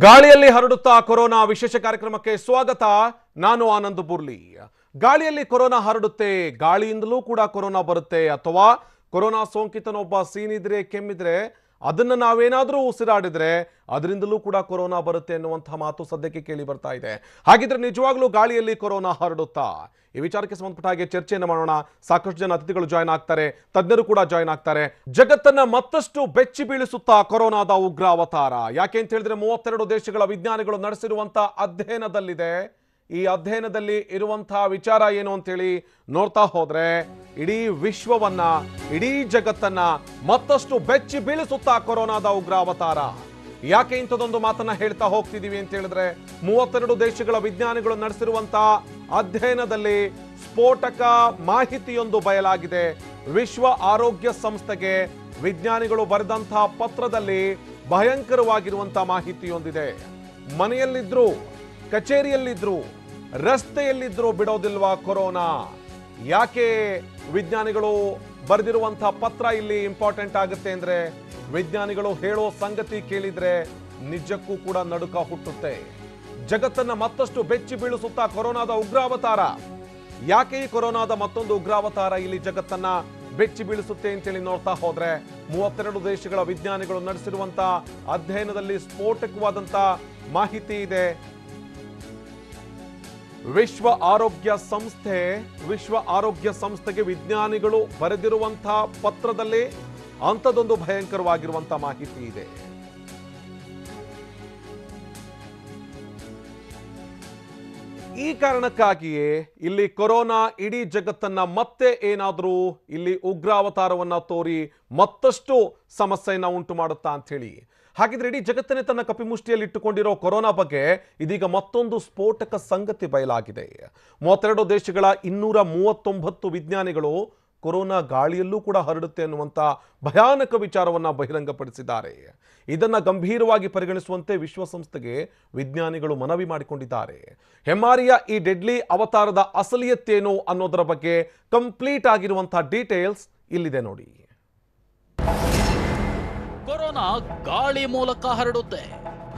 ಗಾಳಿಯಲ್ಲಿ ಹರಡುತ್ತಾ ಕೊರೋನಾ ವಿಶೇಷ ಕಾರ್ಯಕ್ರಮಕ್ಕೆ ಸ್ವಾಗತ. ನಾನು ಆನಂದ್ ಬುರ್ಲಿ. ಗಾಳಿಯಲ್ಲಿ ಕೊರೋನಾ ಹರಡುತ್ತೆ, ಗಾಳಿಯಿಂದಲೂ ಕೂಡ ಕೊರೋನಾ ಬರುತ್ತೆ, ಅಥವಾ ಕೊರೋನಾ ಸೋಂಕಿತನೊಬ್ಬ ಸೀನಿದ್ರೆ ಕೆಮ್ಮಿದ್ರೆ ಅದನ್ನ ನಾವೇನಾದರೂ ಉಸಿರಾಡಿದ್ರೆ ಅದರಿಂದಲೂ ಕೂಡ ಕೊರೋನಾ ಬರುತ್ತೆ ಅನ್ನುವಂತಹ ಮಾತು ಸದ್ಯಕ್ಕೆ ಕೇಳಿ ಬರ್ತಾ ಇದೆ. ಹಾಗಿದ್ರೆ ನಿಜವಾಗ್ಲೂ ಗಾಳಿಯಲ್ಲಿ ಕೊರೋನಾ ಹರಡುತ್ತಾ? ಈ ವಿಚಾರಕ್ಕೆ ಸಂಬಂಧಪಟ್ಟ ಹಾಗೆ ಚರ್ಚೆಯನ್ನು ಮಾಡೋಣ. ಸಾಕಷ್ಟು ಜನ ಅತಿಥಿಗಳು ಜಾಯ್ನ್ ಆಗ್ತಾರೆ, ತಜ್ಞರು ಕೂಡ ಜಾಯ್ನ್ ಆಗ್ತಾರೆ. ಜಗತ್ತನ್ನ ಮತ್ತಷ್ಟು ಬೆಚ್ಚಿ ಬೀಳಿಸುತ್ತಾ ಕೊರೋನಾದ ಉಗ್ರಾವತಾರ. ಯಾಕೆ ಅಂತ ಹೇಳಿದ್ರೆ 32 ದೇಶಗಳ ವಿಜ್ಞಾನಿಗಳು ನಡೆಸಿರುವಂತಹ ಅಧ್ಯಯನದಲ್ಲಿದೆ. ಈ ಅಧ್ಯಯನದಲ್ಲಿ ಇರುವಂತಹ ವಿಚಾರ ಏನು ಅಂತೇಳಿ ನೋಡ್ತಾ ಹೋದ್ರೆ ಇಡೀ ವಿಶ್ವವನ್ನ, ಇಡೀ ಜಗತ್ತನ್ನ ಮತ್ತಷ್ಟು ಬೆಚ್ಚಿ ಬೀಳಿಸುತ್ತಾ ಕೊರೋನಾದ ಉಗ್ರಾವತಾರ. ಯಾಕೆ ಇಂಥದೊಂದು ಮಾತನ್ನ ಹೇಳ್ತಾ ಹೋಗ್ತಿದೀವಿ ಅಂತ ಹೇಳಿದ್ರೆ 32 ದೇಶಗಳ ವಿಜ್ಞಾನಿಗಳು ನಡೆಸಿರುವಂತಹ ಅಧ್ಯಯನದಲ್ಲಿ ಸ್ಫೋಟಕ ಮಾಹಿತಿಯೊಂದು ಬಯಲಾಗಿದೆ. ವಿಶ್ವ ಆರೋಗ್ಯ ಸಂಸ್ಥೆಗೆ ವಿಜ್ಞಾನಿಗಳು ಬರೆದಂತಹ ಪತ್ರದಲ್ಲಿ ಭಯಂಕರವಾಗಿರುವಂತಹ ಮಾಹಿತಿಯೊಂದಿದೆ. ಮನೆಯಲ್ಲಿದ್ರು, ಕಚೇರಿಯಲ್ಲಿದ್ರು, ರಸ್ತೆಯಲ್ಲಿದ್ರು ಬಿಡೋದಿಲ್ವಾ ಕೊರೋನಾ? ಯಾಕೆ ವಿಜ್ಞಾನಿಗಳು ಬರೆದಿರುವಂತಹ ಪತ್ರ ಇಲ್ಲಿ ಇಂಪಾರ್ಟೆಂಟ್ ಆಗುತ್ತೆ ಅಂದ್ರೆ, ವಿಜ್ಞಾನಿಗಳು ಹೇಳೋ ಸಂಗತಿ ಕೇಳಿದ್ರೆ ನಿಜಕ್ಕೂ ಕೂಡ ನಡುಕ ಹುಟ್ಟುತ್ತೆ. ಜಗತ್ತನ್ನ ಮತ್ತಷ್ಟು ಬೆಚ್ಚಿ ಬೀಳಿಸುತ್ತಾ ಕೊರೋನಾದ ಉಗ್ರಾವತಾರ. ಯಾಕೆ ಈ ಕೊರೋನಾದ ಮತ್ತೊಂದು ಉಗ್ರಾವತಾರ ಇಲ್ಲಿ ಜಗತ್ತನ್ನ ಬೆಚ್ಚಿ ಬೀಳಿಸುತ್ತೆ ಅಂತೇಳಿ ನೋಡ್ತಾ ಹೋದ್ರೆ 32 ದೇಶಗಳ ವಿಜ್ಞಾನಿಗಳು ನಡೆಸಿರುವಂತಹ ಅಧ್ಯಯನದಲ್ಲಿ ಸ್ಫೋಟಕವಾದಂತ ಮಾಹಿತಿ ಇದೆ. ವಿಶ್ವ ಆರೋಗ್ಯ ಸಂಸ್ಥೆಗೆ ವಿಜ್ಞಾನಿಗಳು ಬರೆದಿರುವಂತಹ ಪತ್ರದಲ್ಲಿ ಅಂಥದ್ದೊಂದು ಭಯಂಕರವಾಗಿರುವಂತಹ ಮಾಹಿತಿ ಇದೆ. ಈ ಕಾರಣಕ್ಕಾಗಿಯೇ ಇಲ್ಲಿ ಕೊರೋನಾ ಇಡೀ ಜಗತ್ತನ್ನ ಮತ್ತೆ ಏನಾದರೂ ಇಲ್ಲಿ ಉಗ್ರಾವತಾರವನ್ನ ತೋರಿ ಮತ್ತಷ್ಟು ಸಮಸ್ಯೆಯನ್ನ ಉಂಟು ಮಾಡುತ್ತಾ ಅಂತ ಹೇಳಿ. ಹಾಗಿದ್ರೆ ಇಡೀ ಜಗತ್ತನ್ನೇ ತನ್ನ ಕಪಿಮುಷ್ಟಿಯಲ್ಲಿ ಇಟ್ಟುಕೊಂಡಿರೋ ಕೊರೋನಾ ಬಗ್ಗೆ ಇದೀಗ ಮತ್ತೊಂದು ಸ್ಫೋಟಕ ಸಂಗತಿ ಬಯಲಾಗಿದೆ. 32 ದೇಶಗಳ 239 ವಿಜ್ಞಾನಿಗಳು ಕೊರೋನಾ ಗಾಳಿಯಲ್ಲೂ ಕೂಡ ಹರಡುತ್ತೆ ಅನ್ನುವಂಥ ಭಯಾನಕ ವಿಚಾರವನ್ನ ಬಹಿರಂಗಪಡಿಸಿದ್ದಾರೆ. ಇದನ್ನ ಗಂಭೀರವಾಗಿ ಪರಿಗಣಿಸುವಂತೆ ವಿಶ್ವಸಂಸ್ಥೆಗೆ ವಿಜ್ಞಾನಿಗಳು ಮನವಿ ಮಾಡಿಕೊಂಡಿದ್ದಾರೆ. ಹೆಮ್ಮಾರಿಯ ಈ ಡೆಡ್ಲಿ ಅವತಾರದ ಅಸಲಿಯತ್ತೇನು ಅನ್ನೋದರ ಬಗ್ಗೆ ಕಂಪ್ಲೀಟ್ ಆಗಿರುವಂತಹ ಡೀಟೇಲ್ಸ್ ಇಲ್ಲಿದೆ ನೋಡಿ. ಕೊರೋನಾ ಗಾಳಿ ಮೂಲಕ ಹರಡುತ್ತೆ.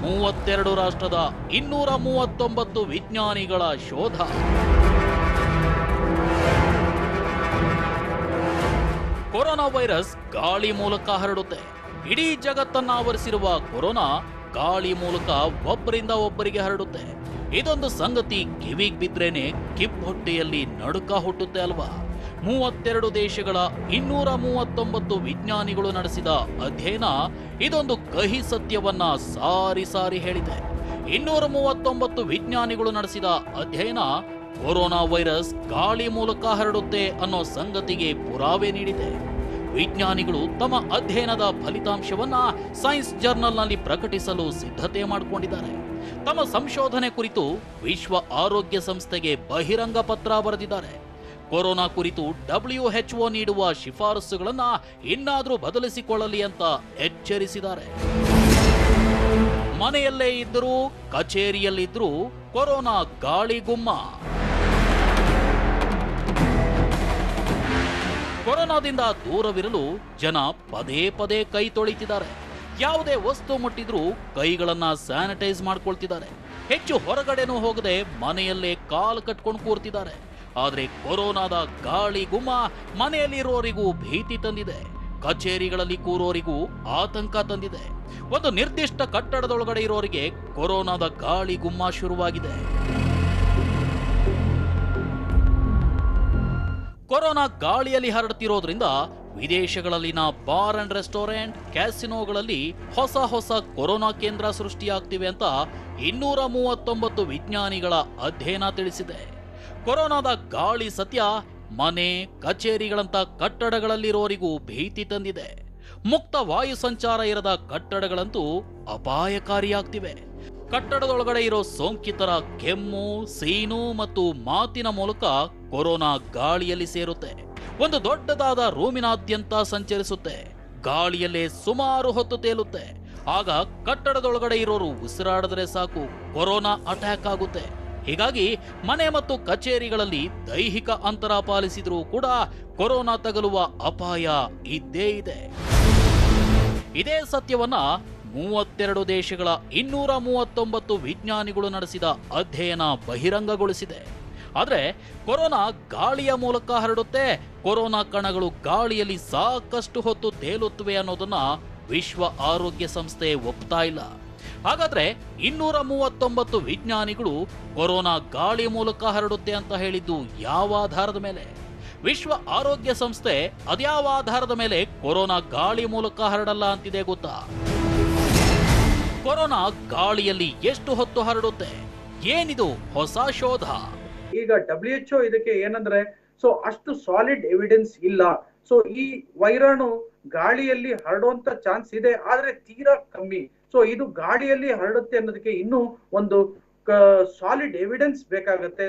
32 ರಾಷ್ಟ್ರದ 239 ವಿಜ್ಞಾನಿಗಳ ಶೋಧ. ಕೊರೋನಾ ವೈರಸ್ ಗಾಳಿ ಮೂಲಕ ಹರಡುತ್ತೆ. ಇಡೀ ಜಗತ್ತನ್ನ ಆವರಿಸಿರುವ ಕೊರೋನಾ ಗಾಳಿ ಮೂಲಕ ಒಬ್ಬರಿಂದ ಒಬ್ಬರಿಗೆ ಹರಡುತ್ತೆ. ಇದೊಂದು ಸಂಗತಿ ಕಿವಿಗೆ ಬಿದ್ರೇನೆ ಕಿಬ್ಬೊಟ್ಟೆಯಲ್ಲಿ ನಡುಕ ಹುಟ್ಟುತ್ತೆ ಅಲ್ವಾ? 32 ದೇಶಗಳ 239 ವಿಜ್ಞಾನಿಗಳು ನಡೆಸಿದ ಅಧ್ಯಯನ ಇದೊಂದು ಕಹಿ ಸತ್ಯವನ್ನ ಸಾರಿ ಸಾರಿ ಹೇಳಿದೆ. 239 ವಿಜ್ಞಾನಿಗಳು ನಡೆಸಿದ ಅಧ್ಯಯನ ಕೊರೋನಾ ವೈರಸ್ ಗಾಳಿ ಮೂಲಕ ಹರಡುತ್ತೆ ಅನ್ನೋ ಸಂಗತಿಗೆ ಪುರಾವೆ ನೀಡಿದೆ. ವಿಜ್ಞಾನಿಗಳು ತಮ್ಮ ಅಧ್ಯಯನದ ಫಲಿತಾಂಶವನ್ನ ಸೈನ್ಸ್ ಜರ್ನಲ್ನಲ್ಲಿ ಪ್ರಕಟಿಸಲು ಸಿದ್ಧತೆ ಮಾಡಿಕೊಂಡಿದ್ದಾರೆ. ತಮ್ಮ ಸಂಶೋಧನೆ ಕುರಿತು ವಿಶ್ವ ಆರೋಗ್ಯ ಸಂಸ್ಥೆಗೆ ಬಹಿರಂಗ ಪತ್ರ ಬರೆದಿದ್ದಾರೆ. ಕೊರೋನಾ ಕುರಿತು WHO ನೀಡುವ ಶಿಫಾರಸುಗಳನ್ನ ಇನ್ನಾದರೂ ಬದಲಿಸಿಕೊಳ್ಳಲಿ ಅಂತ ಎಚ್ಚರಿಸಿದ್ದಾರೆ. ಮನೆಯಲ್ಲೇ ಇದ್ದರೂ, ಕಚೇರಿಯಲ್ಲಿದ್ದರೂ ಕೊರೋನಾ ಗಾಳಿಗುಮ್ಮ. ಕೊರೋನಾದಿಂದ ದೂರವಿರಲು ಜನ ಪದೇ ಪದೇ ಕೈ ತೊಳಿತಿದ್ದಾರೆ. ಯಾವುದೇ ವಸ್ತು ಮುಟ್ಟಿದ್ರೂ ಕೈಗಳನ್ನ ಸ್ಯಾನಿಟೈಸ್ ಮಾಡ್ಕೊಳ್ತಿದ್ದಾರೆ. ಹೆಚ್ಚು ಹೊರಗಡೆನೂ ಹೋಗದೆ ಮನೆಯಲ್ಲೇ ಕಾಲು ಕಟ್ಕೊಂಡು ಕೂರ್ತಿದ್ದಾರೆ. ಆದ್ರೆ ಕೊರೋನಾದ ಗಾಳಿ ಗುಮ್ಮ ಮನೆಯಲ್ಲಿರೋರಿಗೂ ಭೀತಿ ತಂದಿದೆ. ಕಚೇರಿಗಳಲ್ಲಿ ಕೂರೋರಿಗೂ ಆತಂಕ ತಂದಿದೆ. ಒಂದು ನಿರ್ದಿಷ್ಟ ಕಟ್ಟಡದೊಳಗಡೆ ಇರೋರಿಗೆ ಕೊರೋನಾದ ಗಾಳಿ ಗುಮ್ಮ ಶುರುವಾಗಿದೆ. ಕೊರೋನಾ ಗಾಳಿಯಲ್ಲಿ ಹರಡುತ್ತಿರೋದ್ರಿಂದ ವಿದೇಶಗಳಲ್ಲಿನ ಬಾರ್ ಅಂಡ್ ರೆಸ್ಟೋರೆಂಟ್, ಕ್ಯಾಸಿನೋಗಳಲ್ಲಿ ಹೊಸ ಕೊರೋನಾ ಕೇಂದ್ರ ಸೃಷ್ಟಿಯಾಗ್ತಿವೆ ಅಂತ 239 ವಿಜ್ಞಾನಿಗಳ ಅಧ್ಯಯನ ತಿಳಿಸಿದೆ. ಕೊರೋನಾದ ಗಾಳಿ ಸತ್ಯ ಮನೆ, ಕಚೇರಿಗಳಂತ ಕಟ್ಟಡಗಳಲ್ಲಿರೋರಿಗೂ ಭೀತಿ ತಂದಿದೆ. ಮುಕ್ತ ವಾಯು ಸಂಚಾರ ಇರದ ಕಟ್ಟಡಗಳಂತೂ ಅಪಾಯಕಾರಿಯಾಗ್ತಿವೆ. ಕಟ್ಟಡದೊಳಗಡೆ ಇರೋ ಸೋಂಕಿತರ ಕೆಮ್ಮು, ಸೀನು ಮತ್ತು ಮಾತಿನ ಮೂಲಕ ಕೊರೋನಾ ಗಾಳಿಯಲ್ಲಿ ಸೇರುತ್ತೆ. ಒಂದು ದೊಡ್ಡದಾದ ರೂಮಿನಾದ್ಯಂತ ಸಂಚರಿಸುತ್ತೆ. ಗಾಳಿಯಲ್ಲೇ ಸುಮಾರು ಹೊತ್ತು ತೇಲುತ್ತೆ. ಆಗ ಕಟ್ಟಡದೊಳಗಡೆ ಇರೋರು ಉಸಿರಾಡಿದ್ರೆ ಸಾಕು, ಕೊರೋನಾ ಅಟ್ಯಾಕ್ ಆಗುತ್ತೆ. ಹೀಗಾಗಿ ಮನೆ ಮತ್ತು ಕಚೇರಿಗಳಲ್ಲಿ ದೈಹಿಕ ಅಂತರ ಪಾಲಿಸಿದ್ರೂ ಕೂಡ ಕೊರೋನಾ ತಗುಲುವ ಅಪಾಯ ಇದ್ದೇ ಇದೆ. ಇದೇ ಸತ್ಯವನ್ನ 32 ದೇಶಗಳ 239 ವಿಜ್ಞಾನಿಗಳು ನಡೆಸಿದ ಅಧ್ಯಯನ ಬಹಿರಂಗಗೊಳಿಸಿದೆ. ಆದರೆ ಕೊರೋನಾ ಗಾಳಿಯ ಮೂಲಕ ಹರಡುತ್ತೆ, ಕೊರೋನಾ ಕಣಗಳು ಗಾಳಿಯಲ್ಲಿ ಸಾಕಷ್ಟು ಹೊತ್ತು ತೇಲುತ್ತವೆ ಅನ್ನೋದನ್ನ ವಿಶ್ವ ಆರೋಗ್ಯ ಸಂಸ್ಥೆ ಒಪ್ತಾ ಇಲ್ಲ. ಹಾಗಾದ್ರೆ 239 ವಿಜ್ಞಾನಿಗಳು ಕೊರೋನಾ ಗಾಳಿ ಮೂಲಕ ಹರಡುತ್ತೆ ಅಂತ ಹೇಳಿದ್ದು ಯಾವ ಆಧಾರದ ಮೇಲೆ? ವಿಶ್ವ ಆರೋಗ್ಯ ಸಂಸ್ಥೆ ಅದ್ಯಾವ ಆಧಾರದ ಮೇಲೆ ಕೊರೋನಾ ಗಾಳಿ ಮೂಲಕ ಹರಡಲ್ಲ ಅಂತಿದೆ ಗೊತ್ತಾ? ಕೊರೋನಾ ಗಾಳಿಯಲ್ಲಿ ಎಷ್ಟು ಹೊತ್ತು ಹರಡುತ್ತೆ? ಏನಿದು ಹೊಸ ಶೋಧ? ಈಗ WHO ಇದಕ್ಕೆ ಏನಂದ್ರೆ ಅಷ್ಟು ಸಾಲಿಡ್ ಎವಿಡೆನ್ಸ್ ಇಲ್ಲ. ಈ ವೈರಾಣು ಗಾಳಿಯಲ್ಲಿ ಹರಡುವಂತ ಚಾನ್ಸ್ ಇದೆ, ಆದ್ರೆ ತೀರಾ ಕಮ್ಮಿ. ಇದು ಗಾಳಿಯಲ್ಲಿ ಹರಡುತ್ತೆ ಅನ್ನೋದಕ್ಕೆ ಇನ್ನೂ ಒಂದು ಸಾಲಿಡ್ ಎವಿಡೆನ್ಸ್ ಬೇಕಾಗತ್ತೆ.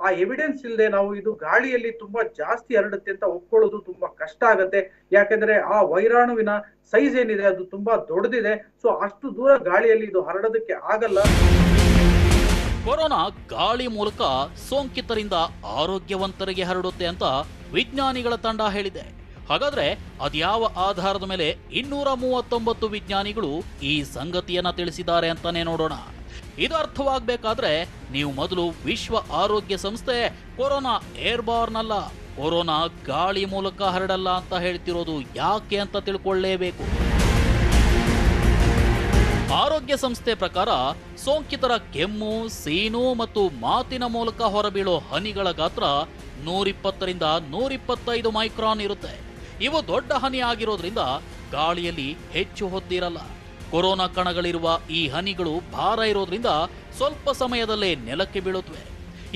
ಆ ಎವಿಡೆನ್ಸ್ ಇಲ್ಲದೆ ನಾವು ಇದು ಗಾಳಿಯಲ್ಲಿ ತುಂಬಾ ಜಾಸ್ತಿ ಹರಡುತ್ತೆ ಅಂತ ಒಪ್ಕೊಳ್ಳೋದು ತುಂಬಾ ಕಷ್ಟ ಆಗತ್ತೆ. ಯಾಕಂದ್ರೆ ಆ ವೈರಾಣುವಿನ ಸೈಜ್ ಏನಿದೆ ಅದು ತುಂಬಾ ದೊಡ್ಡದಿದೆ. ಅಷ್ಟು ದೂರ ಗಾಳಿಯಲ್ಲಿ ಇದು ಹರಡೋದಕ್ಕೆ ಆಗಲ್ಲ. ಕೊರೋನಾ ಗಾಳಿ ಮೂಲಕ ಸೋಂಕಿತರಿಂದ ಆರೋಗ್ಯವಂತರಿಗೆ ಹರಡುತ್ತೆ ಅಂತ ವಿಜ್ಞಾನಿಗಳ ತಂಡ ಹೇಳಿದೆ. ಹಾಗಾದ್ರೆ ಅದ್ಯಾವ ಆಧಾರದ ಮೇಲೆ 239 ವಿಜ್ಞಾನಿಗಳು ಈ ಸಂಗತಿಯನ್ನ ತಿಳಿಸಿದ್ದಾರೆ ಅಂತಾನೆ ನೋಡೋಣ. ಇದು ಅರ್ಥವಾಗಬೇಕಾದ್ರೆ ನೀವು ಮೊದಲು ವಿಶ್ವ ಆರೋಗ್ಯ ಸಂಸ್ಥೆ ಕೊರೋನಾ ಏರ್ಬಾರ್ನ್ ಅಲ್ಲ, ಕೊರೋನಾ ಗಾಳಿ ಮೂಲಕ ಹರಡಲ್ಲ ಅಂತ ಹೇಳ್ತಿರೋದು ಯಾಕೆ ಅಂತ ತಿಳ್ಕೊಳ್ಳೇಬೇಕು. ಆರೋಗ್ಯ ಸಂಸ್ಥೆ ಪ್ರಕಾರ ಸೋಂಕಿತರ ಕೆಮ್ಮು, ಸೀನು ಮತ್ತು ಮಾತಿನ ಮೂಲಕ ಹೊರಬೀಳೋ ಹನಿಗಳ ಗಾತ್ರ 120ರಿಂದ 125 ಮೈಕ್ರಾನ್ ಇರುತ್ತೆ. ಇವು ದೊಡ್ಡ ಹನಿ ಆಗಿರೋದ್ರಿಂದ ಗಾಳಿಯಲ್ಲಿ ಹೆಚ್ಚು ಹೊತ್ತಿರಲ್ಲ. ಕೊರೋನಾ ಕಣಗಳಿರುವ ಈ ಹನಿಗಳು ಭಾರ ಇರೋದ್ರಿಂದ ಸ್ವಲ್ಪ ಸಮಯದಲ್ಲೇ ನೆಲಕ್ಕೆ ಬೀಳುತ್ತವೆ.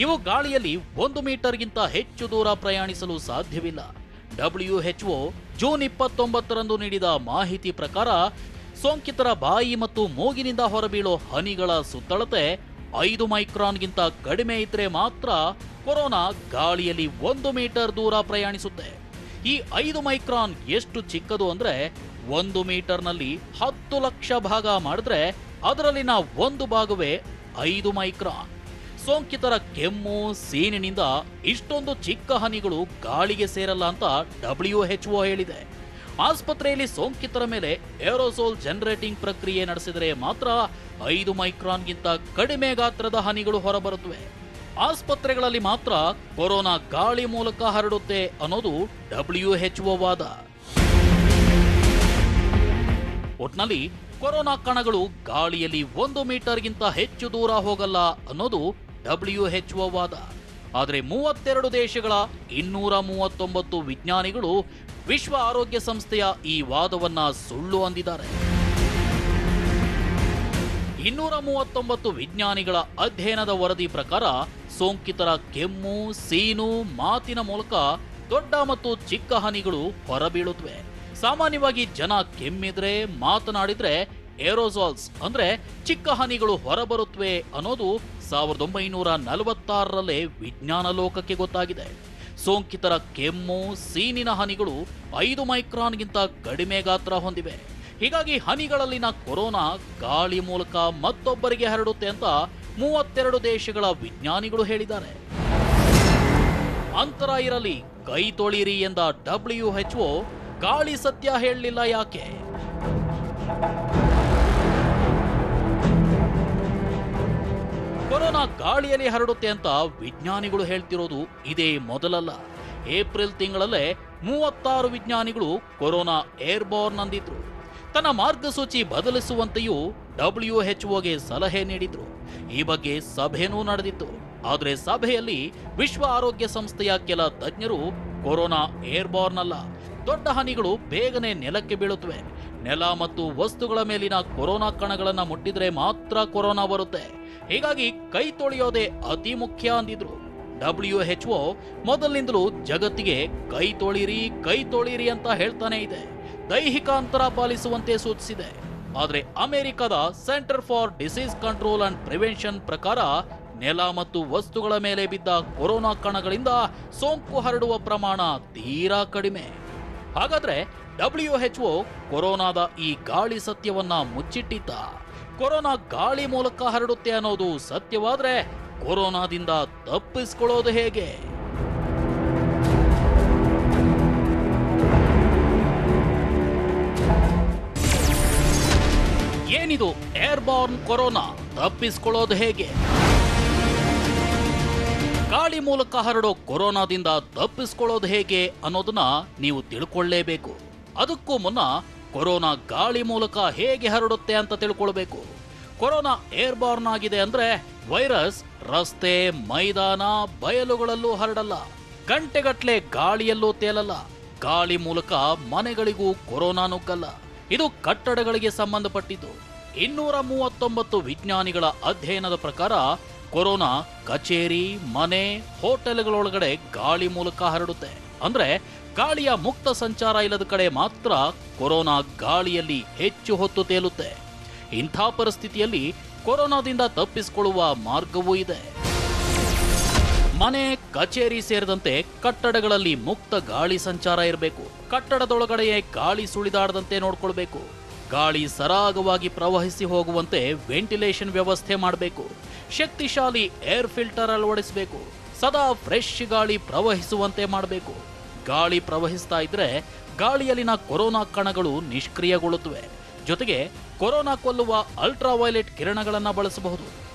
ಇವು ಗಾಳಿಯಲ್ಲಿ 1 ಮೀಟರ್ಗಿಂತ ಹೆಚ್ಚು ದೂರ ಪ್ರಯಾಣಿಸಲು ಸಾಧ್ಯವಿಲ್ಲ. WHO ಜೂನ್ 29ರಂದು ನೀಡಿದ ಮಾಹಿತಿ ಪ್ರಕಾರ ಸೋಂಕಿತರ ಬಾಯಿ ಮತ್ತು ಮೂಗಿನಿಂದ ಹೊರಬೀಳೋ ಹನಿಗಳ ಸುತ್ತಳತೆ 5 ಮೈಕ್ರಾನ್ಗಿಂತ ಕಡಿಮೆ ಇದ್ರೆ ಮಾತ್ರ ಕೊರೋನಾ ಗಾಳಿಯಲ್ಲಿ 1 ಮೀಟರ್ ದೂರ ಪ್ರಯಾಣಿಸುತ್ತೆ. ಈ 5 ಮೈಕ್ರಾನ್ ಎಷ್ಟು ಚಿಕ್ಕದು ಅಂದ್ರೆ 1 ಮೀಟರ್ನಲ್ಲಿ 10 ಲಕ್ಷ ಭಾಗ ಮಾಡಿದ್ರೆ ಅದರಲ್ಲಿನ 1 ಭಾಗವೇ 5 ಮೈಕ್ರಾನ್. ಸೋಂಕಿತರ ಕೆಮ್ಮು, ಸೀನಿನಿಂದ ಇಷ್ಟೊಂದು ಚಿಕ್ಕ ಹನಿಗಳು ಗಾಳಿಗೆ ಸೇರಲ್ಲ ಅಂತ WHO ಹೇಳಿದೆ. ಆಸ್ಪತ್ರೆಯಲ್ಲಿ ಸೋಂಕಿತರ ಮೇಲೆ ಏರೋಸೋಲ್ ಜನರೇಟಿಂಗ್ ಪ್ರಕ್ರಿಯೆ ನಡೆಸಿದರೆ ಮಾತ್ರ 5 ಮೈಕ್ರಾನ್ಗಿಂತ ಕಡಿಮೆ ಗಾತ್ರದ ಹನಿಗಳು ಹೊರಬರುತ್ತವೆ. ಆಸ್ಪತ್ರೆಗಳಲ್ಲಿ ಮಾತ್ರ ಕೊರೋನಾ ಗಾಳಿ ಮೂಲಕ ಹರಡುತ್ತೆ ಅನ್ನೋದು WHO ವಾದ. ಒಟ್ನಲ್ಲಿ ಕೊರೋನಾ ಕಣಗಳು ಗಾಳಿಯಲ್ಲಿ 1 ಮೀಟರ್ಗಿಂತ ಹೆಚ್ಚು ದೂರ ಹೋಗಲ್ಲ ಅನ್ನೋದು WHO ವಾದ. ಆದರೆ 32 ದೇಶಗಳ 239 ವಿಜ್ಞಾನಿಗಳು ವಿಶ್ವ ಆರೋಗ್ಯ ಸಂಸ್ಥೆಯ ಈ ವಾದವನ್ನ ಸುಳ್ಳು ಅಂದಿದ್ದಾರೆ. 239 ವಿಜ್ಞಾನಿಗಳ ಅಧ್ಯಯನದ ವರದಿ ಪ್ರಕಾರ ಸೋಂಕಿತರ ಕೆಮ್ಮು, ಸೀನು, ಮಾತಿನ ಮೂಲಕ ದೊಡ್ಡ ಮತ್ತು ಚಿಕ್ಕ ಹನಿಗಳು ಹೊರಬೀಳುತ್ತವೆ. ಸಾಮಾನ್ಯವಾಗಿ ಜನ ಕೆಮ್ಮಿದ್ರೆ, ಮಾತನಾಡಿದ್ರೆ ಏರೋಸಾಲ್ಸ್ ಅಂದ್ರೆ ಚಿಕ್ಕ ಹನಿಗಳು ಹೊರಬರುತ್ತವೆ ಅನ್ನೋದು 1946ರಲ್ಲೇ ವಿಜ್ಞಾನ ಲೋಕಕ್ಕೆ ಗೊತ್ತಾಗಿದೆ. ಸೋಂಕಿತರ ಕೆಮ್ಮು, ಸೀನಿನ ಹನಿಗಳು 5 ಮೈಕ್ರಾನ್ಗಿಂತ ಕಡಿಮೆ ಗಾತ್ರ ಹೊಂದಿವೆ. ಹೀಗಾಗಿ ಹನಿಗಳಲ್ಲಿನ ಕೊರೋನಾ ಗಾಳಿ ಮೂಲಕ ಮತ್ತೊಬ್ಬರಿಗೆ ಹರಡುತ್ತೆ ಅಂತ 32 ದೇಶಗಳ ವಿಜ್ಞಾನಿಗಳು ಹೇಳಿದ್ದಾರೆ. ಅಂತರ ಇರಲಿ, ಕೈ ತೊಳೀರಿ ಎಂದ WHO ಗಾಳಿ ಸತ್ಯ ಹೇಳಲಿಲ್ಲ ಯಾಕೆ? ಕೊರೋನಾ ಗಾಳಿಯಲ್ಲಿ ಹರಡುತ್ತೆ ಅಂತ ವಿಜ್ಞಾನಿಗಳು ಹೇಳ್ತಿರೋದು ಇದೇ ಮೊದಲಲ್ಲ. ಏಪ್ರಿಲ್ ತಿಂಗಳಲ್ಲೇ 36 ವಿಜ್ಞಾನಿಗಳು ಕೊರೋನಾ ಏರ್ಬೋರ್ನ್ ಅಂದಿದ್ರು. ತನ್ನ ಮಾರ್ಗಸೂಚಿ ಬದಲಿಸುವಂತೆಯೂ WHOಗೆ ಸಲಹೆ ನೀಡಿದ್ರು. ಈ ಬಗ್ಗೆ ಸಭೆನೂ ನಡೆದಿತ್ತು. ಆದರೆ ಸಭೆಯಲ್ಲಿ ವಿಶ್ವ ಆರೋಗ್ಯ ಸಂಸ್ಥೆಯ ಕೆಲ ತಜ್ಞರು ಕೊರೋನಾ ಏರ್ಬೋರ್ನ್ ಅಲ್ಲ, ದೊಡ್ಡ ಹನಿಗಳು ಬೇಗನೆ ನೆಲಕ್ಕೆ ಬೀಳುತ್ತವೆ, ನೆಲ ಮತ್ತು ವಸ್ತುಗಳ ಮೇಲಿನ ಕೊರೋನಾ ಕಣಗಳನ್ನು ಮುಟ್ಟಿದ್ರೆ ಮಾತ್ರ ಕೊರೋನಾ ಬರುತ್ತೆ, ಹೀಗಾಗಿ ಕೈ ತೊಳೆಯೋದೇ ಅತಿ ಮುಖ್ಯ ಅಂದಿದ್ರು. WHO ಮೊದಲಿನಿಂದಲೂ ಜಗತ್ತಿಗೆ ಕೈ ತೊಳೀರಿ ಅಂತ ಹೇಳ್ತಾನೆ ಇದೆ. ದೈಹಿಕ ಅಂತರ ಪಾಲಿಸುವಂತೆ ಸೂಚಿಸಿದೆ. ಆದರೆ ಅಮೆರಿಕದ centre for disease control and prevention ಪ್ರಕಾರ ನೆಲ ಮತ್ತು ವಸ್ತುಗಳ ಮೇಲೆ ಬಿದ್ದ ಕೊರೋನಾ ಕಣಗಳಿಂದ ಸೋಂಕು ಹರಡುವ ಪ್ರಮಾಣ ತೀರಾ ಕಡಿಮೆ. ಹಾಗಾದ್ರೆ WHO ಕೊರೋನಾದ ಈ ಗಾಳಿ ಸತ್ಯವನ್ನ ಮುಚ್ಚಿಟ್ಟಿತ್ತ? ಕೊರೋನಾ ಗಾಳಿ ಮೂಲಕ ಹರಡುತ್ತೆ ಅನ್ನೋದು ಸತ್ಯವಾದ್ರೆ ಕೊರೋನಾದಿಂದ ತಪ್ಪಿಸಿಕೊಳ್ಳೋದು ಹೇಗೆ? ಏನಿದು ಏರ್ಬಾರ್ನ್ ಕೊರೋನಾ, ತಪ್ಪಿಸಿಕೊಳ್ಳೋದು ಹೇಗೆ? ಗಾಳಿ ಮೂಲಕ ಹರಡೋ ಕೊರೋನಾದಿಂದ ತಪ್ಪಿಸಿಕೊಳ್ಳೋದು ಹೇಗೆ ಅನ್ನೋದನ್ನ ನೀವು ತಿಳ್ಕೊಳ್ಳೇಬೇಕು. ಅದಕ್ಕೂ ಮುನ್ನ ಕೊರೋನಾ ಗಾಳಿ ಮೂಲಕ ಹೇಗೆ ಹರಡುತ್ತೆ ಅಂತ ತಿಳ್ಕೊಳ್ಬೇಕು. ಕೊರೋನಾ ಏರ್ಬಾರ್ನ್ ಆಗಿದೆ ಅಂದ್ರೆ ವೈರಸ್ ರಸ್ತೆ, ಮೈದಾನ, ಬಯಲುಗಳಲ್ಲೂ ಹರಡಲ್ಲ. ಗಂಟೆಗಟ್ಲೆ ಗಾಳಿಯಲ್ಲೂ ತೇಲಲ್ಲ. ಗಾಳಿ ಮೂಲಕ ಮನೆಗಳಿಗೂ ಕೊರೋನಾ ನುಗ್ಗಲ್ಲ. ಇದು ಕಟ್ಟಡಗಳಿಗೆ ಸಂಬಂಧಪಟ್ಟಿದ್ದು. 239 ವಿಜ್ಞಾನಿಗಳ ಅಧ್ಯಯನದ ಪ್ರಕಾರ ಕೊರೋನಾ ಕಚೇರಿ, ಮನೆ, ಹೋಟೆಲ್ಗಳೊಳಗಡೆ ಗಾಳಿ ಮೂಲಕ ಹರಡುತ್ತೆ. ಅಂದ್ರೆ ಗಾಳಿಯ ಮುಕ್ತ ಸಂಚಾರ ಇಲ್ಲದ ಕಡೆ ಮಾತ್ರ ಕೊರೋನಾ ಗಾಳಿಯಲ್ಲಿ ಹೆಚ್ಚು ಹೊತ್ತು ತೇಲುತ್ತೆ. ಇಂಥ ಪರಿಸ್ಥಿತಿಯಲ್ಲಿ ಕೊರೋನಾದಿಂದ ತಪ್ಪಿಸಿಕೊಳ್ಳುವ ಮಾರ್ಗವೂ ಇದೆ. ಮನೆ, ಕಚೇರಿ ಸೇರಿದಂತೆ ಕಟ್ಟಡಗಳಲ್ಲಿ ಮುಕ್ತ ಗಾಳಿ ಸಂಚಾರ ಇರಬೇಕು. ಕಟ್ಟಡದೊಳಗಡೆಯೇ ಗಾಳಿ ಸುಳಿದಾಡದಂತೆ ನೋಡ್ಕೊಳ್ಬೇಕು. ಗಾಳಿ ಸರಾಗವಾಗಿ ಪ್ರವಹಿಸಿ ಹೋಗುವಂತೆ ವೆಂಟಿಲೇಷನ್ ವ್ಯವಸ್ಥೆ ಮಾಡಬೇಕು. ಶಕ್ತಿಶಾಲಿ ಏರ್ ಫಿಲ್ಟರ್ ಅಳವಡಿಸಬೇಕು. ಸದಾ ಫ್ರೆಶ್ ಗಾಳಿ ಪ್ರವಹಿಸುವಂತೆ ಮಾಡಬೇಕು. ಗಾಳಿ ಪ್ರವಹಿಸ್ತಾ ಇದ್ರೆ ಗಾಳಿಯಲ್ಲಿನ ಕೊರೋನಾ ಕಣಗಳು ನಿಷ್ಕ್ರಿಯಗೊಳ್ಳುತ್ತವೆ. ಜೊತೆಗೆ ಕೊರೋನಾ ಕೊಲ್ಲುವ ಅಲ್ಟ್ರಾವೈಲೆಟ್ ಕಿರಣಗಳನ್ನು ಬಳಸಬಹುದು.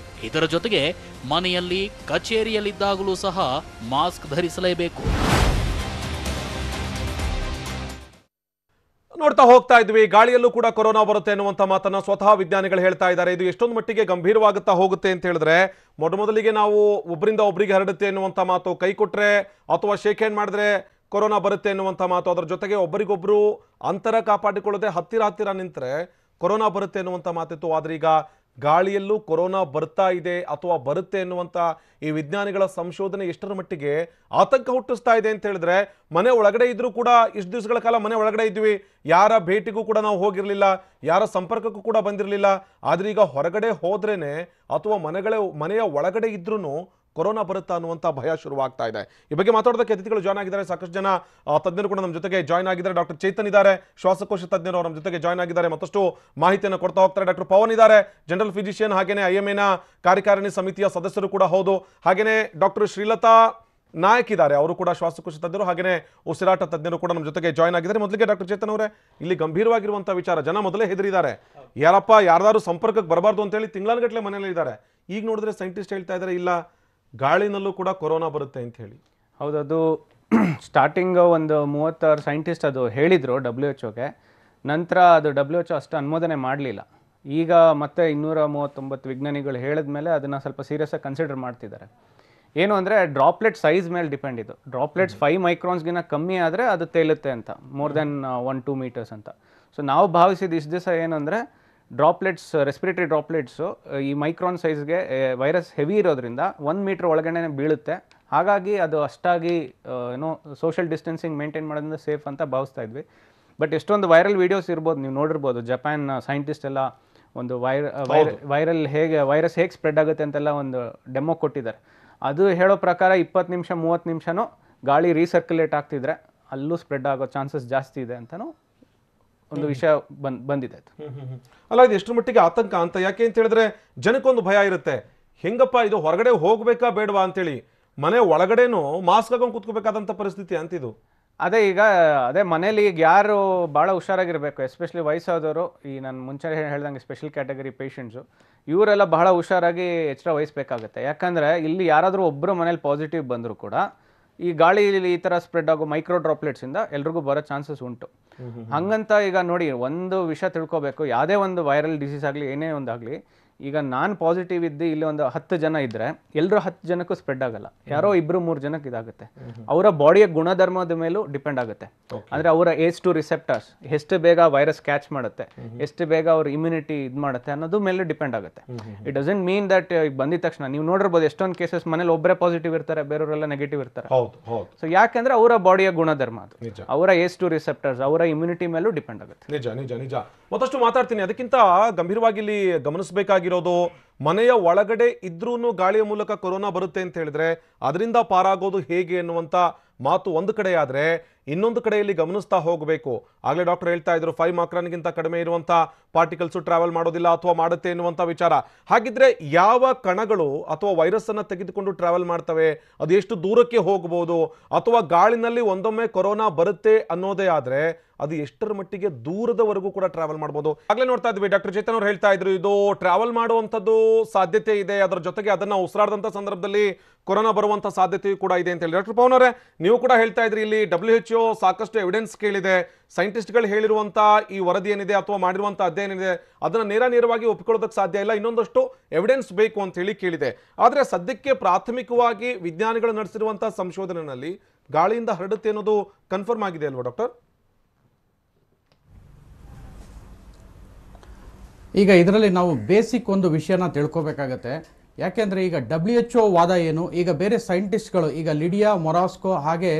ಇದರ ಜೊತೆಗೆ ಮನೆಯಲ್ಲಿ, ಕಚೇರಿಯಲ್ಲಿದ್ದಾಗಲೂ ಸಹ ಮಾಸ್ಕ್ ಧರಿಸಲೇಬೇಕು. ನೋಡ್ತಾ ಹೋಗ್ತಾ ಇದ್ವಿ, ಗಾಳಿಯಲ್ಲೂ ಕೂಡ ಕೊರೋನಾ ಬರುತ್ತೆ ಅನ್ನುವಂಥ ಮಾತನ್ನ ಸ್ವತಃ ವಿಜ್ಞಾನಿಗಳು ಹೇಳ್ತಾ ಇದ್ದಾರೆ. ಇದು ಎಷ್ಟೊಂದು ಮಟ್ಟಿಗೆ ಗಂಭೀರವಾಗುತ್ತಾ ಹೋಗುತ್ತೆ ಅಂತ ಹೇಳಿದ್ರೆ, ಮೊದಲಿಗೆ ನಾವು ಒಬ್ಬರಿಂದ ಒಬ್ಬರಿಗೆ ಹರಡುತ್ತೆ ಅನ್ನುವಂಥ ಮಾತು, ಕೈ ಕೊಟ್ರೆ ಅಥವಾ ಶೇಕ್ ಹ್ಯಾಂಡ್ ಮಾಡಿದ್ರೆ ಕೊರೋನಾ ಬರುತ್ತೆ ಅನ್ನುವಂಥ ಮಾತು, ಅದರ ಜೊತೆಗೆ ಒಬ್ಬರಿಗೊಬ್ಬರು ಅಂತರ ಕಾಪಾಡಿಕೊಳ್ಳದೆ ಹತ್ತಿರ ನಿಂತರೆ ಕೊರೋನಾ ಬರುತ್ತೆ ಅನ್ನುವಂಥ ಮಾತಿತ್ತು. ಆದ್ರೆ ಈಗ ಗಾಳಿಯಲ್ಲೂ ಕೊರೋನಾ ಬರ್ತಾ ಇದೆ ಅಥವಾ ಬರುತ್ತೆ ಎನ್ನುವಂಥ ಈ ವಿಜ್ಞಾನಿಗಳ ಸಂಶೋಧನೆ ಎಷ್ಟರ ಮಟ್ಟಿಗೆ ಆತಂಕ ಹುಟ್ಟಿಸ್ತಾ ಇದೆ ಅಂತ ಹೇಳಿದ್ರೆ, ಮನೆ ಒಳಗಡೆ ಇದ್ರೂ ಕೂಡ ಇಷ್ಟು ದಿವಸಗಳ ಕಾಲ ಮನೆ ಒಳಗಡೆ ಇದ್ವಿ, ಯಾರ ಭೇಟಿಗೂ ಕೂಡ ನಾವು ಹೋಗಿರಲಿಲ್ಲ, ಯಾರ ಸಂಪರ್ಕಕ್ಕೂ ಕೂಡ ಬಂದಿರಲಿಲ್ಲ. ಆದರೆ ಈಗ ಹೊರಗಡೆ ಹೋದ್ರೇನೆ ಅಥವಾ ಮನೆಯ ಒಳಗಡೆ ಇದ್ರೂ ಕೊರೋನಾ ಬರುತ್ತಾ ಅನ್ನುವಂಥ ಭಯ ಶುರುವಾಗ್ತಾ ಇದೆ. ಈ ಬಗ್ಗೆ ಮಾತಾಡೋದಕ್ಕೆ ಅತಿಥಿಗಳು ಜಾಯ್ನ್ ಆಗಿದ್ದಾರೆ. ಸಾಕಷ್ಟು ಜನ ತಜ್ಞರು ಕೂಡ ನಮ್ಮ ಜೊತೆಗೆ ಜಾಯ್ನ್ ಆಗಿದ್ದಾರೆ. ಡಾಕ್ಟರ್ ಚೇತನ್ ಇದ್ದಾರೆ, ಶ್ವಾಸಕೋಶ ತಜ್ಞರು ನಮ್ಮ ಜೊತೆಗೆ ಜಾಯ್ನ್ ಆಗಿದ್ದಾರೆ. ಮತ್ತಷ್ಟು ಮಾಹಿತಿಯನ್ನು ಕೊಡ್ತಾ ಹೋಗ್ತಾರೆ. ಡಾಕ್ಟರ್ ಪವನ್ ಇದ್ದಾರೆ, ಜನರಲ್ ಫಿಸಿಷಿಯನ್, ಹಾಗೇನೆ IMAನ ಕಾರ್ಯಕಾರಿಣಿ ಸಮಿತಿಯ ಸದಸ್ಯರು ಕೂಡ ಹೌದು. ಹಾಗೇನೆ ಡಾಕ್ಟರ್ ಶ್ರೀಲತಾ ನಾಯಕ್ ಇದ್ದಾರೆ, ಅವರು ಕೂಡ ಶ್ವಾಸಕೋಶ ತಜ್ಞರು, ಹಾಗೇನೆ ಉಸಿರಾಟ ತಜ್ಞರು ಕೂಡ ನಮ್ಮ ಜೊತೆಗೆ ಜಾಯ್ನ್ ಆಗಿದ್ದಾರೆ. ಮೊದಲಿಗೆ ಡಾಕ್ಟರ್ ಚೇತನ್ ಅವರೇ, ಇಲ್ಲಿ ಗಂಭೀರವಾಗಿರುವಂಥ ವಿಚಾರ, ಜನ ಮೊದಲೇ ಹೆದರಿದ್ದಾರೆ, ಯಾರಾದ್ರೂ ಸಂಪರ್ಕಕ್ಕೆ ಬರಬಾರ್ದು ಅಂತೇಳಿ ತಿಂಗಳಗಟ್ಟಲೆ ಮನೆಯಲ್ಲಿ ಇದ್ದಾರೆ. ಈಗ ನೋಡಿದ್ರೆ ಸೈಂಟಿಸ್ಟ್ ಹೇಳ್ತಾ ಇದ್ದಾರೆ ಇಲ್ಲ, ಗಾಳಿನಲ್ಲೂ ಕೂಡ ಕೊರೋನಾ ಬರುತ್ತೆ ಅಂತ ಹೇಳಿ. ಹೌದು, ಅದು ಸ್ಟಾರ್ಟಿಂಗ್ ಒಂದು 36 ಸೈಂಟಿಸ್ಟ್ ಅದು ಹೇಳಿದರು WHO-ಗೆ. ನಂತರ ಅದು WHO ಅಷ್ಟು ಅನುಮೋದನೆ ಮಾಡಲಿಲ್ಲ. ಈಗ ಮತ್ತೆ 239 ವಿಜ್ಞಾನಿಗಳು ಹೇಳಿದ ಮೇಲೆ ಅದನ್ನು ಸ್ವಲ್ಪ ಸೀರಿಯಸ್ಸಾಗಿ ಕನ್ಸಿಡರ್ ಮಾಡ್ತಿದ್ದಾರೆ. ಏನು ಅಂದರೆ ಡ್ರಾಪ್ಲೆಟ್ ಸೈಜ್ ಮೇಲೆ ಡಿಪೆಂಡ್. ಇದು ಡ್ರಾಪ್ಲೆಟ್ಸ್ 5 ಮೈಕ್ರಾನ್ಸ್ಗಿನ ಕಮ್ಮಿ ಆದರೆ ಅದು ತೇಲುತ್ತೆ ಅಂತ, ಮೋರ್ ದೆನ್ 1-2 ಮೀಟರ್ಸ್ ಅಂತ. ಸೊ ನಾವು ಭಾವಿಸಿದ ಇಷ್ಟು ದಿವಸ ಏನು ಅಂದರೆ ಡ್ರಾಪ್ಲೆಟ್ಸ್, ರೆಸ್ಪಿರೇಟರಿ ಡ್ರಾಪ್ಲೆಟ್ಸು ಈ ಮೈಕ್ರಾನ್ ಸೈಜ್ಗೆ ವೈರಸ್ ಹೆವಿ ಇರೋದ್ರಿಂದ 1 ಮೀಟರ್ ಒಳಗಡೆ ಬೀಳುತ್ತೆ. ಹಾಗಾಗಿ ಅದು ಅಷ್ಟಾಗಿ ಏನೋ ಸೋಷಿಯಲ್ ಡಿಸ್ಟೆನ್ಸಿಂಗ್ ಮೇಂಟೈನ್ ಮಾಡೋದ್ರಿಂದ ಸೇಫ್ ಅಂತ ಭಾವಿಸ್ತಾ ಇದ್ವಿ. ಬಟ್ ಎಷ್ಟೊಂದು ವೈರಲ್ ವೀಡಿಯೋಸ್ ಇರ್ಬೋದು, ನೀವು ನೋಡಿರ್ಬೋದು. ಜಪಾನ್ ಸೈಂಟಿಸ್ಟ್ ಎಲ್ಲ ಒಂದು ವೈರಸ್ ಹೇಗೆ ಸ್ಪ್ರೆಡ್ ಆಗುತ್ತೆ ಅಂತೆಲ್ಲ ಒಂದು ಡೆಮೋ ಕೊಟ್ಟಿದ್ದಾರೆ. ಅದು ಹೇಳೋ ಪ್ರಕಾರ 20 ನಿಮಿಷ 30 ನಿಮಿಷನೂ ಗಾಳಿ ರೀಸರ್ಕ್ಯುಲೇಟ್ ಆಗ್ತಿದ್ರೆ ಅಲ್ಲೂ ಸ್ಪ್ರೆಡ್ ಆಗೋ ಚಾನ್ಸಸ್ ಜಾಸ್ತಿ ಇದೆ ಅಂತಲೂ ಒಂದು ವಿಷಯ ಬಂದಿದೆ. ಅಲ್ಲ, ಇದು ಎಷ್ಟರ ಮಟ್ಟಿಗೆ ಆತಂಕ ಅಂತ, ಯಾಕೆ ಅಂತ ಹೇಳಿದ್ರೆ ಜನಕ್ಕೊಂದು ಭಯ ಇರುತ್ತೆ, ಹೆಂಗಪ್ಪ ಇದು ಹೊರಗಡೆ ಹೋಗ್ಬೇಕಾ ಬೇಡವಾ ಅಂತೇಳಿ, ಮನೆ ಒಳಗಡೆನೂ ಮಾಸ್ಕ್ ಹಾಕೊಂಡು ಕೂತ್ಕೋಬೇಕಾದಂಥ ಪರಿಸ್ಥಿತಿ ಅಂತಿದು. ಅದೇ ಮನೇಲಿ ಈಗ ಯಾರು ಭಾಳ ಹುಷಾರಾಗಿರಬೇಕು, ಎಸ್ಪೆಷಲಿ ವಯಸ್ಸಾದವರು, ಈ ನಾನು ಮುಂಚೆ ಹೇಳ್ದಂಗೆ ಸ್ಪೆಷಲ್ ಕ್ಯಾಟಗರಿ ಪೇಷಂಟ್ಸು, ಇವರೆಲ್ಲ ಬಹಳ ಹುಷಾರಾಗಿ ಎಚ್ಚರ ವಹಿಸಬೇಕಾಗುತ್ತೆ. ಯಾಕಂದರೆ ಇಲ್ಲಿ ಯಾರಾದರೂ ಒಬ್ಬರು ಮನೇಲಿ ಪಾಸಿಟಿವ್ ಬಂದರೂ ಕೂಡ ಈ ಗಾಳಿಯಲ್ಲಿ ಈ ಥರ ಸ್ಪ್ರೆಡ್ ಆಗೋ ಮೈಕ್ರೋ ಡ್ರಾಪ್ಲೆಟ್ಸಿಂದ ಎಲ್ರಿಗೂ ಬರೋ ಚಾನ್ಸಸ್ ಉಂಟು. ಹಂಗಂತ ಈಗ ನೋಡಿ, ಒಂದು ವಿಷಯ ತಿಳ್ಕೊಬೇಕು, ಯಾವುದೇ ಒಂದು ವೈರಲ್ ಡಿಸೀಸ್ ಆಗಲಿ ಏನೇ ಒಂದಾಗಲಿ, ಈಗ ನಾನು ಪಾಸಿಟಿವ್ ಇದ್ದು ಇಲ್ಲಿ ಒಂದು 10 ಜನ ಇದ್ದರೆ ಎಲ್ಲರೂ 10 ಜನಕ್ಕೂ ಸ್ಪ್ರೆಡ್ ಆಗಲ್ಲ, ಯಾರೋ 2-3 ಜನಕ್ಕೆ ಇದಾಗುತ್ತೆ. ಅವರ ಬಾಡಿಯ ಗುಣಧರ್ಮದ ಮೇಲೂ ಡಿಪೆಂಡ್ ಆಗುತ್ತೆ. ಅಂದರೆ ಅವರ ACE2 ರಿಸೆಪ್ಟರ್ಸ್ ಎಷ್ಟು ಬೇಗ ವೈರಸ್ ಕ್ಯಾಚ್ ಮಾಡುತ್ತೆ, ಎಷ್ಟು ಬೇಗ ಅವ್ರ ಇಮ್ಯುನಿಟಿ ಇದು ಮಾಡುತ್ತೆ ಅನ್ನೋದು ಮೇಲೆ ಡಿಪೆಂಡ್ ಆಗುತ್ತೆ. ಇಟ್ ಡಸಂಟ್ ಮೀನ್ ದಟ್ ಈಗ ಬಂದಿದ ತಕ್ಷಣ ನೀವು ನೋಡಿರ್ಬೋದು ಎಷ್ಟೊಂದು ಕೇಸಸ್ ಮನೇಲಿ ಒಬ್ಬರೇ ಪಾಸಿಟಿವ್ ಇರ್ತಾರೆ, ಬೇರೆಯವರೆಲ್ಲ ನೆಗೆಟಿವ್ ಇರ್ತಾರೆ. ಸೊ ಯಾಕೆಂದ್ರೆ ಅವರ ಬಾಡಿಯ ಗುಣಧರ್ಮ ಅದು, ಅವರ ACE2 ರಿಸೆಪ್ಟರ್ಸ್, ಅವರ ಇಮ್ಯುನಿಟಿ ಮೇಲೂ ಡಿಪೆಂಡ್ ಆಗುತ್ತೆ. ನಿಜ ಮತ್ತಷ್ಟು ಮಾತಾಡ್ತೀನಿ. ಅದಕ್ಕಿಂತ ಗಂಭೀರವಾಗಿ ಇಲ್ಲಿ ಗಮನಿಸಬೇಕಾಗಿರೋದು, ಮನೆಯ ಒಳಗಡೆ ಇದ್ರೂ ಗಾಳಿಯ ಮೂಲಕ ಕೊರೋನಾ ಬರುತ್ತೆ ಅಂತ ಹೇಳಿದ್ರೆ ಅದರಿಂದ ಪಾರಾಗೋದು ಹೇಗೆ ಎನ್ನುವಂತ ಮಾತು ಒಂದು ಕಡೆ ಆದ್ರೆ ಇನ್ನೊಂದು ಕಡೆಯಲ್ಲಿ ಗಮನಿಸ್ತಾ ಹೋಗಬೇಕು. ಆಗ್ಲೇ ಡಾಕ್ಟರ್ ಹೇಳ್ತಾ ಇದ್ರು 5 ಮೈಕ್ರಾನ್ಗಿಂತ ಕಡಿಮೆ ಇರುವಂತ ಪಾರ್ಟಿಕಲ್ಸ್ ಟ್ರಾವೆಲ್ ಮಾಡೋದಿಲ್ಲ ಅಥವಾ ಮಾಡುತ್ತೆ ಎನ್ನುವಂತ ವಿಚಾರ. ಹಾಗಿದ್ರೆ ಯಾವ ಕಣಗಳು ಅಥವಾ ವೈರಸ್ ಅನ್ನ ತೆಗೆದುಕೊಂಡು ಟ್ರಾವೆಲ್ ಮಾಡ್ತವೆ, ಅದು ಎಷ್ಟು ದೂರಕ್ಕೆ ಹೋಗಬಹುದು, ಅಥವಾ ಗಾಳಿನಲ್ಲಿ ಒಂದೊಮ್ಮೆ ಕೊರೋನಾ ಬರುತ್ತೆ ಅನ್ನೋದೇ ಆದ್ರೆ ಅದು ಎಷ್ಟರ ಮಟ್ಟಿಗೆ ದೂರದವರೆಗೂ ಕೂಡ ಟ್ರಾವೆಲ್ ಮಾಡಬಹುದು? ಆಗ್ಲೇ ನೋಡ್ತಾ ಇದ್ವಿ ಡಾಕ್ಟರ್ ಚೇತನ್ ಅವರು ಹೇಳ್ತಾ ಇದ್ರು ಇದು ಟ್ರಾವೆಲ್ ಮಾಡುವಂತದ್ದು ಸಾಧ್ಯತೆ ಇದೆ, ಅದರ ಜೊತೆಗೆ ಅದನ್ನ ಉಸಿರಾಡದಂತ ಸಂದರ್ಭದಲ್ಲಿ ಕೊರೋನಾ ಬರುವಂತ ಸಾಧ್ಯತೆಯೂ ಕೂಡ ಇದೆ ಅಂತ ಹೇಳಿ. ಡಾಕ್ಟರ್ ಪವನ್ ಅವರೇ, ನೀವು ಕೂಡ ಹೇಳ್ತಾ ಇದ್ರಿ ಇಲ್ಲಿ WHO ಸಾಕಷ್ಟು ಎವಿಡೆನ್ಸ್ ಕೇಳಿದೆ, ಸೈಂಟಿಸ್ಟ್ಗಳು ಹೇಳಿರುವಂತ ಈ ವರದಿ ಏನಿದೆ ಅಥವಾ ಮಾಡಿರುವಂತ ಅಧ್ಯಯನ ಏನಿದೆ ಅದನ್ನ ನೇರವಾಗಿ ಒಪ್ಪಿಕೊಳ್ಳೋದಕ್ಕೆ ಸಾಧ್ಯ ಇಲ್ಲ, ಇನ್ನೊಂದಷ್ಟು ಎವಿಡೆನ್ಸ್ ಬೇಕು ಅಂತ ಹೇಳಿ ಕೇಳಿದೆ. ಆದ್ರೆ ಸದ್ಯಕ್ಕೆ ಪ್ರಾಥಮಿಕವಾಗಿ ವಿಜ್ಞಾನಿಗಳು ನಡೆಸಿರುವಂತಹ ಸಂಶೋಧನೆಯಲ್ಲಿ ಗಾಳಿಯಿಂದ ಹರಡುತ್ತೆ ಅನ್ನೋದು ಕನ್ಫರ್ಮ್ ಆಗಿದೆ ಅಲ್ವಾ ಡಾಕ್ಟರ್? ಈಗ ಇದರಲ್ಲಿ ನಾವು ಬೇಸಿಕ್ ಒಂದು ವಿಷಯನ ತಿಳ್ಕೊಬೇಕಾಗತ್ತೆ. ಯಾಕೆಂದರೆ ಈಗ WHO ವಾದ ಏನು, ಈಗ ಬೇರೆ ಸೈಂಟಿಸ್ಟ್ಗಳು ಈಗ ಲಿಡಿಯಾ ಮೊರಾಸ್ಕೋ ಹಾಗೆ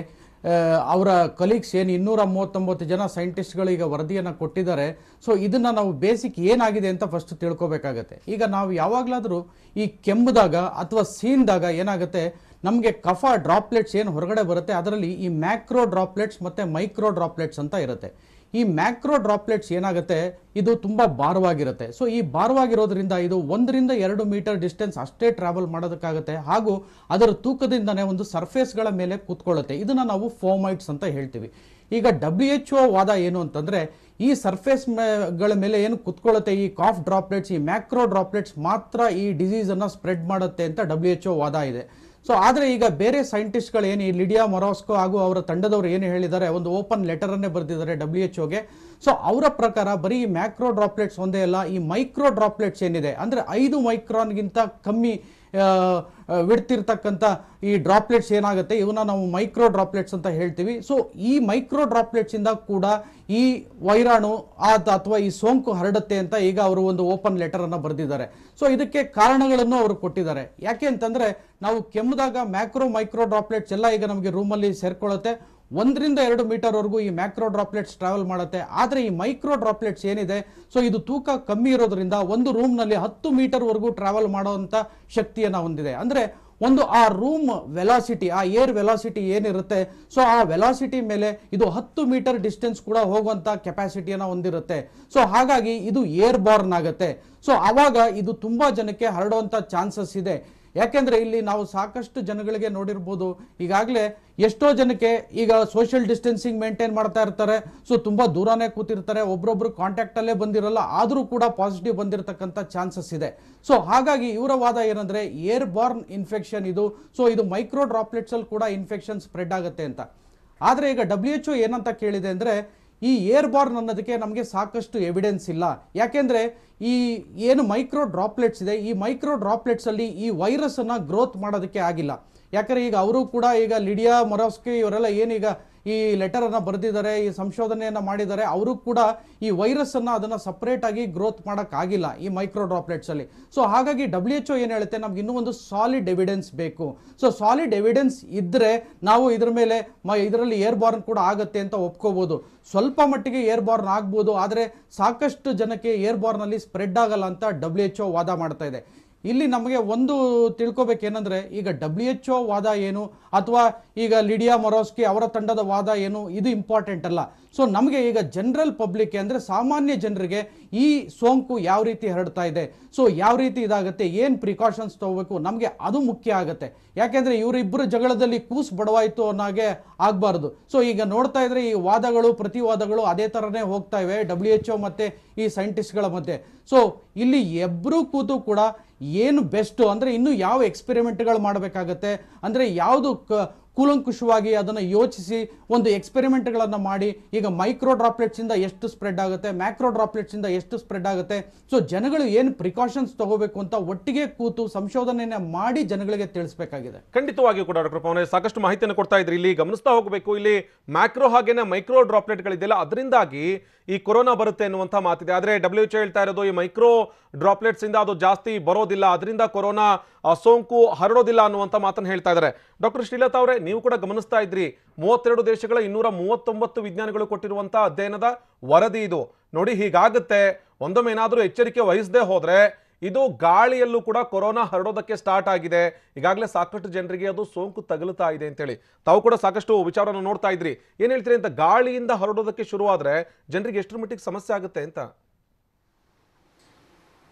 ಅವರ ಕಲೀಗ್ಸ್ ಏನು 239 ಜನ ಸೈಂಟಿಸ್ಟ್ಗಳು ಈಗ ವರದಿಯನ್ನು ಕೊಟ್ಟಿದ್ದಾರೆ. ಸೊ ಇದನ್ನು ನಾವು ಬೇಸಿಕ್ ಏನಾಗಿದೆ ಅಂತ ಫಸ್ಟ್ ತಿಳ್ಕೊಬೇಕಾಗತ್ತೆ. ಈಗ ನಾವು ಯಾವಾಗಲಾದರೂ ಈ ಕೆಮ್ಮಿದಾಗ ಅಥವಾ ಸೀನ್ದಾಗ ಏನಾಗುತ್ತೆ, ನಮಗೆ ಕಫ ಡ್ರಾಪ್ಲೆಟ್ಸ್ ಏನು ಹೊರಗಡೆ ಬರುತ್ತೆ ಅದರಲ್ಲಿ ಈ ಮ್ಯಾಕ್ರೋ ಡ್ರಾಪ್ಲೆಟ್ಸ್ ಮತ್ತು ಮೈಕ್ರೋ ಡ್ರಾಪ್ಲೆಟ್ಸ್ ಅಂತ ಇರುತ್ತೆ. ಈ ಮ್ಯಾಕ್ರೋ ಡ್ರಾಪ್ಲೆಟ್ಸ್ ಏನಾಗುತ್ತೆ, ಇದು ತುಂಬ ಭಾರವಾಗಿರುತ್ತೆ. ಸೊ ಈ ಭಾರವಾಗಿರೋದ್ರಿಂದ ಇದು 1 ರಿಂದ 2 ಮೀಟರ್ ಡಿಸ್ಟೆನ್ಸ್ ಅಷ್ಟೇ ಟ್ರಾವೆಲ್ ಮಾಡೋದಕ್ಕಾಗುತ್ತೆ, ಹಾಗೂ ಅದರ ತೂಕದಿಂದನೇ ಒಂದು ಸರ್ಫೇಸ್ಗಳ ಮೇಲೆ ಕೂತ್ಕೊಳ್ಳುತ್ತೆ. ಇದನ್ನು ನಾವು ಫೋಮೈಟ್ಸ್ ಅಂತ ಹೇಳ್ತೀವಿ. ಈಗ WHO ವಾದ ಏನು ಅಂತಂದರೆ, ಈ ಸರ್ಫೇಸ್ಗಳ ಮೇಲೆ ಏನು ಕೂತ್ಕೊಳ್ಳುತ್ತೆ ಈ ಕಾಫ್ ಡ್ರಾಪ್ಲೆಟ್ಸ್, ಈ ಮ್ಯಾಕ್ರೋ ಡ್ರಾಪ್ಲೆಟ್ಸ್ ಮಾತ್ರ ಈ ಡಿಸೀಸನ್ನು ಸ್ಪ್ರೆಡ್ ಮಾಡುತ್ತೆ ಅಂತ WHO ವಾದ ಇದೆ. ಸೊ ಆದರೆ ಈಗ ಬೇರೆ ಸೈಂಟಿಸ್ಟ್ಗಳು ಏನು ಈ ಲಿಡಿಯಾ ಮೊರಾಸ್ಕೋ ಹಾಗೂ ಅವರ ತಂಡದವರು ಏನು ಹೇಳಿದ್ದಾರೆ, ಒಂದು ಓಪನ್ ಲೆಟರನ್ನೇ ಬರೆದಿದ್ದಾರೆ WHOಗೆ. ಸೊ ಅವರ ಪ್ರಕಾರ ಬರೀ ಈ ಮ್ಯಾಕ್ರೋ ಡ್ರಾಪ್ಲೆಟ್ಸ್ ಒಂದೇ ಅಲ್ಲ, ಈ ಮೈಕ್ರೋ ಡ್ರಾಪ್ಲೆಟ್ಸ್ ಏನಿದೆ ಅಂದರೆ 5 ಮೈಕ್ರಾನ್ಗಿಂತ ಕಮ್ಮಿ ಬಿಡ್ತಿರ್ತಕ್ಕಂಥ ಈ ಡ್ರಾಪ್ಲೆಟ್ಸ್ ಏನಾಗುತ್ತೆ ಇವನ್ನ ನಾವು ಮೈಕ್ರೋ ಡ್ರಾಪ್ಲೆಟ್ಸ್ ಅಂತ ಹೇಳ್ತೀವಿ. ಸೊ ಈ ಮೈಕ್ರೋ ಡ್ರಾಪ್ಲೆಟ್ಸ್ ಇಂದ ಕೂಡ ಈ ವೈರಾಣು ಅಥವಾ ಈ ಸೋಂಕು ಹರಡುತ್ತೆ ಅಂತ ಈಗ ಅವರು ಒಂದು ಓಪನ್ ಲೆಟರ್ ಅನ್ನ ಬರೆದಿದ್ದಾರೆ. ಸೊ ಇದಕ್ಕೆ ಕಾರಣಗಳನ್ನು ಅವರು ಕೊಟ್ಟಿದ್ದಾರೆ. ಯಾಕೆ ಅಂತಂದ್ರೆ ನಾವು ಕೆಮ್ಮಿದಾಗ ಮ್ಯಾಕ್ರೋ ಮೈಕ್ರೋ ಡ್ರಾಪ್ಲೆಟ್ಸ್ ಎಲ್ಲ ಈಗ ನಮಗೆ ರೂಮಲ್ಲಿ ಸೇರ್ಕೊಳ್ಳುತ್ತೆ. 1 ರಿಂದ 2 ಮೀಟರ್ ವರೆಗೂ ಈ ಮ್ಯಾಕ್ರೋ ಡ್ರಾಪ್ಲೆಟ್ಸ್ ಟ್ರಾವೆಲ್ ಮಾಡುತ್ತೆ. ಆದರೆ ಈ ಮೈಕ್ರೋ ಡ್ರಾಪ್ಲೆಟ್ಸ್ ಏನಿದೆ, ಸೊ ಇದು ತೂಕ ಕಮ್ಮಿ ಇರೋದ್ರಿಂದ ಒಂದು ರೂಮ್ನಲ್ಲಿ 10 ಮೀಟರ್ ವರೆಗೂ ಟ್ರಾವೆಲ್ ಮಾಡುವಂತ ಶಕ್ತಿಯನ್ನು ಹೊಂದಿದೆ. ಅಂದ್ರೆ ಒಂದು ಆ ರೂಮ್ ವೆಲಾಸಿಟಿ, ಆ ಏರ್ ವೆಲಾಸಿಟಿ ಏನಿರುತ್ತೆ, ಸೊ ಆ ವೆಲಾಸಿಟಿ ಮೇಲೆ ಇದು 10 ಮೀಟರ್ ಡಿಸ್ಟೆನ್ಸ್ ಕೂಡ ಹೋಗುವಂತ ಕೆಪಾಸಿಟಿಯನ್ನು ಹೊಂದಿರುತ್ತೆ. ಸೊ ಹಾಗಾಗಿ ಇದು ಏರ್ ಬಾರ್ನ್ ಆಗುತ್ತೆ. ಸೊ ಆವಾಗ ಇದು ತುಂಬಾ ಜನಕ್ಕೆ ಹರಡುವಂತ ಚಾನ್ಸಸ್ ಇದೆ. ಯಾಕೆಂದ್ರೆ ಇಲ್ಲಿ ನಾವು ಸಾಕಷ್ಟು ಜನಗಳಿಗೆ ನೋಡಿರ್ಬೋದು, ಈಗಾಗಲೇ ಎಷ್ಟೋ ಜನಕ್ಕೆ ಈಗ ಸೋಷಿಯಲ್ ಡಿಸ್ಟೆನ್ಸಿಂಗ್ ಮೇಂಟೈನ್ ಮಾಡ್ತಾ ಇರ್ತಾರೆ. ಸೊ ತುಂಬಾ ದೂರನೇ ಕೂತಿರ್ತಾರೆ, ಒಬ್ರೊಬ್ರು ಕಾಂಟ್ಯಾಕ್ಟ್ ಅಲ್ಲೇ ಬಂದಿರಲ್ಲ, ಆದರೂ ಕೂಡ ಪಾಸಿಟಿವ್ ಬಂದಿರತಕ್ಕಂಥ ಚಾನ್ಸಸ್ ಇದೆ. ಸೊ ಹಾಗಾಗಿ ಇವರ ವಾದ ಏನಂದ್ರೆ ಏರ್ ಬಾರ್ನ್ ಇನ್ಫೆಕ್ಷನ್ ಇದು. ಸೊ ಇದು ಮೈಕ್ರೋ ಡ್ರಾಪ್ಲೆಟ್ಸ್ ಅಲ್ಲಿ ಕೂಡ ಇನ್ಫೆಕ್ಷನ್ ಸ್ಪ್ರೆಡ್ ಆಗುತ್ತೆ ಅಂತ. ಆದ್ರೆ ಈಗ WHO ಏನಂತ ಕೇಳಿದೆ ಅಂದ್ರೆ, ಈ ಏರ್ ಬಾರ್ನ್ ಅನ್ನೋದಕ್ಕೆ ನಮಗೆ ಸಾಕಷ್ಟು ಎವಿಡೆನ್ಸ್ ಇಲ್ಲ. ಯಾಕೆಂದ್ರೆ ಈ ಏನು ಮೈಕ್ರೋ ಡ್ರಾಪ್ಲೆಟ್ಸ್ ಇದೆ, ಈ ಮೈಕ್ರೋ ಡ್ರಾಪ್ಲೆಟ್ಸ್ ಅಲ್ಲಿ ಈ ವೈರಸ್ ಅನ್ನ ಗ್ರೋತ್ ಮಾಡೋದಕ್ಕೆ ಆಗಿಲ್ಲ. ಯಾಕಂದ್ರೆ ಈಗ ಅವರು ಕೂಡ ಈಗ ಲಿಡಿಯಾ ಮೊರಾಸ್ಕಿ ಇವರೆಲ್ಲ ಏನೀಗ ಈ ಲೆಟರ್ ಅನ್ನ ಬರೆದಿದ್ದಾರೆ, ಈ ಸಂಶೋಧನೆಯನ್ನ ಮಾಡಿದ್ದಾರೆ, ಅವರು ಕೂಡ ಈ ವೈರಸ್ ಅನ್ನ ಅದನ್ನ ಸಪರೇಟ್ ಆಗಿ ಗ್ರೋತ್ ಮಾಡಕ್ ಆಗಿಲ್ಲ ಈ ಮೈಕ್ರೋ ಡ್ರಾಪ್ಲೆಟ್ಸ್ ಅಲ್ಲಿ. ಸೊ ಹಾಗಾಗಿ WHO ಏನ್ ಹೇಳುತ್ತೆ, ನಮ್ಗೆ ಇನ್ನೂ ಒಂದು ಸಾಲಿಡ್ ಎವಿಡೆನ್ಸ್ ಬೇಕು. ಸೊ ಸಾಲಿಡ್ ಎವಿಡೆನ್ಸ್ ಇದ್ರೆ ನಾವು ಇದ್ರ ಮೇಲೆ ಇದರಲ್ಲಿ ಏರ್ ಬಾರ್ನ್ ಕೂಡ ಆಗುತ್ತೆ ಅಂತ ಒಪ್ಕೋಬಹುದು. ಸ್ವಲ್ಪ ಮಟ್ಟಿಗೆ ಏರ್ ಬಾರ್ನ್ ಆಗ್ಬೋದು, ಆದರೆ ಸಾಕಷ್ಟು ಜನಕ್ಕೆ ಏರ್ ಬಾರ್ನ್ ಅಲ್ಲಿ ಸ್ಪ್ರೆಡ್ ಆಗಲ್ಲ ಅಂತ WHO ವಾದ ಮಾಡ್ತಾ ಇದೆ. ಇಲ್ಲಿ ನಮಗೆ ಒಂದು ತಿಳ್ಕೊಬೇಕೇನಂದ್ರೆ, ಈಗ WHO ವಾದ ಏನು ಅಥವಾ ಈಗ ಲಿಡಿಯಾ ಮೊರಾಸ್ಕಿ ಅವರ ತಂಡದ ವಾದ ಏನು, ಇದು ಇಂಪಾರ್ಟೆಂಟ್ ಅಲ್ಲ. ಸೊ ನಮಗೆ ಈಗ ಜನರಲ್ ಪಬ್ಲಿಕ್ ಅಂದ್ರೆ ಸಾಮಾನ್ಯ ಜನರಿಗೆ ಈ ಸೋಂಕು ಯಾವ ರೀತಿ ಹರಡ್ತಾ ಇದೆ, ಸೊ ಯಾವ ರೀತಿ ಇದಾಗುತ್ತೆ, ಏನು ಪ್ರಿಕಾಷನ್ಸ್ ತಗೋಬೇಕು, ನಮಗೆ ಅದು ಮುಖ್ಯ ಆಗುತ್ತೆ. ಯಾಕೆಂದ್ರೆ ಇವರಿಬ್ಬರು ಜಗಳದಲ್ಲಿ ಕೂಸ್ ಬಡವಾಯಿತು ಅನ್ನೋಗೆ ಆಗಬಾರ್ದು. ಸೊ ಈಗ ನೋಡ್ತಾ ಇದ್ರೆ ಈ ವಾದಗಳು ಪ್ರತಿವಾದಗಳು ಅದೇ ಥರನೇ ಹೋಗ್ತಾ ಇವೆ WHO ಮತ್ತೆ ಈ ಸೈಂಟಿಸ್ಟ್ಗಳ ಮಧ್ಯೆ. ಸೊ ಇಲ್ಲಿ ಇಬ್ಬರೂ ಕೂತು ಕೂಡ ಏನು ಬೆಸ್ಟ್ ಅಂದ್ರೆ ಇನ್ನು ಯಾವ ಎಕ್ಸ್ಪೆರಿಮೆಂಟ್ಗಳು ಮಾಡಬೇಕಾಗತ್ತೆ, ಅಂದ್ರೆ ಯಾವುದು ಕೂಲಂಕುಷವಾಗಿ ಅದನ್ನು ಯೋಚಿಸಿ ಒಂದು ಎಕ್ಸ್ಪೆರಿಮೆಂಟ್ಗಳನ್ನು ಮಾಡಿ, ಈಗ ಮೈಕ್ರೋ ಡ್ರಾಪ್ಲೆಟ್ಸ್ ಇಂದ ಎಷ್ಟು ಸ್ಪ್ರೆಡ್ ಆಗುತ್ತೆ, ಮ್ಯಾಕ್ರೋ ಡ್ರಾಪ್ಲೆಟ್ಸ್ ಇಂದ ಎಷ್ಟು ಸ್ಪ್ರೆಡ್ ಆಗುತ್ತೆ, ಸೊ ಜನಗಳು ಏನು ಪ್ರಿಕಾಷನ್ಸ್ ತಗೋಬೇಕು ಅಂತ ಒಟ್ಟಿಗೆ ಕೂತು ಸಂಶೋಧನೆಯನ್ನ ಮಾಡಿ ಜನಗಳಿಗೆ ತಿಳಿಸಬೇಕಾಗಿದೆ. ಖಂಡಿತವಾಗಿಯೂ ಕೂಡ ಡಾಕ್ಟರ್ ಪವನ್ ಸಾಕಷ್ಟು ಮಾಹಿತಿಯನ್ನು ಕೊಡ್ತಾ ಇದ್ರಿ. ಇಲ್ಲಿ ಗಮನಿಸ್ತಾ ಹೋಗಬೇಕು, ಇಲ್ಲಿ ಮ್ಯಾಕ್ರೋ ಹಾಗೇನೆ ಮೈಕ್ರೋ ಡ್ರಾಪ್ಲೆಟ್ಗಳಿದೆಯಲ್ಲ ಅದರಿಂದಾಗಿ ಈ ಕೊರೋನಾ ಬರುತ್ತೆ ಅನ್ನುವಂಥ ಮಾತಿದೆ. ಆದರೆ WHO ಹೇಳ್ತಾ ಇರೋದು ಈ ಮೈಕ್ರೋ ಡ್ರಾಪ್ಲೆಟ್ಸ್ ಇಂದ ಅದು ಜಾಸ್ತಿ ಬರೋದಿಲ್ಲ, ಅದರಿಂದ ಕೊರೋನಾ ಸೋಂಕು ಹರಡೋದಿಲ್ಲ ಅನ್ನುವಂಥ ಮಾತನ್ನು ಹೇಳ್ತಾ ಇದ್ದಾರೆ. ಡಾಕ್ಟರ್ ಶ್ರೀಲತಾ ಅವರೇ, ನೀವು ಕೂಡ ಗಮನಿಸ್ತಾ ಇದ್ರಿ, 32 ದೇಶಗಳ 239 ವಿಜ್ಞಾನಿಗಳು ಕೊಟ್ಟಿರುವಂತಹ ಅಧ್ಯಯನದ ವರದಿ ಇದು. ನೋಡಿ, ಹೀಗಾಗುತ್ತೆ. ಒಂದೊಮ್ಮೆ ಏನಾದರೂ ಎಚ್ಚರಿಕೆ ವಹಿಸದೆ ಹೋದ್ರೆ ಇದು ಗಾಳಿಯಲ್ಲೂ ಕೂಡ ಕೊರೋನಾ ಹರಡೋದಕ್ಕೆ ಸ್ಟಾರ್ಟ್ ಆಗಿದೆ. ಈಗಾಗಲೇ ಸಾಕಷ್ಟು ಜನರಿಗೆ ಅದು ಸೋಂಕು ತಗುಲ್ತಾ ಇದೆ ಅಂತೇಳಿ ತಾವು ಕೂಡ ಸಾಕಷ್ಟು ವಿಚಾರವನ್ನು ನೋಡ್ತಾ ಇದ್ರಿ. ಏನ್ ಹೇಳ್ತೀರಿ ಅಂತ, ಗಾಳಿಯಿಂದ ಹರಡೋದಕ್ಕೆ ಶುರುವಾದ್ರೆ ಜನರಿಗೆ ಎಷ್ಟರ ಮಟ್ಟಿಗೆ ಸಮಸ್ಯೆ ಆಗುತ್ತೆ ಅಂತ?